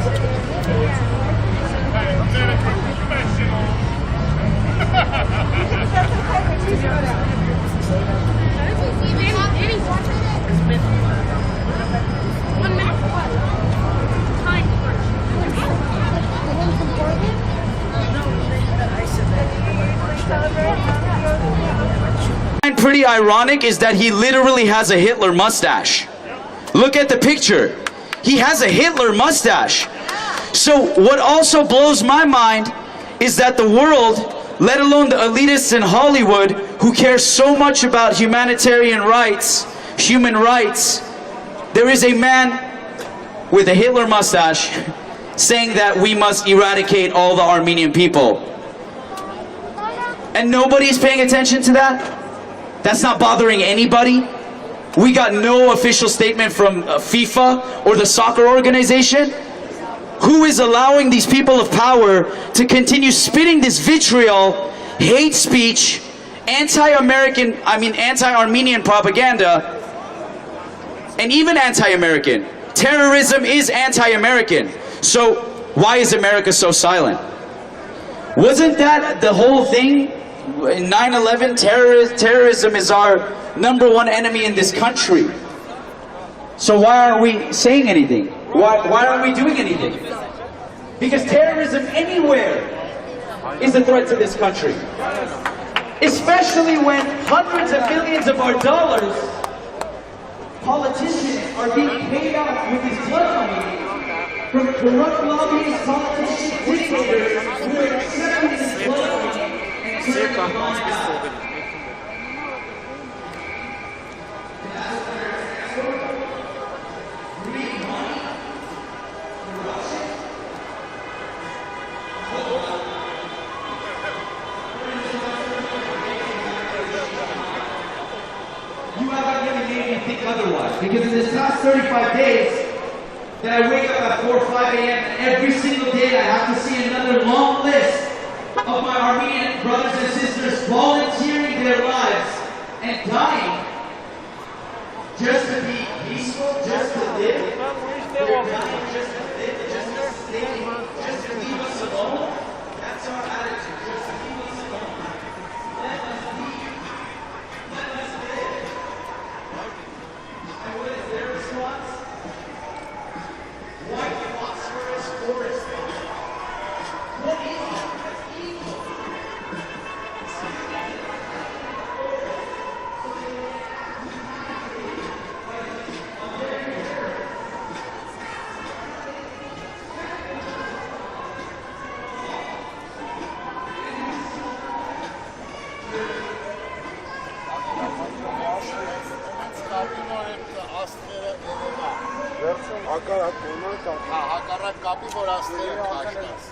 Pretty ironic is that he literally has a Hitler mustache. Look at the picture. He has a Hitler mustache. So what also blows my mind is that the world, let alone the elitists in Hollywood who care so much about humanitarian rights, human rights, there is a man with a Hitler mustache saying that we must eradicate all the Armenian people. And nobody's paying attention to that? That's not bothering anybody? We got no official statement from FIFA or the soccer organization? Who is allowing these people of power to continue spitting this vitriol, hate speech, anti-Armenian propaganda, and even anti-American? Terrorism is anti-American. So why is America so silent? Wasn't that the whole thing? In 9/11, terrorism is our #1 enemy in this country. So why aren't we saying anything? Why aren't we doing anything? Because terrorism anywhere is a threat to this country. Especially when hundreds of millions of our dollars, politicians are being paid off with this blood money from corrupt lobbyists, politicians, dictators who are accepting this blood money. You haven't really made me think otherwise, because in this past 35 days that I wake up at 4 or 5 a.m. and every single day I have to see another long list of my Armenian brothers and sisters volunteering their lives and dying just to be peaceful, just to live. They're dying just to live, just to leave us alone. That's our attitude, just to leave us alone. Let us leave. Let us live. And what is their response? White phosphorus forest fire. What is it? հակառակ կապի, որ աստղերը քաշնաս։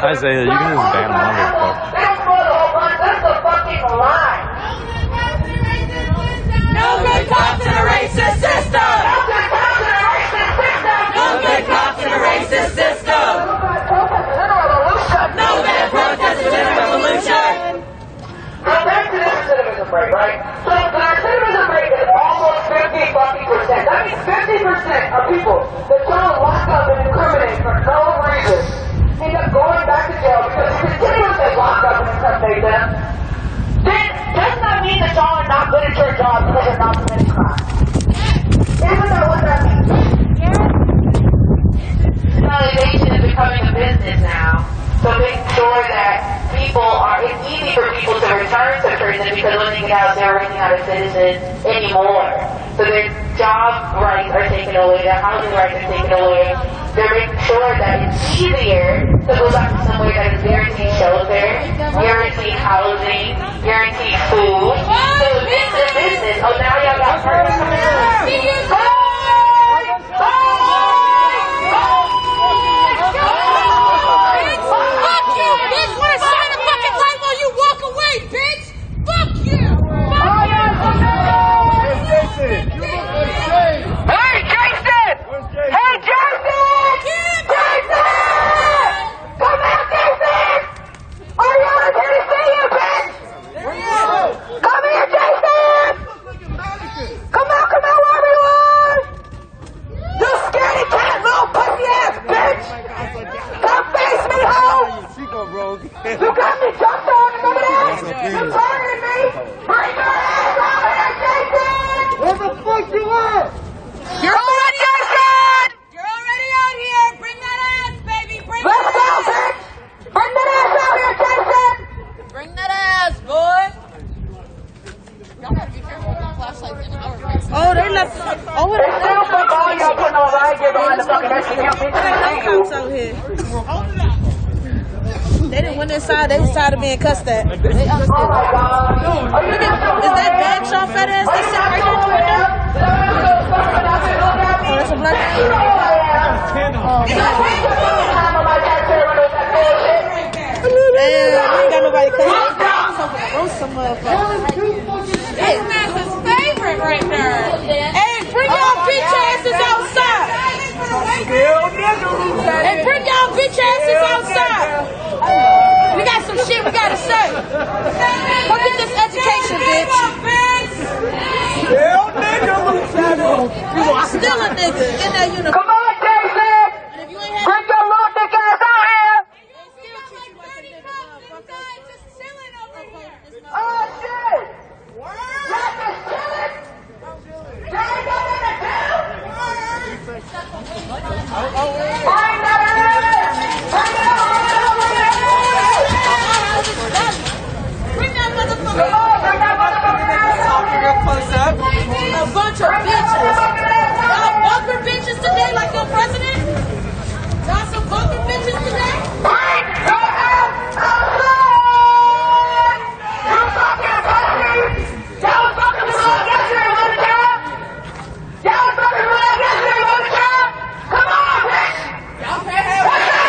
Isaiah, you can just ban him on here, but That's the fucking lie. No good cops in a racist system. No good cops in a racist system. No bad protest in a revolution. Now back to this citizen break, right? So the citizen break is almost 50%. That means 50% of people that y'all lock up and incriminate for no reason end up going back to jail because you continuously lock up and incriminate them. Then doesn't that mean that y'all are not good at your job because you're not committing crime? Isn't that what that means? Validation is becoming a business now. So make sure that it's easy for people to return to prison because when they get out, they're really not a citizen anymore. So their job rights are taken away, their housing rights are taken away. They're making sure that it's easier to go back to somewhere that is guaranteed shelter, guaranteed housing, guaranteed food. So business. Oh, now y'all got purpose coming out. You got me jumped on and over there? You targeted me? Bring your ass over here, Jason! Where the fuck you at? You're already outside! You're already out here! Bring that ass, baby! Bring that ass! Let's go, bitch! Bring that ass out here, Jason! Bring that ass, boy! Y'all gotta be careful with the flashlights in our faces. Oh, they left. Oh, what is that? Fuck all y'all putting on right here behind the fucking SUV. Cops out here. They didn't went inside. They was tired of being cussed at. Look at, is that bag Shaw fat ass that's sitting right there at the window? Oh, that's a black man. Damn, we ain't got nobody cussing. Roast some motherfuckers. This man's his favorite right there. Hey, bring y'all bitch asses outside. Hey, bring y'all bitch asses outside. We got some shit we gotta say. Go get this education, bitch. Still a nigga in that uniform. Come on, Jason! Bring your little dick ass out here! Oh, shit! Y'all just chilling? Y'all ain't got nothing to do? Bring that ass! Bring it on! Bring that motherfucker! Come on, bring that motherfucker! Talking real close up. A bunch of bitches. Y'all bunker bitches today like your president? Y'all some bunker bitches today? Bring your ass outside! You fucking pussies! Y'all was fucking with us yesterday on the job? Y'all was fucking with us yesterday on the job? Come on, bitch! Y'all can't have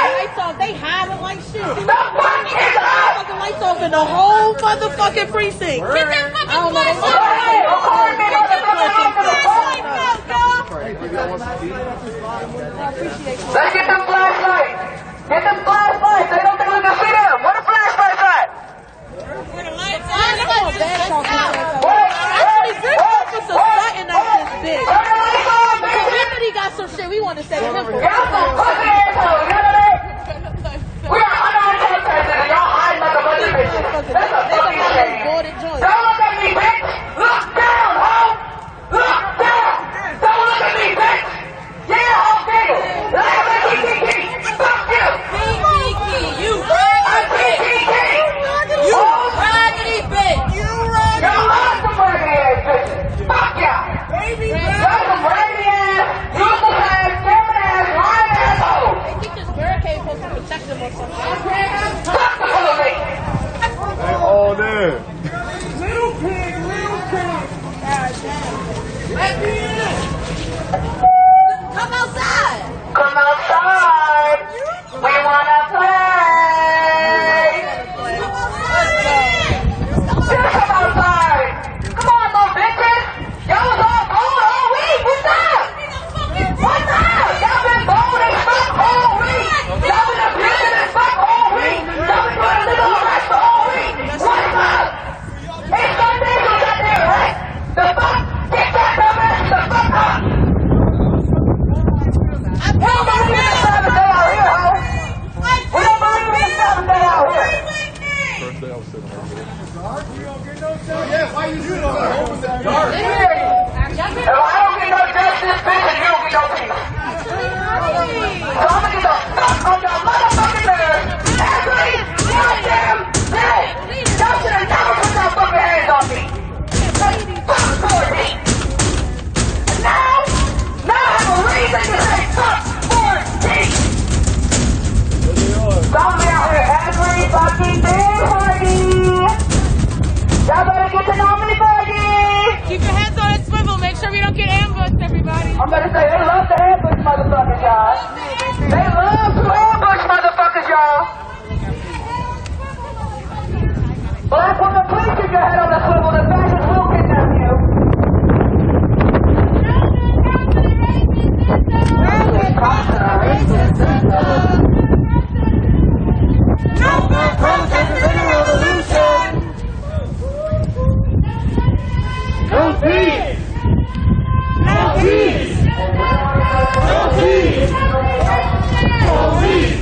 lights off. They hiding like shit. The fuck is up? Fucking lights off in the whole motherfucking precinct. Get that fucking flashlight out. Let's get them flashlights. Get them flashlights. They don't think we can see them. Where the flashlights at? Where the lights are? Actually, this officer starting out this bitch. The community got some shit we want to say to him. Y'all some fucking assholes. You know what I mean? We are unarmed protesters and y'all hiding like a bunch of bitches. That's a fucking shame. Don't look at me, bitch. Look down, ho. Look down. Don't look at me, bitch. Yeah, ho, nigga. Fuck you. You raggedy bitch. You raggedy bitch. Y'all are some raggedy ass bitches. Fuck y'all. Y'all some raggedy ass, useless ass, scamming ass, lying assholes. I don't get no justice, bitch, and you don't get no peace. So I'm gonna get the fuck on your motherfucking nerves every goddamn day. Y'all should have never put your fucking hands on me. Fuck for me. And now I have a reason to say fuck for me. So I'm gonna be out here every fucking day, party. Y'all better get to know me, party. Keep your heads on a swivel. Make sure we don't get ambushed, everybody. I'm gonna say they love to ambush motherfuckers, y'all. They love to ambush motherfuckers, y'all. Black woman, please keep your head on the swivel. The fascists will kidnap you. No more protesters in a revolution. No peace. No peace! No peace! Police! Police!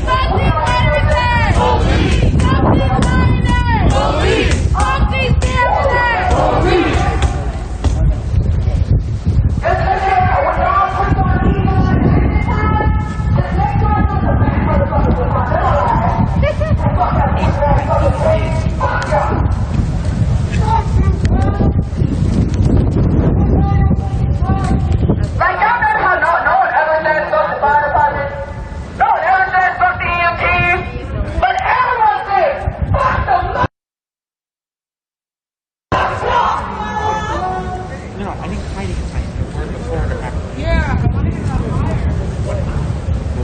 Like, y'all know how no one ever says fuck the fire department? No one ever says fuck the EMTs? But everyone says fuck the No, I need hiding time. Yeah.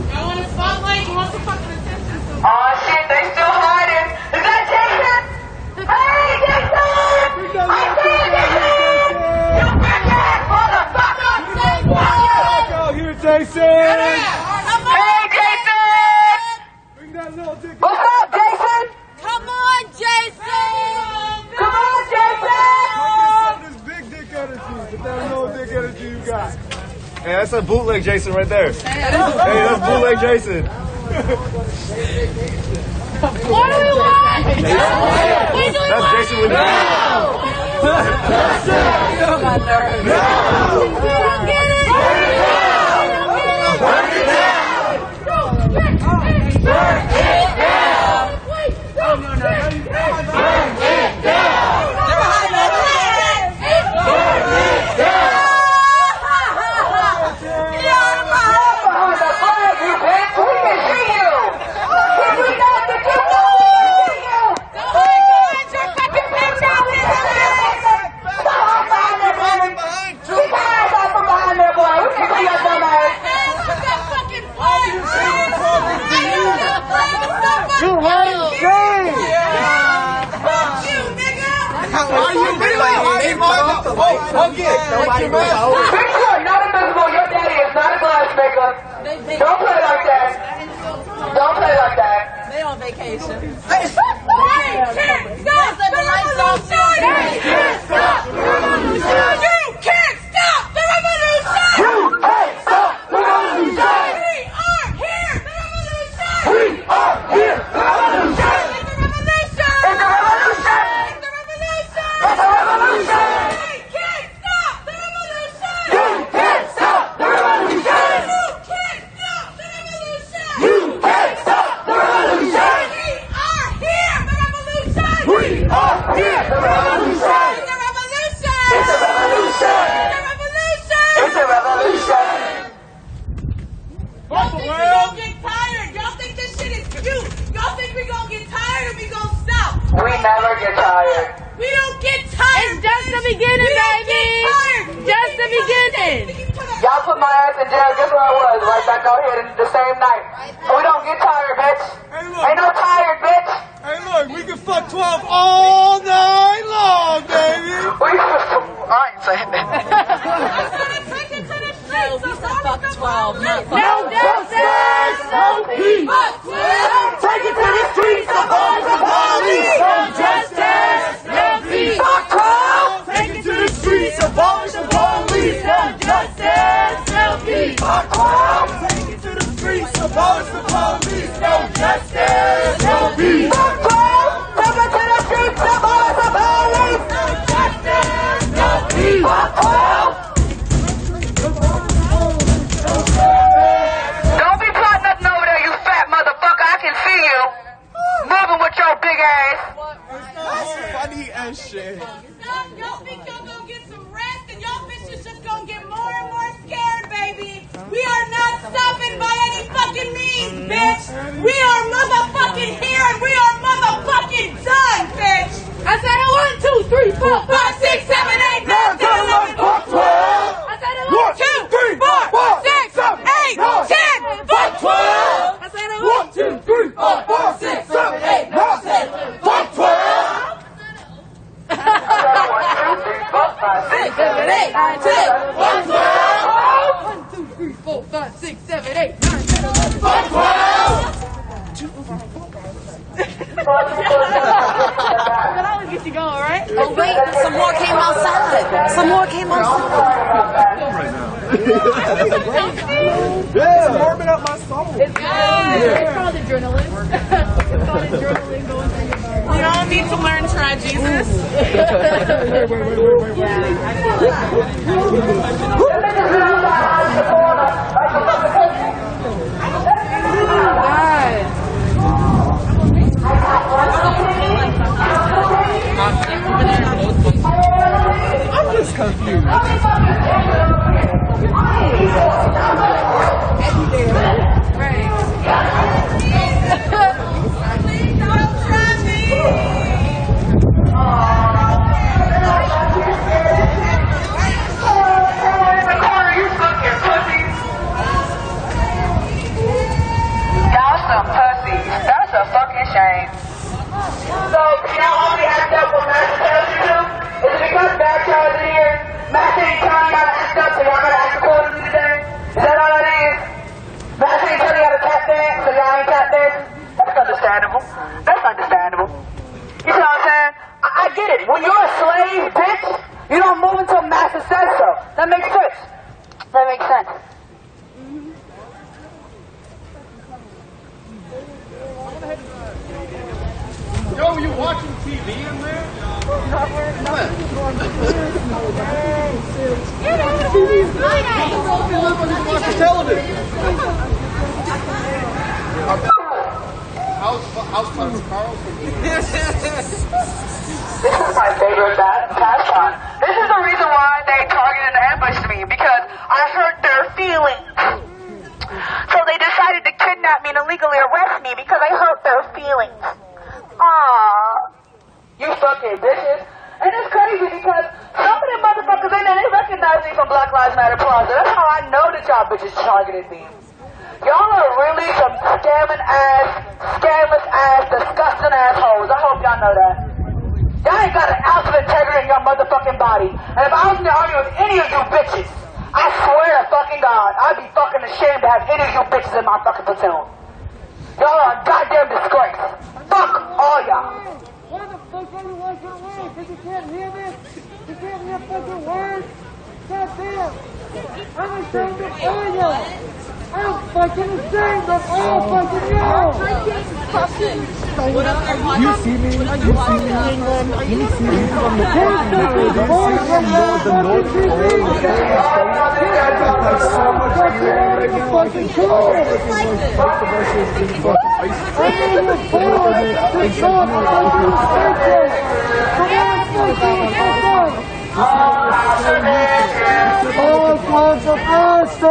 I want a spotlight. Who wants the fucking attention? Oh shit, they still hiding. Is that Jason? Hey, Jason! I see you, Jason! You bitch ass motherfucker! Out here, Jason! Hey, Jason! What's up, Jason? Come on, Jason! Come on, Jason! This big dick energy, but that no dick energy you got. Hey, that's a bootleg Jason right there. Hey, that's bootleg Jason. What do we want? That's Jason with Don't play like that. Don't play like that. They on vacation. Hey, stop! Stop the lights off. You can't stop the revolution. You can't stop the revolution. You can't stop the revolution. We are here. The revolution. We are here. The revolution. It's the revolution. It's the revolution. It's the revolution. It's the revolution. We can't stop the revolution. You can't stop the revolution. You can't stop the revolution. You can't stop the revolution. We are here. The revolution. We are here. The revolution. It's the revolution. It's the revolution. It's the revolution. It's the revolution. Y'all think we gonna get tired? Y'all think this shit is cute? Y'all think we gonna get tired or we gonna stop? We never get tired. We don't get tired. It's just the beginning, baby. Just the beginning. Y'all put my ass in jail. Guess where I was? Right back out here the same night. We don't get tired, bitch. Hey, look. Ain't no tired, bitch. Hey, look, we can fuck 12 all night long, baby. I ain't saying that. No, we said fuck 12. Not fuck No justice, no peace. Take it to the streets, abolish the police. No justice, no peace. Fuck 12. Take it to the streets, abolish the police. No justice, no peace. Fuck 12. Take it to the streets, abolish the police. No justice, no peace. Fuck 12. Take it to the streets, abolish the police. No justice. ass. That's funny as shit. Y'all think y'all gonna get some rest and y'all bitches just gonna get more and more scared, baby. We are not stopping by any fucking means, bitch. We are motherfucking here and we are motherfucking done, bitch. I said 1, 2, 3, 4, 5, 6, 7, 8, 9, 10, 11, 12. I said 1, 2, 3, 4, 6, 7, 8, 10, 12. I said 1, 2, 3, 4, 5, 6, 7, 8, 9, 10, 12. 6, 7, 8, 9, 10, 12. 1, 2, 3, 4, 5, 6, 7, 8, 9, 10, 11, 12. That always gets you going, right? Oh wait, some more came outside. Some more came outside. Yeah, it's warming up my soul. It's called adrenaline. It's called adrenaline going through your body. We all need to learn try Jesus. I'm just confused. That's a fucking shame. So, y'all only act up when Master tells you to? Is it because bad Charles in here? Master ain't telling y'all to act up, so y'all gotta act accordingly today? Is that all that is? Master ain't telling y'all to tap dance, so y'all ain't tap dance? That's understandable. That's understandable. You see what I'm saying? I get it. When you're a slave, bitch, you don't move until Master says so. That makes sense. That makes sense. Yo, you watching TV in there? Watch television. House Carl's This is my favorite pastime. This is the reason why they targeted and ambushed me, because I hurt their feelings. So they decided to kidnap me and illegally arrest me because I hurt their feelings. Aww. You fucking bitches. And it's crazy because some of them motherfuckers in there, they recognize me from Black Lives Matter Plaza. That's how I know that y'all bitches targeted me. Y'all are really some scandalous ass, disgusting assholes. I hope y'all know that. Y'all ain't got an ounce of integrity in your motherfucking body. And if I was to argue with any of you bitches, I swear to fucking God, I'd be fucking ashamed to have any of you bitches in my fucking platoon. Y'all are a goddamn disgrace. Fuck all y'all. Why the fuck are you watching away? Because you can't hear me? You can't hear fucking words? God damn. I'm ashamed of all y'all. I'm fucking ashamed of all fucking y'all. You see me? You see me in England? You see me from the north? The north pole. There's so much here right now. I can tell. Both of us is in fucking ice cream. All controversies!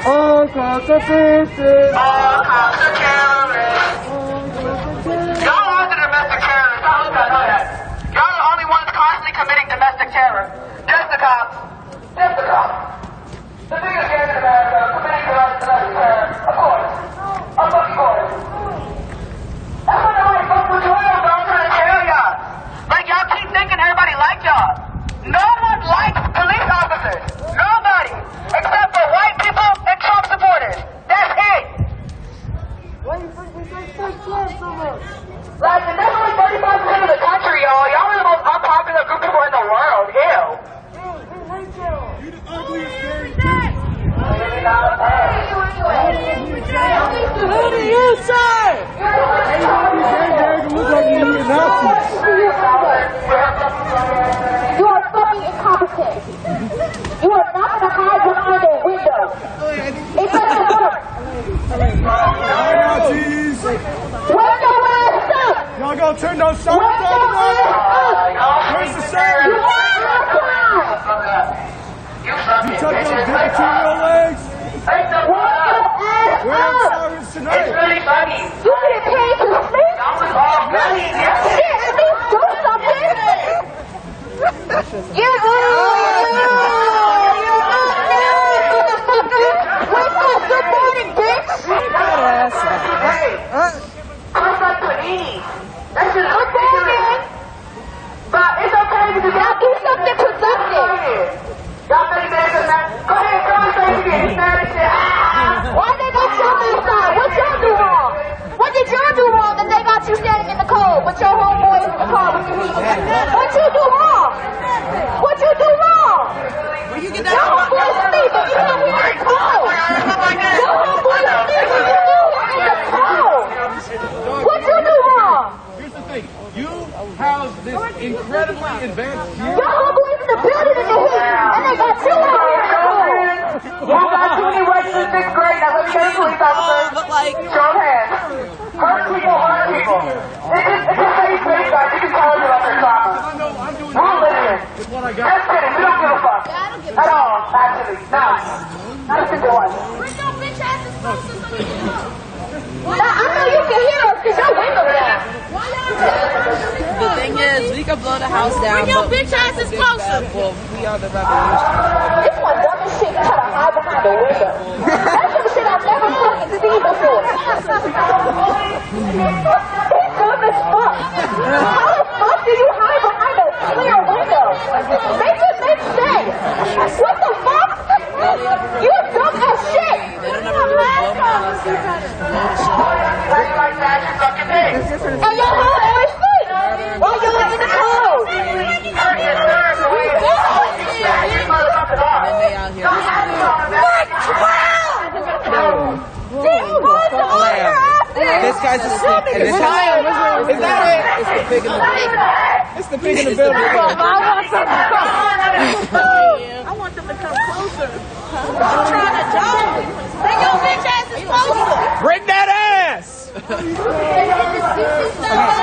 All controversies! Y'all are the domestic terrorists. I hope y'all know that. Y'all are the only ones constantly committing domestic terror. Just the cops. Just the cops. The biggest gang in America committing domestic terror. Of course. Of fucking course. That's what I'm like, fuck with 12, bro. I'm trying to tell y'all. Like, y'all keep thinking everybody like y'all. No one likes police officers. Nobody. Except for white people and Trump supporters. That's it. Why do you think we say Trump so much? Like, and that's only 35% of the country, y'all. Y'all are the most unpopular group of people in the world. Ew. You the ugliest scary Who do you say? You are fucking incompetent. You are not going to hide behind a window. It doesn't work. When the don't turn no shots on. Where's the sheriff? You took those 52-year-old legs? Where are sirens tonight? It's really funny. You get paid to sleep? Shit, at least do something. Yeah. Wake up, good morning, bitch. Hey, what's up to eat? That's just good morning. But it's okay because y'all do something productive. Y'all think that's a man? Go ahead, go and mad as shit. Why they got you on this side? What y'all do wrong? What did y'all do wrong that they got you standing in the cold with your homeboys in the car with the heat? What you do wrong? What you do wrong? Your homeboys sleep and you out here in the cold. Your homeboys sleep and you out here in the cold. What you do wrong? Here's the thing. You house this incredibly advanced Your homeboys in the building in the heat and they got you out here in the cold. You got too many words in 6th grade. Now let me tell you police officers. Look like show of hands. Hurt people, hurt people. It's a safe space, guys. You can tell us about their trauma. We're listening. Just kidding. We don't give a fuck. At all, actually. No. Not a single one. Bring your bitch asses closer so we can know. I know you can hear us because your window's down. The thing is, we can blow the house down. Bring your bitch asses closer. Well, we are the revolution. This one dumb as shit try to hide behind the window. That's some shit I've never fucking seen before. It's dumb as fuck. How the fuck do you hide behind a clear window? Make it make sense. What the fuck? You're dumb as shit. And your whole ass sleep while you're in the cold. This guy's asleep. And this is that it? It's the pig in the building. It's the pig in the building. I want them to come closer. I'm trying to jump. Bring your bitch asses closer. Bring that ass! Bring your bitch ass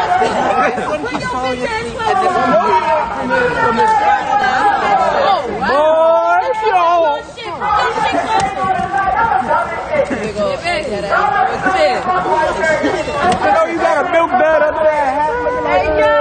You got a milk dud up there. Hey, yo.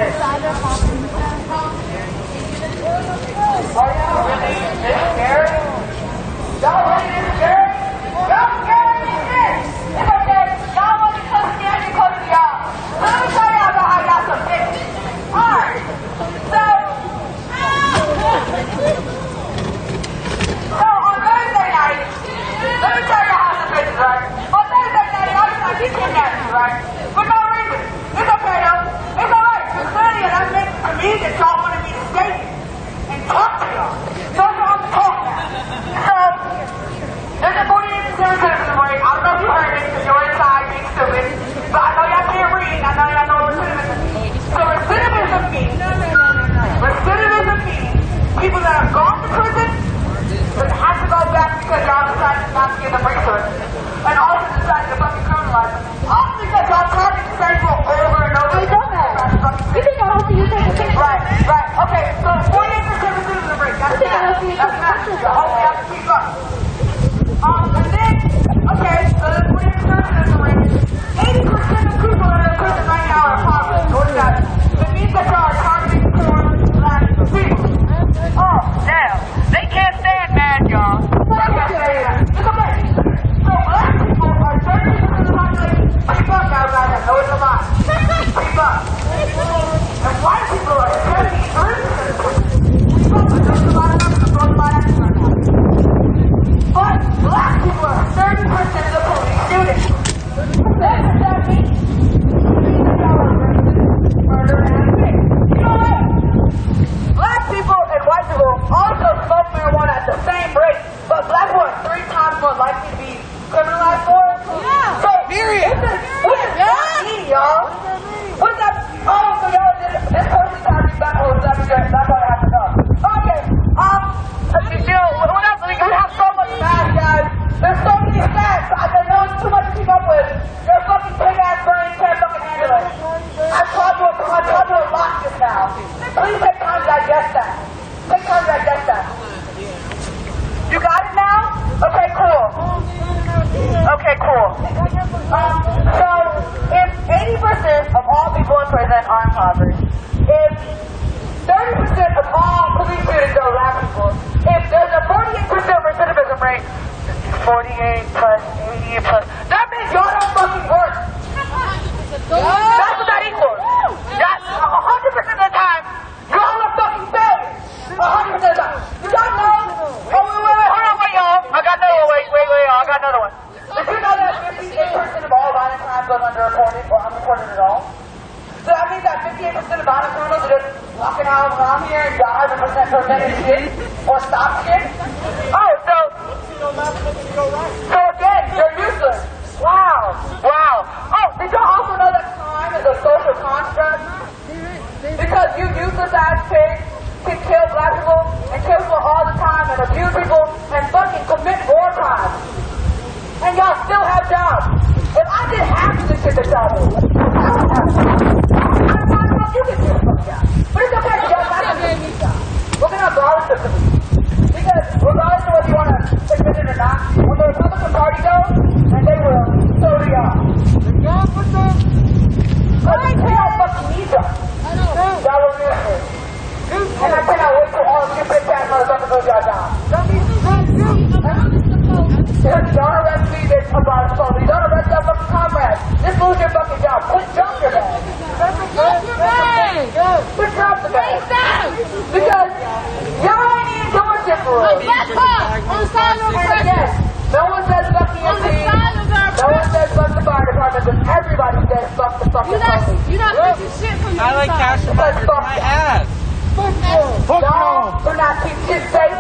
this. Are y'all really this scared? Y'all really this scared? Y'all scared of this? It's okay. Y'all want to come to me close to y'all. Let me tell y'all about how y'all some bitches. Alright. So on Thursday night, let me tell y'all how some bitches, right? On Thursday night, y'all just like these kidnappings, right? For no reason. It's okay though. It's alright. There's plenty of that makes to me that y'all wanted me to stay and talk to y'all. So y'all to talk now. So there's a 48% recidivism rate. I don't know if you heard it because you're inside being stupid. But I know y'all can't read. I know y'all know what recidivism means. So recidivism means people that have gone to prison but have to go back because y'all decided not to give them resources. And also decided to fucking criminalize them. Also because y'all target the same people over and over. I know that. You think I don't see you take a picture? Right. Okay, so 48% recidivism rate. That's massive. Hopefully I can keep up. And then, okay, so the 48% recidivism rate. 80% of people that are in prison right now are poverty. What does that mean? It means that y'all are targeting poor black people. Oh, now, they can't stand mad, y'all. They can't stand mad. It's okay. So black people are 30% of the population. Keep up now, guys. I know it's a lot. Keep up. And white people are 73% of the population. Keep up. I know it's a lot of numbers. I'm throwing my action right now. But black people are 30% of the police students. What does that mean? Murder and rape. You know what? Black people and white people also smoke marijuana at the same rate, but black people are 3 times more likely to be criminalized for it. Yeah. So, period. What does that mean, y'all? What's that? Oh, so y'all, this person's trying to be black people. That's all I have to know. Okay. What else? We have so much math, guys. There's so many stats. I know it's too much to keep up with. Your fucking big-ass brain can't fucking handle it. I taught you a lot just now. Please take time to digest that. Take time to digest that. You got it now? Okay, cool. So, if 80% of all people in prison are impoverished, if 30% of all police shootings are black people, if there's a 48% recidivism rate, 48 plus 80 plus, that means y'all don't fucking work. That's what that equals. That's 100% of the time, y'all are fucking failures. 100% of the time. You y'all know? Oh, wait, hold on, y'all. I got another one. Wait, y'all. I got another one. Did you know that 58% of all violent crime goes underreported or unreported at all? So that means that 58% of violent criminals are just walking out around here and die 100% prevented shit or stop shit? Oh, so again, they're useless. Wow. Oh, did y'all also know that crime is a social construct? Because you useless ass pigs can kill black people and kill people all the time and abuse people and fucking commit war crimes. And y'all still have jobs. If I did half of the shit that y'all do, I don't know if you can do this fucking job. But it's okay, y'all got to do these jobs. We're going to abolish the police. Because regardless of whether you want to admit it or not, when the Republican Party goes, and they will, so do y'all. Because we don't fucking need y'all. Y'all will miss it. And I cannot wait till all of you bitch ass motherfuckers lose y'all jobs. Because don't arrest me, bitch, about the phone. You don't arrest your fucking comrades. Just lose your fucking job. Quit drop your bag. Quit drop the bag. Because y'all ain't even doing shit for us. And again, no one says fuck the EMT. No one says fuck the fire department, but everybody says fuck the fucking police. You're not taking shit from I like cash in my ass. Y'all do not keep shit safe.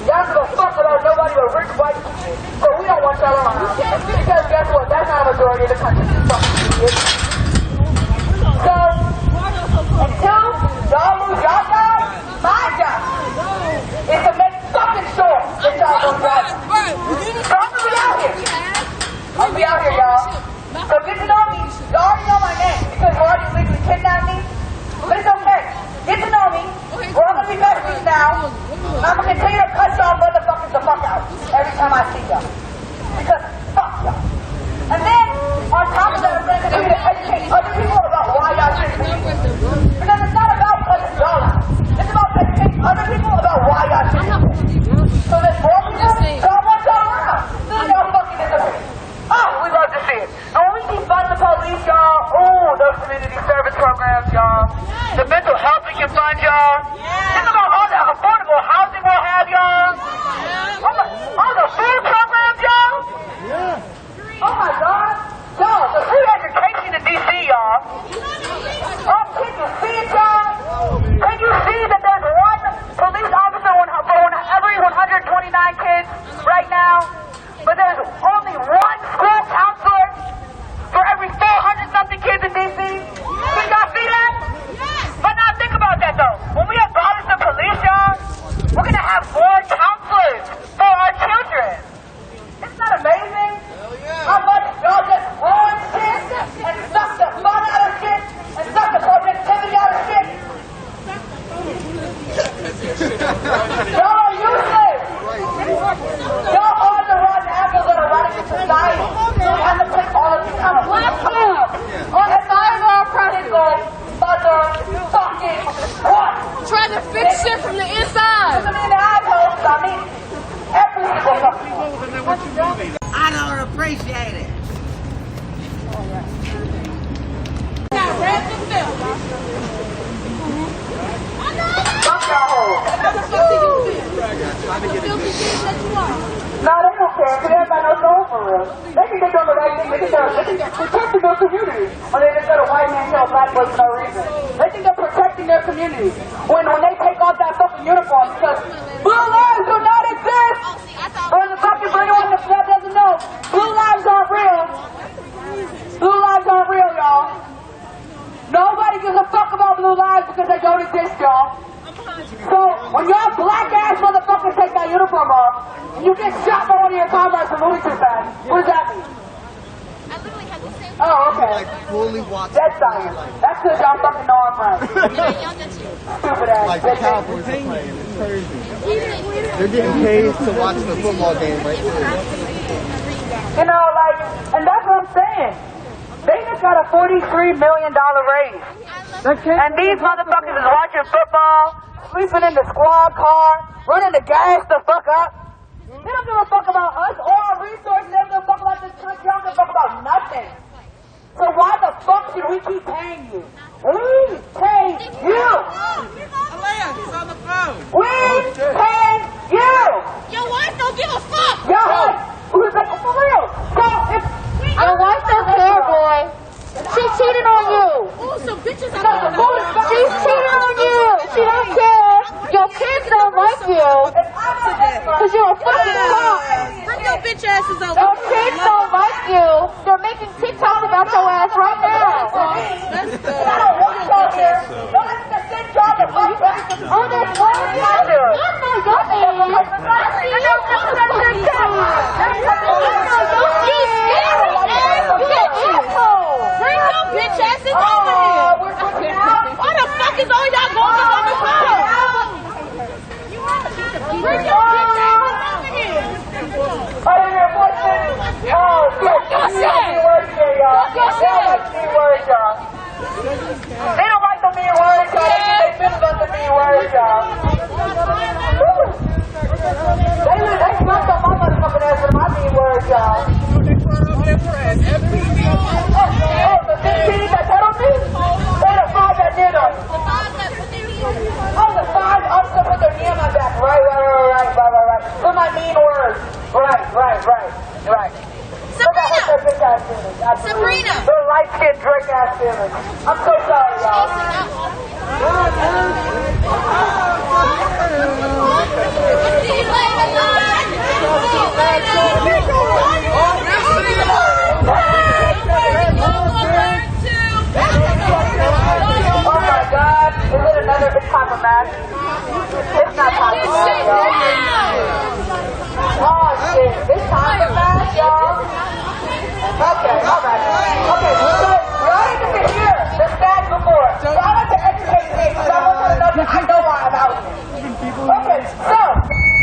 Y'all give a fuck about nobody but rich white people. So we don't want y'all around. Because guess what? That's not a majority of the country. You fucking idiots. So, until y'all lose y'all job, my job is to make fucking sure that y'all don't drive. So I'm gonna be out here. I'll be out here, y'all. So get to know me. You already know my name because you already legally kidnapped me. But it's okay. Get to know me. We're all gonna be besties now. I'm gonna continue to cut y'all motherfuckers the fuck out every time I see y'all. Because fuck y'all. And then, on top of that, I'm gonna continue to educate other people about why y'all shouldn't be. Because it's y'all. The mental health we can fund, y'all. Think about all the affordable housing we'll have, y'all. All the food programs, y'all. Oh my God. Y'all, the free education in D.C., y'all. Oh, can you see it, y'all? Can you see that there's one police officer for every 129 kids right now? But there's only one school counselor for every 400-something kids in D.C.? Can y'all see that? But now think about that, though. When we abolish the police, y'all, we're going to have more counselors for our children. Isn't that amazing? How much y'all just ruin shit and suck the fun out of shit and suck the productivity out of shit? Y'all are useless. Y'all are the rotten apples that are running in society. You have to pick all of you out of on the side of our practical motherfucking what? Trying to fix shit from the inside. I mean, assholes, I mean, every single one. I don't appreciate it. No, they don't care, because everybody knows soul for real. They think they're doing the right thing. They think they're protecting their community. When they just let a white man kill a black boy for no reason. They think they're protecting their community. When they take off that fucking uniform, because blue lives do not exist! For anyone that doesn't know, blue lives aren't real. Blue lives aren't real, y'all. Nobody gives a fuck about blue lives because they don't exist, y'all. So, when y'all black-ass motherfuckers take that uniform off, you get shot by one of your comrades for moving too fast. What does that mean? Oh, okay. Dead silence. That's because y'all fucking know I'm right. Stupid ass. Like the Cowboys are playing. It's crazy. They're getting paid to watch the football game right there. You know, like, and that's what I'm saying. They just got a $43 million raise. And these motherfuckers is watching football, sleeping in the squad car, running the gas the fuck up. They don't give a fuck about us or our resources. They don't give a fuck about this country. They don't give a fuck about nothing. So why the fuck should we keep paying you? We pay you. Alea, he's on the phone. We pay you. Your wife don't give a fuck. Your wife, who's like, for real. So if your wife don't care, boy. She's cheating on you. Oh, some bitches She's cheating on you. She don't care. Your kids don't like you. Because you're a fucking cop. Bring your bitch asses over. Your kids don't like you. They're making TikToks about your ass right now. That's the Oh, that's what you do. Bring your bitch asses over here. Why the fuck is all y'all going on the phone? Bring your bitch asses over here. They don't like the mean words, y'all. They feel about the mean words, y'all. They smacked up my motherfucking ass with my mean words, y'all. Oh, the 15 that settled me? Or the 5 that did us? Oh, the 5 also put their knee on my back. Right. For my mean words. Right. Sabrina! The light-skinned drink-ass feelings. I'm so sorry, y'all. Oh my God, is it another type of match? It's not type of match, y'all. Oh shit, it's time for match, y'all. Okay, alright. Okay, so y'all need to hear the stats before. So I like to educate me because I want to know that I know why I'm out here. Okay, so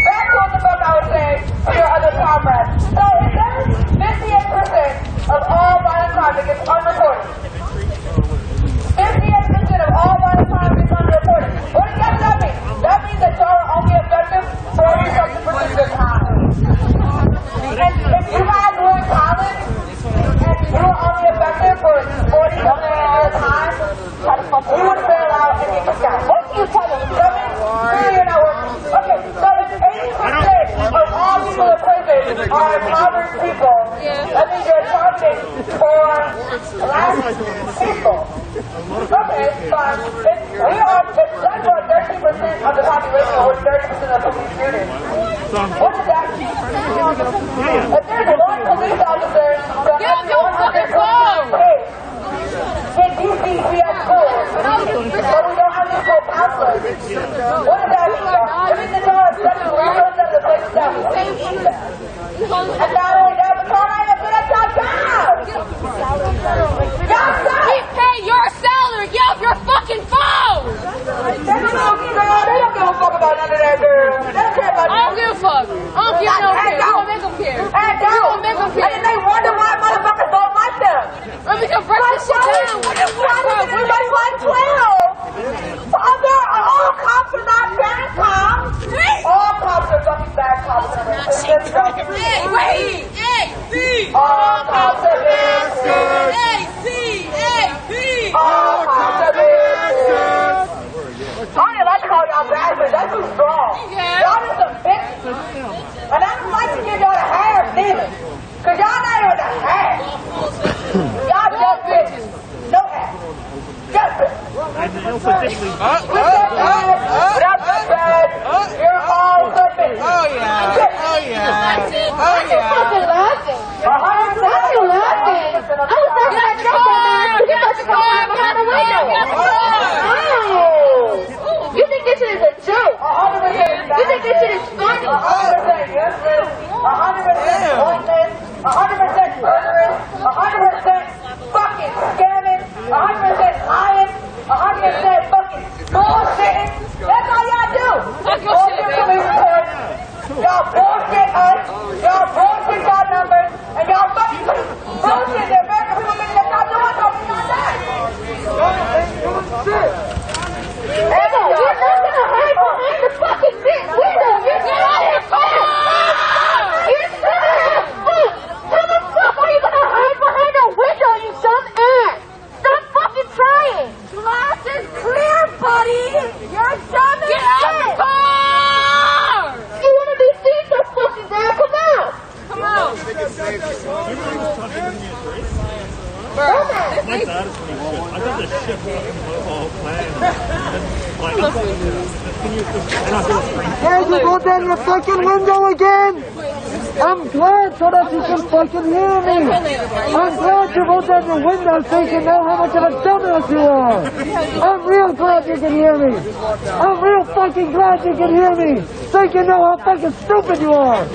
back on the book I was saying to your other comrades. So it says 58% of all violent crime that gets unreported. 58% of all violent crime gets unreported. What does that mean? That means that y'all are only effective 40% of the time. And if you guys were in college and you were only effective for 40% of the time, we would say are impoverished people. That means you're targeting poor, black people. Okay, fine. We are, that's what 13% of the population, or 30% of the police units. What does that mean? If there's one police officer that has 121 kids in DCCS schools, but we don't have any school counselors, what does that mean? It means that y'all are accepting 100% of the places that we see that. And not only that, but y'all not even good at your jobs. Y'all suck. We pay your salary. Get off your fucking phone. They don't give a fuck about none of that, girl. They don't care about you. I don't give a fuck. I don't give no care. You gonna make them care. And you gonna make them care. And they wonder why motherfuckers don't like them. Let me come break this shit down. Everybody like 12. All cops are not bad cops. All cops are fucking bad cops. Wait. All cops are bad cops. All cops are bad cops. I didn't like to call y'all bastards. That's too strong. Y'all just some bitches. And I don't like to give y'all the half neither. Cause y'all not even the half. Y'all just bitches. No half. Just bitches. Without the bad, you're all good bitches. Oh yeah. Why you fucking laughing? Why you laughing? I was laughing at your dumbass. You must have gone behind the window. You think this shit is a joke? You think this shit is funny? 100% useless, 100% pointless, 100% murderous, 100% fucking scamming, 100% lying, 100% fucking bullshitting. That's all y'all do. Bullshit police reports. Y'all bullshit us. Y'all bullshit y'all numbers. And y'all fucking bullshit the American people thinking that y'all doing something like that. Nigga, you're not gonna hide behind the fucking big window. You're not gonna fuck. You're not gonna fuck. How the fuck are you gonna hide behind a window, you dumb ass? Stop fucking trying. Glass is clear, buddy. You're dumb as shit. Get out the car. You wanna be seen so fucking bad? Come out. Come out. My dad is pretty good. I got this shit all planned. Hey, you go down your fucking window again? I'm glad so that you can fucking hear me. I'm glad you go down your window so you can know how much of a dumbass you are. I'm real glad you can hear me. I'm real fucking glad you can hear me so you can know how fucking stupid you are.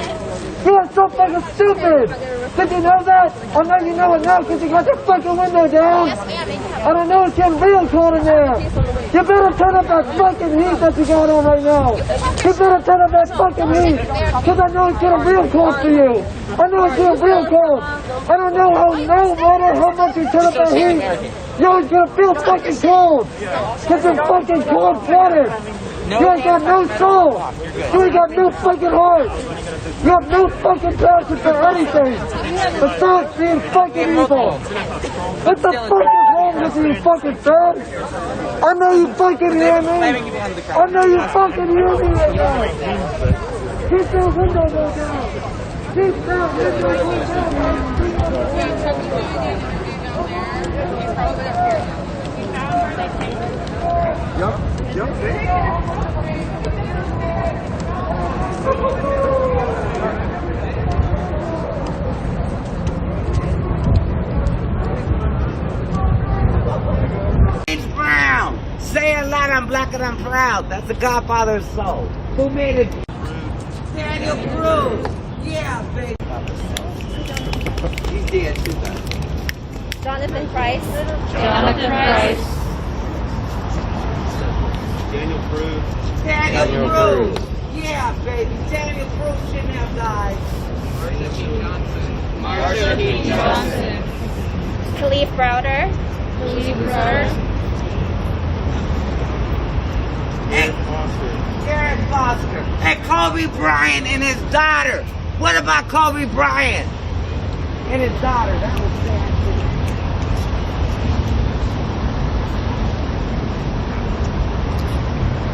You are so fucking stupid. Did you know that? I know you know it now because you got your fucking window down. And I know it's getting real cold in there. You better turn up that fucking heat that you got on right now. You better turn up that fucking heat because I know it's getting real cold for you. I know it's getting real cold. I don't know no matter how much you turn up that heat, you're always gonna feel fucking cold because you're fucking cold-blooded. You ain't got no soul. You ain't got no fucking heart. You have no fucking passion for anything besides being fucking evil. What the fuck is wrong with you, fucking fag? I know you fucking hear me. I know you fucking hear me right now. Keep that window down. Keep that Yup. James Brown. Say it loud, I'm black and I'm proud. That's the Godfather's soul. Who made it? Daniel Cruz. Yeah, baby. He's dead too, though. Jonathan Price. Daniel Cruz. Daniel Cruz. Yeah, baby. Daniel Cruz shouldn't have died. Marsha P. Johnson. Khalif Browder. Eric Foster. And Kobe Bryant and his daughter. What about Kobe Bryant and his daughter? That was sad.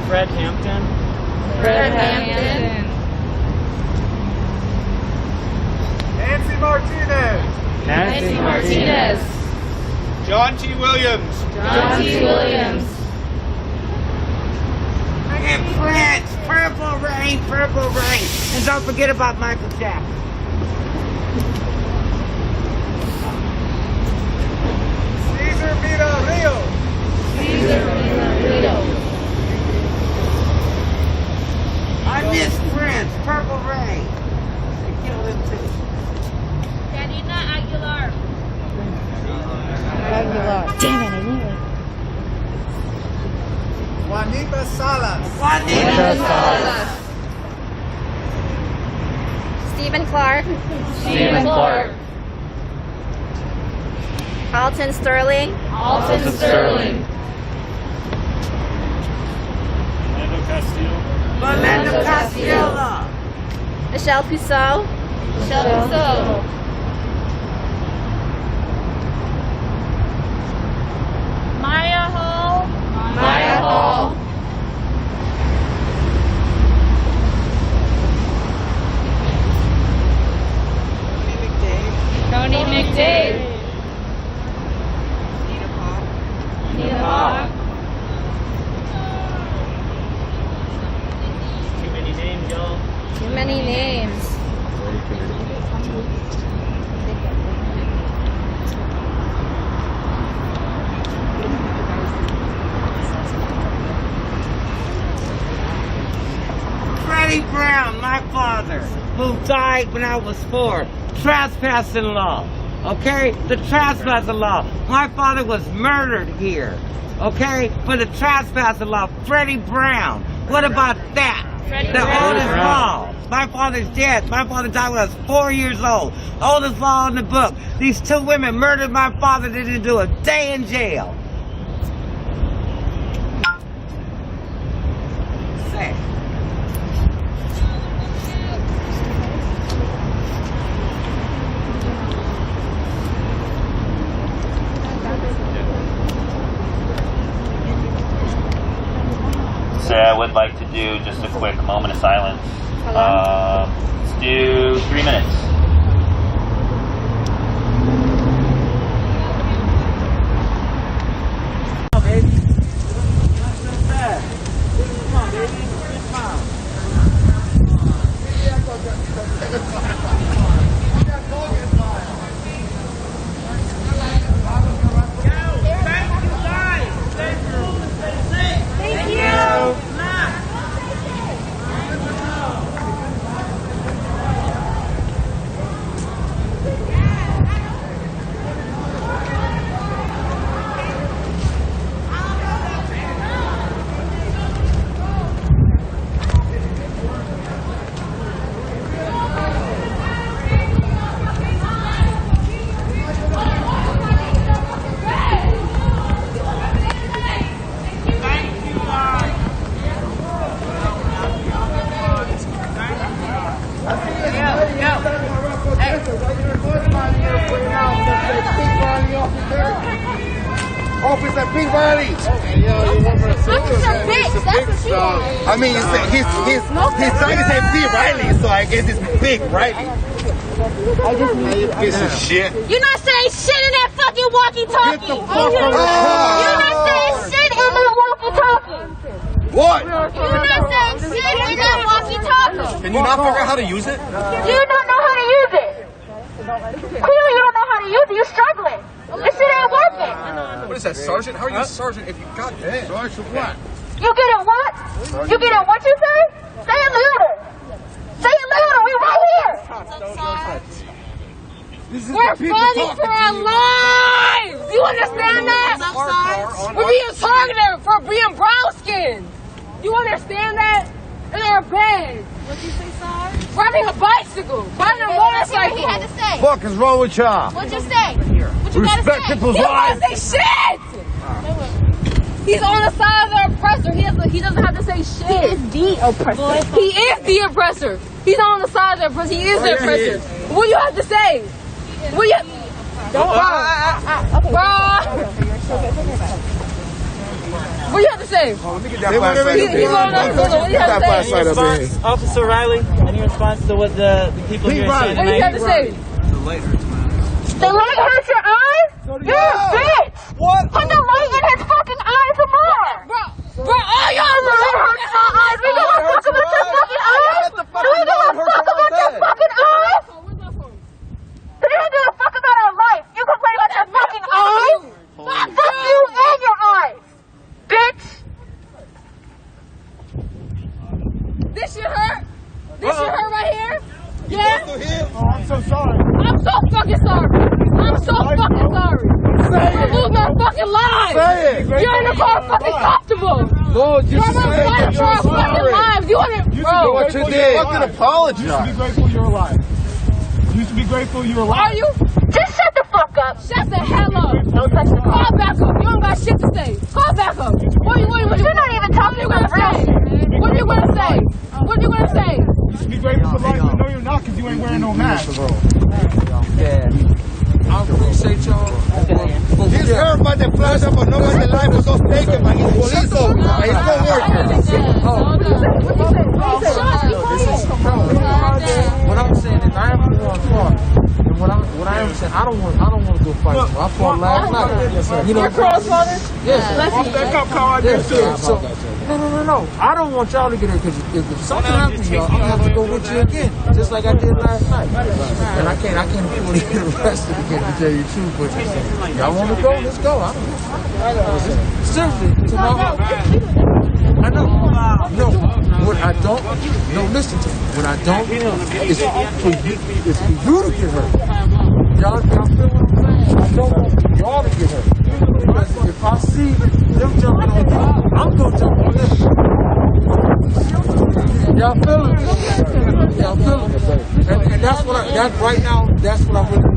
Fred Hampton. Martinez. Nancy Martinez. John T. Williams. John T. Williams. And Prince, Purple Rain, Purple Rain. And don't forget about Michael Jackson. Cesar Villarreal. Cesar Villarreal. I miss Prince, Purple Rain. They killed him too. Janina Aguilar. Damn it, I knew it. Juanita Salas. Juanita Salas. Stephen Clark. Stephen Clark. Alton Sterling. Alton Sterling. Orlando Castillo. Michelle Pousseau. Michelle Pousseau. Maya Hall. Maya Hall. Tony McDade. Nita Hawk. Too many names, y'all. Too many names. Freddie Brown, my father, who died when I was 4. Trespassing law. Okay? The trespassing law. My father was murdered here. Okay? For the trespassing law. Freddie Brown. What about that? The oldest law. My father's dead. My father died when I was 4 years old. Oldest law in the book. These 2 women murdered my father. They didn't do a day in jail. Say. So I would like to do just a quick moment of silence. Let's do 3 minutes. Come on, baby. Come on, baby. Smile. Thank you. Officer Big Riley. Officer Big, that's what you want. I mean, his title said Big Riley, so I guess it's Big Riley. You piece of shit. You're not saying shit in that fucking walkie-talkie. Get the fuck from the car. You're not saying shit in that walkie-talkie. What? You're not saying shit in that walkie-talkie. Can you not figure out how to use it? You don't know how to use it. Clearly you don't know how to use it. You're struggling. This shit ain't working. What is that, Sergeant? How are you a Sergeant if you got that? Sergeant what? You get it what? You get it what you say? Say it louder. Say it louder. We right here. We're fighting for our lives. You understand that? We're being targeted for being brown skins. You understand that? In our beds. What'd you say, Sarge? Riding a bicycle. Riding a motorcycle. He had to say. Fuck is wrong with y'all? What'd you say? What you Respect gotta say? people's He don't lives. gotta say shit. He's on the side of the oppressor. He doesn't have to say shit. He is the oppressor. He is the oppressor. He's not on the side of the oppressor. He is the oppressor. What do you have to say? What do you? What do you have to say? Let me get that flashlight up here. Officer Riley, any response to what the people here are saying What do you have to say? light hurts my eyes. The light hurts your eyes? You're a bitch! What? Put the light in his fucking eyes some more! Bro, all y'all the light hurts my eyes! We gonna talk about your fucking eyes? Do we give a fuck about your fucking eyes? We don't give a fuck about our life! You complain about your fucking eyes? Fuck you and your eyes! Bitch! This shit hurt? This shit hurt right here? Yeah? Oh, I'm so sorry. I'm so fucking sorry. I'm so fucking sorry. I lose my fucking life. Say it. You're in the car fucking comfortable. Lord, you You're should gonna say fight that for our you're fucking sorry. lives. You want to, bro? What you did? Fucking apologize. You should be grateful you're alive. You should be grateful you're alive. Are you? Just shut the fuck up! Shut the hell up. Call back up. You don't got shit to say. Call back up. What You're not even talking about real shit. What are you gonna say? What are you gonna say? You should be grateful for life. No, you're not, because you ain't wearing no mask. Yeah. I appreciate y'all. He's hurt by the pleasure, but nobody's life was so taken by his police officer, by his What I'm saying is I am going far. And what I am saying, I don't want to go fight. I fought last night. Yes, sir. You know, Your crossfather? yes. Off that cop car, I did too. So, no. I don't want y'all to get here because if something happens to y'all, I'm gonna have to go with you again, just like I did last night. And I can't afford to get arrested again, to tell you the truth. But y'all want to go? Let's go. Seriously, tomorrow. I know. No, what I don't. No, listen to me. What I don't is for you to get hurt. Y'all feel what I'm saying? I don't want y'all to get hurt. Because if I see them jumping on you, I'm gonna jump on them. Y'all feel it? Y'all feel it? And that's what that's right now. That's what I'm really.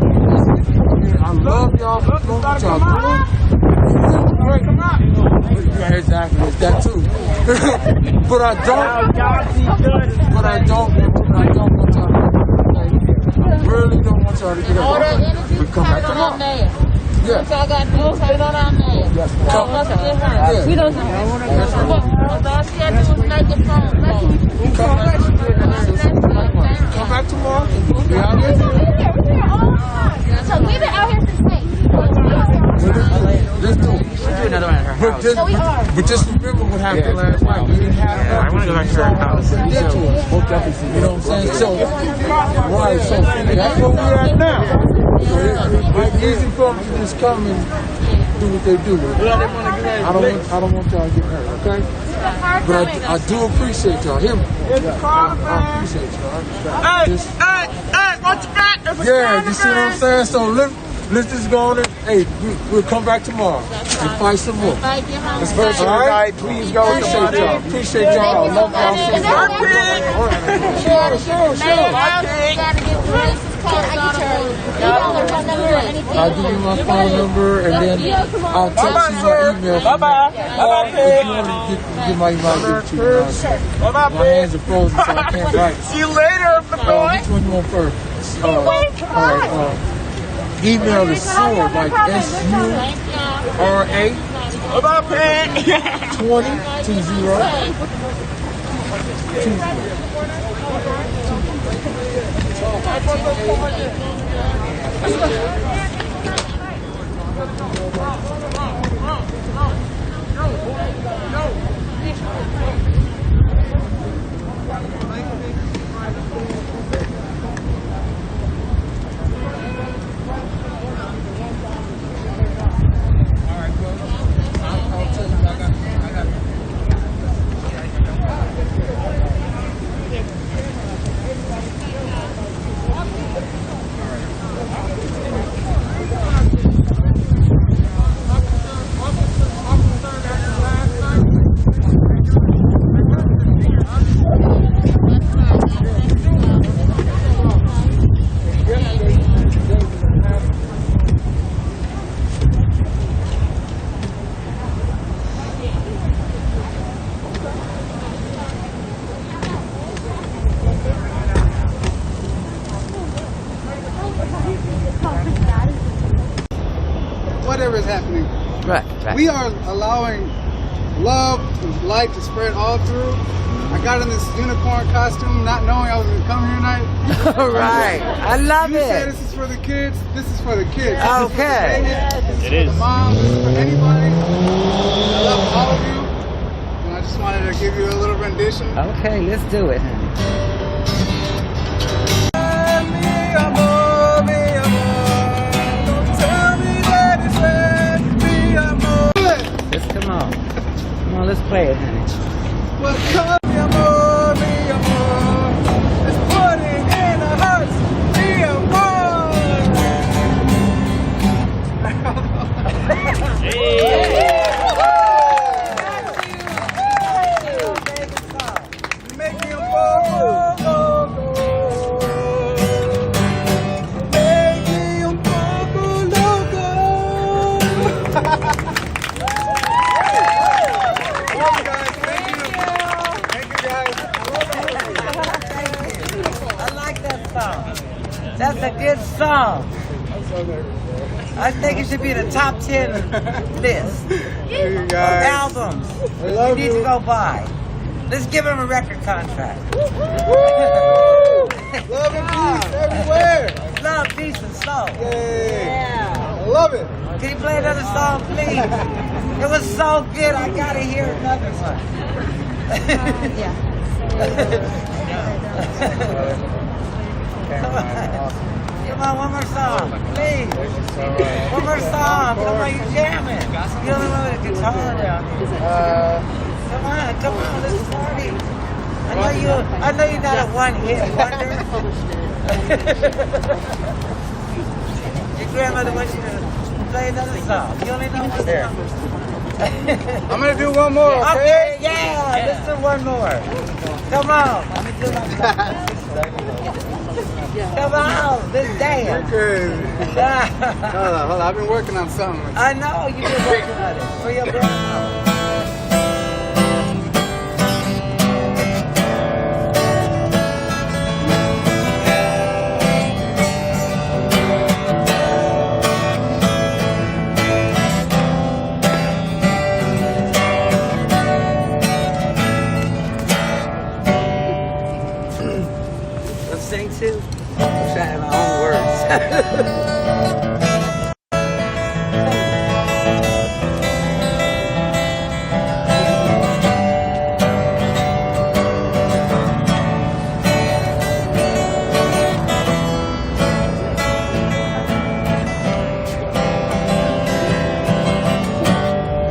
I love y'all for doing what y'all doing. Yeah, exactly. It's that too. But I don't want y'all I really don't want y'all to get up. We come back tomorrow. Yeah. Y'all got to turn on our name. Come. We don't know. All she had to do was make the phone. Come back tomorrow. We out here. So we've been out here since May. Let's do it. Another one at her house. But just remember what happened last night. We didn't have I want to go back to her house. You know what I'm saying? So, right, so that's where we're at now. So it's easy for them to just come and do what they do. I don't want y'all to get hurt, okay? But I do appreciate y'all. Hear me? I appreciate y'all. Hey, watch your back. Yeah, you see what I'm saying? So let's just go on and, hey, we'll come back tomorrow and fight some more. This person tonight, please go. Appreciate y'all. Love y'all so I'll give you my phone number and then I'll text you my email. Bye-bye. If you want to get my email, I'll give it to you. My hands are frozen, so I can't write. See you later, boy. Which one you want first? All right. Email is SURA, like SURA 'Whatever is happening. Right. We are allowing love, light to spread all through. I got in this unicorn costume not knowing I was going to come here tonight. All right. I love you it. You say this is for the kids. This is for the kids. Okay. It is. For the moms. This is for anybody. I love all of you. And I just wanted to give you a little rendition. Okay, let's do it, honey. Let's come on. Come on, let's play it, honey. Well, come, mi amor, it's putting in the hearts, mi amor. Make me a poco loco. I like that song. That's a good song. I think it should be the top 10 list of albums you need to go buy. Let's give him a record contract. Love and peace everywhere. Love, peace, and soul. Yeah. I love it. Can you play another song, please? It was so good. I gotta hear another one. Come on, one more song, please. One more song. Come on, you're jamming. You don't know the guitar down here. Come on, let's party. I know you're not a one-hit wonder. Your grandmother wants you to play another song. You only know one song. I'm gonna do one more, okay? Yeah, let's do one more. Come on. Let me do my Come on, let's dance. Okay. Hold on, I've been working on something. I know you've been working on it for your grandmother. Sing too? I'm trying my own words.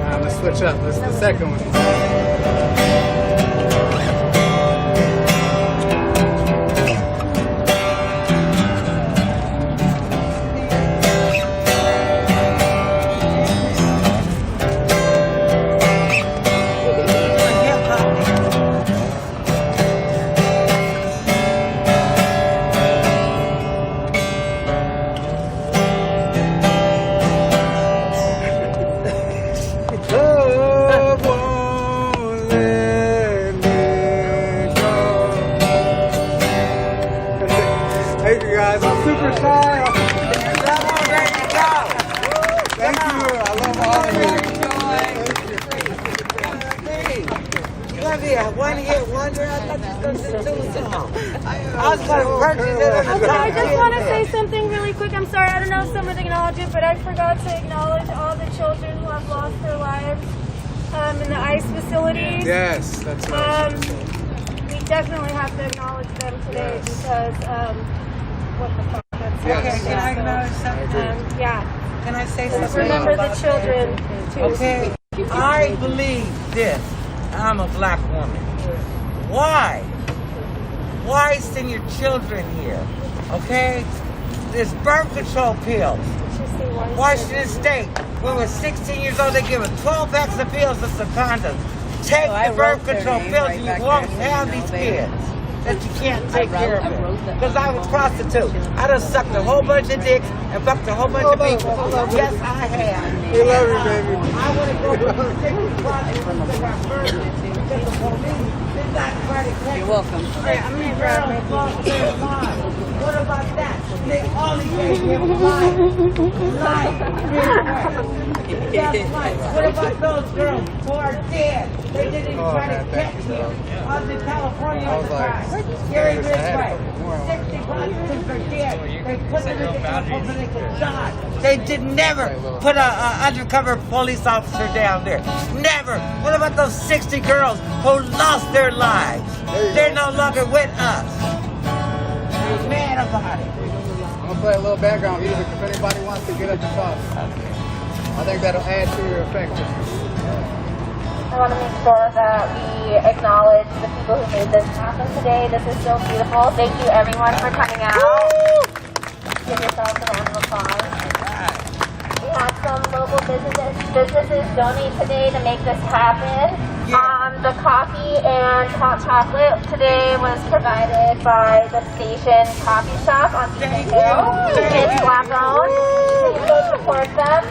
I'm gonna switch up. This is the second one. Thank you guys. I'm super shy. Thank you. I love all of you. You gotta be a one-hit wonder. I thought you were going to do a song. I was going to purchase it on the Okay, top I just 10 want to list. say something really quick. I'm sorry, I don't know if someone acknowledged it, but I forgot to acknowledge all the children who have lost their lives in the ICE facilities. Yes, that's right. We definitely have to acknowledge them today because what the fuck? That's Okay, can I acknowledge something? yeah. Can I say Let's something? remember the about children that? too. Okay, I believe this. I'm a black woman. Why? Why send your children here? Okay? There's birth control pills. Washington State, when we're 16 years old, they give us 12 packs of pills and some condoms. Take the birth control pills and you won't have these kids. That you can't take care of it. Because I was a prostitute. I done sucked a whole bunch of dicks and fucked a whole bunch of people. Yes, I have. We love you, baby. I want to go to the sickest project because I burned it. Because the police did not try to catch me. You're welcome. Hey, I'm going to grab my phone. What about that? They only gave him life. That's right. What about those girls who are dead? They didn't even try to catch him on the California side. Gary Ridgway, 60 prostitutes are dead. They put them in the chemical so they could die. They did never put an undercover police officer down there. Never. What about those 60 girls who lost their lives? They're no longer with us. We're mad about it. I'm gonna play a little background music if anybody wants to get up and talk. I think that'll add to your effect. I want to make sure that we acknowledge the people who made this happen today. This is so beautiful. Thank you everyone for coming out. Give yourselves a round of applause. We had some local businesses donate today to make this happen. The coffee and hot chocolate today was provided by the Station Coffee Shop on Beacon Hill. It's Black owned. Please go support them.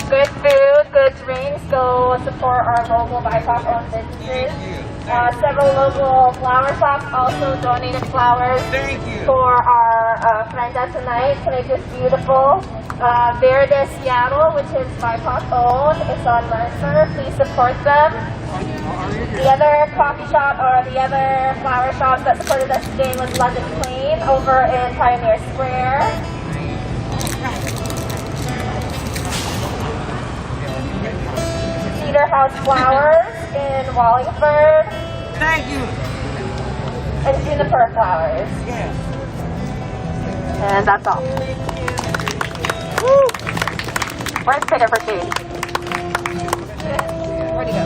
Good food, good drinks. Go support our local BIPOC-owned businesses. Several local flower shops also donated flowers for our friends at tonight to make this beautiful. Verde Seattle, which is BIPOC-owned, it's on Mercer. Please support them. The other coffee shop or the other flower shops that supported us today was London Plain over in Pioneer Square. Cedar House Flowers in Wallingford. Thank you. And Juniper Flowers. Yes. And that's all. Woo! Where's Peter for tea? Where'd he go?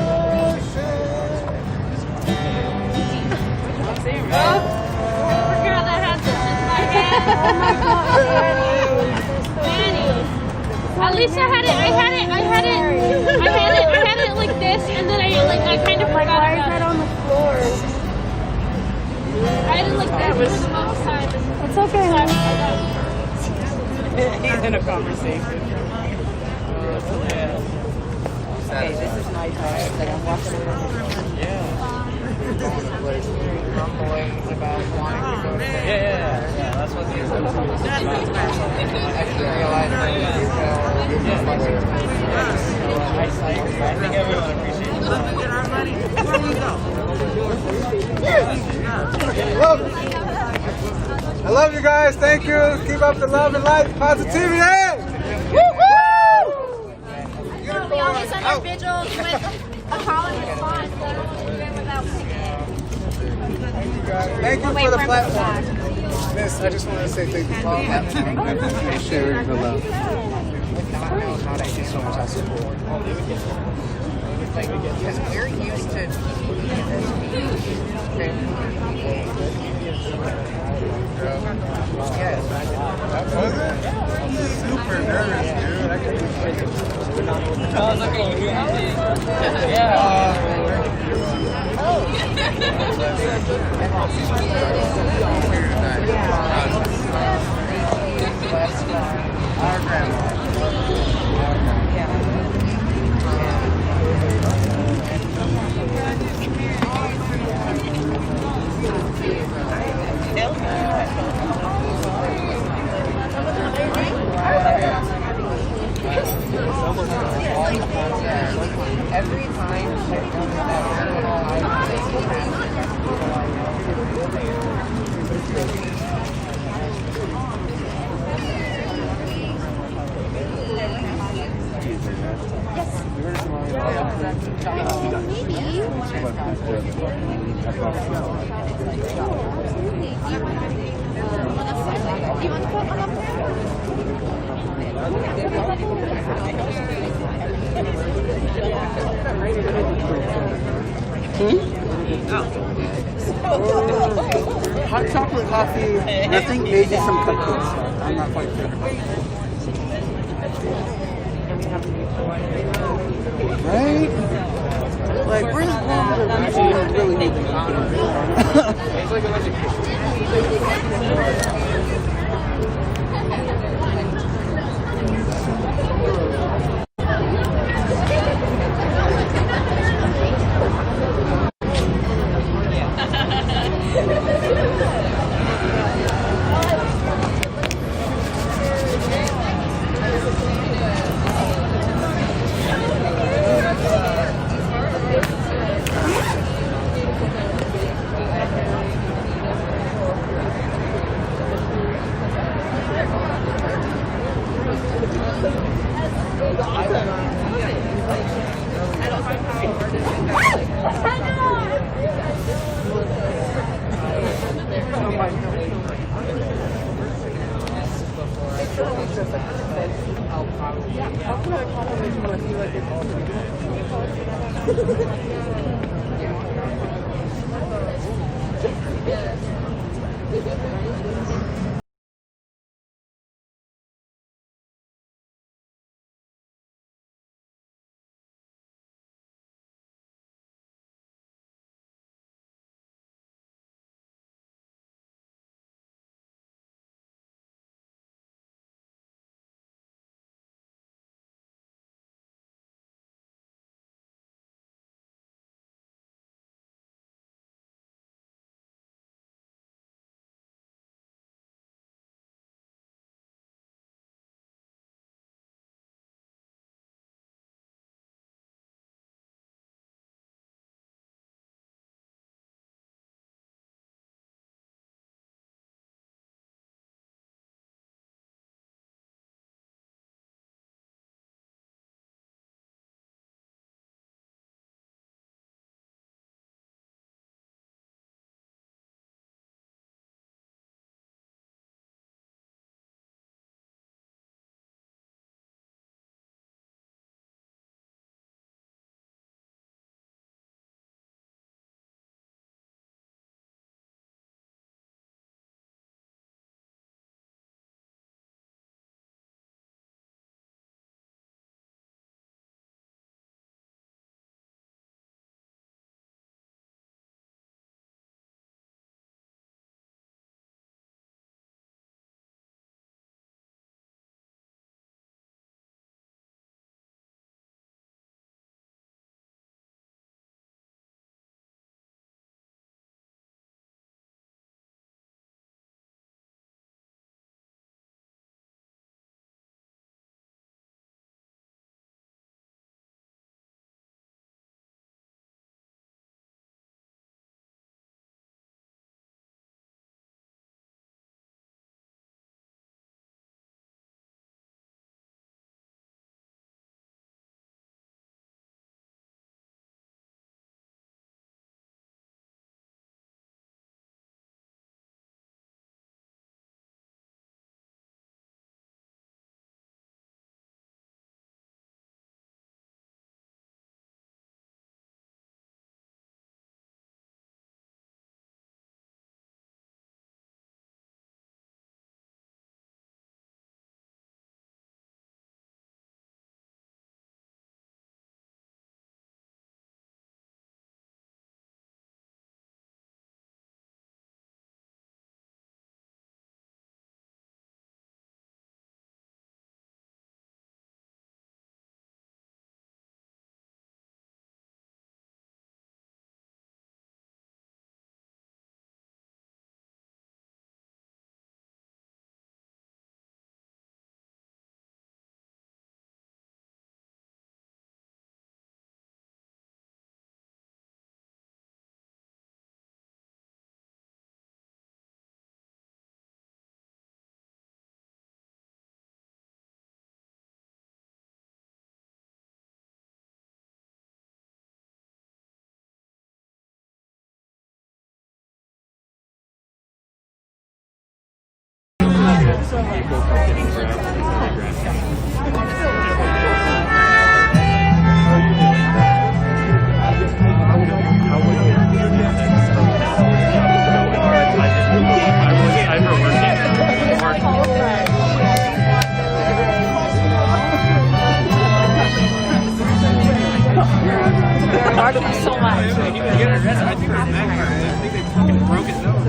Girl that has this in my hand. Manny. At least I had it like this, and then I kind of forgot. Why is that on the floor? I had it like that was outside. It's okay. He's in a conversation. Okay, this is my time. Like I'm walking around. Grumbling about wanting to go to bed. Yeah, that's what these are. I didn't realize that I think everyone appreciates it. Let me get our money. Where we go? I love you guys. Thank you. Keep up the love and light, positivity. We always send our vigils with a call and response. So I don't know what without Thank you for the platform. Miss, I just wanted to say thank you for the platform. I appreciate the love. Thank you so much. I support. Because we're used to yes. Super nervous, dude. I couldn't wait. I was looking at you. Yeah. Our grandma. Every time Hot chocolate coffee, and I think maybe some cupcakes. I'm not quite sure. Right? Like, where's one that we really need to Thank you so much. I think they fucking broke his nose.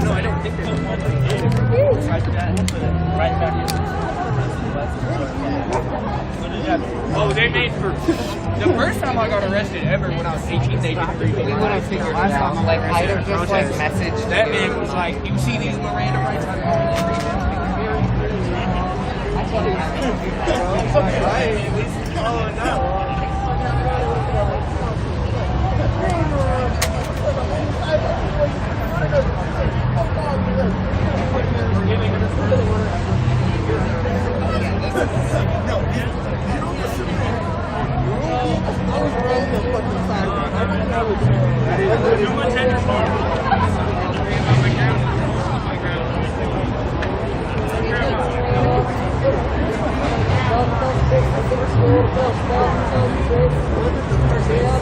No, I don't think they did. Right back. Oh, they made for the first time I got arrested ever when I was 18. They did 3. We would have figured it out. Like I'd have just like messaged. That man was like, "You see these Miranda rights on Oh no.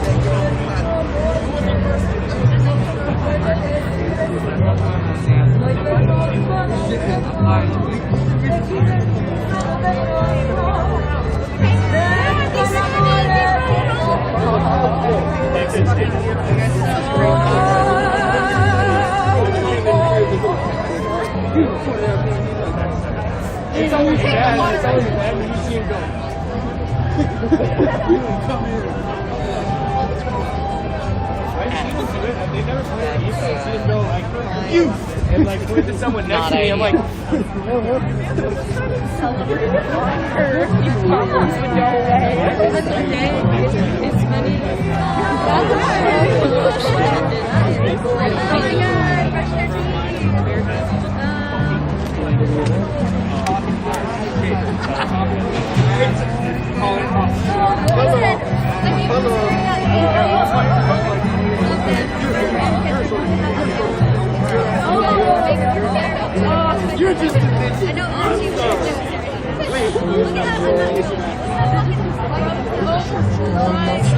Thank you. It's always bad. It's always bad when you see him go. Come here. They never play it. You see him go like, you! And like, point to someone next to me. I'm like, you're just a bitch. I know, wait, look at that.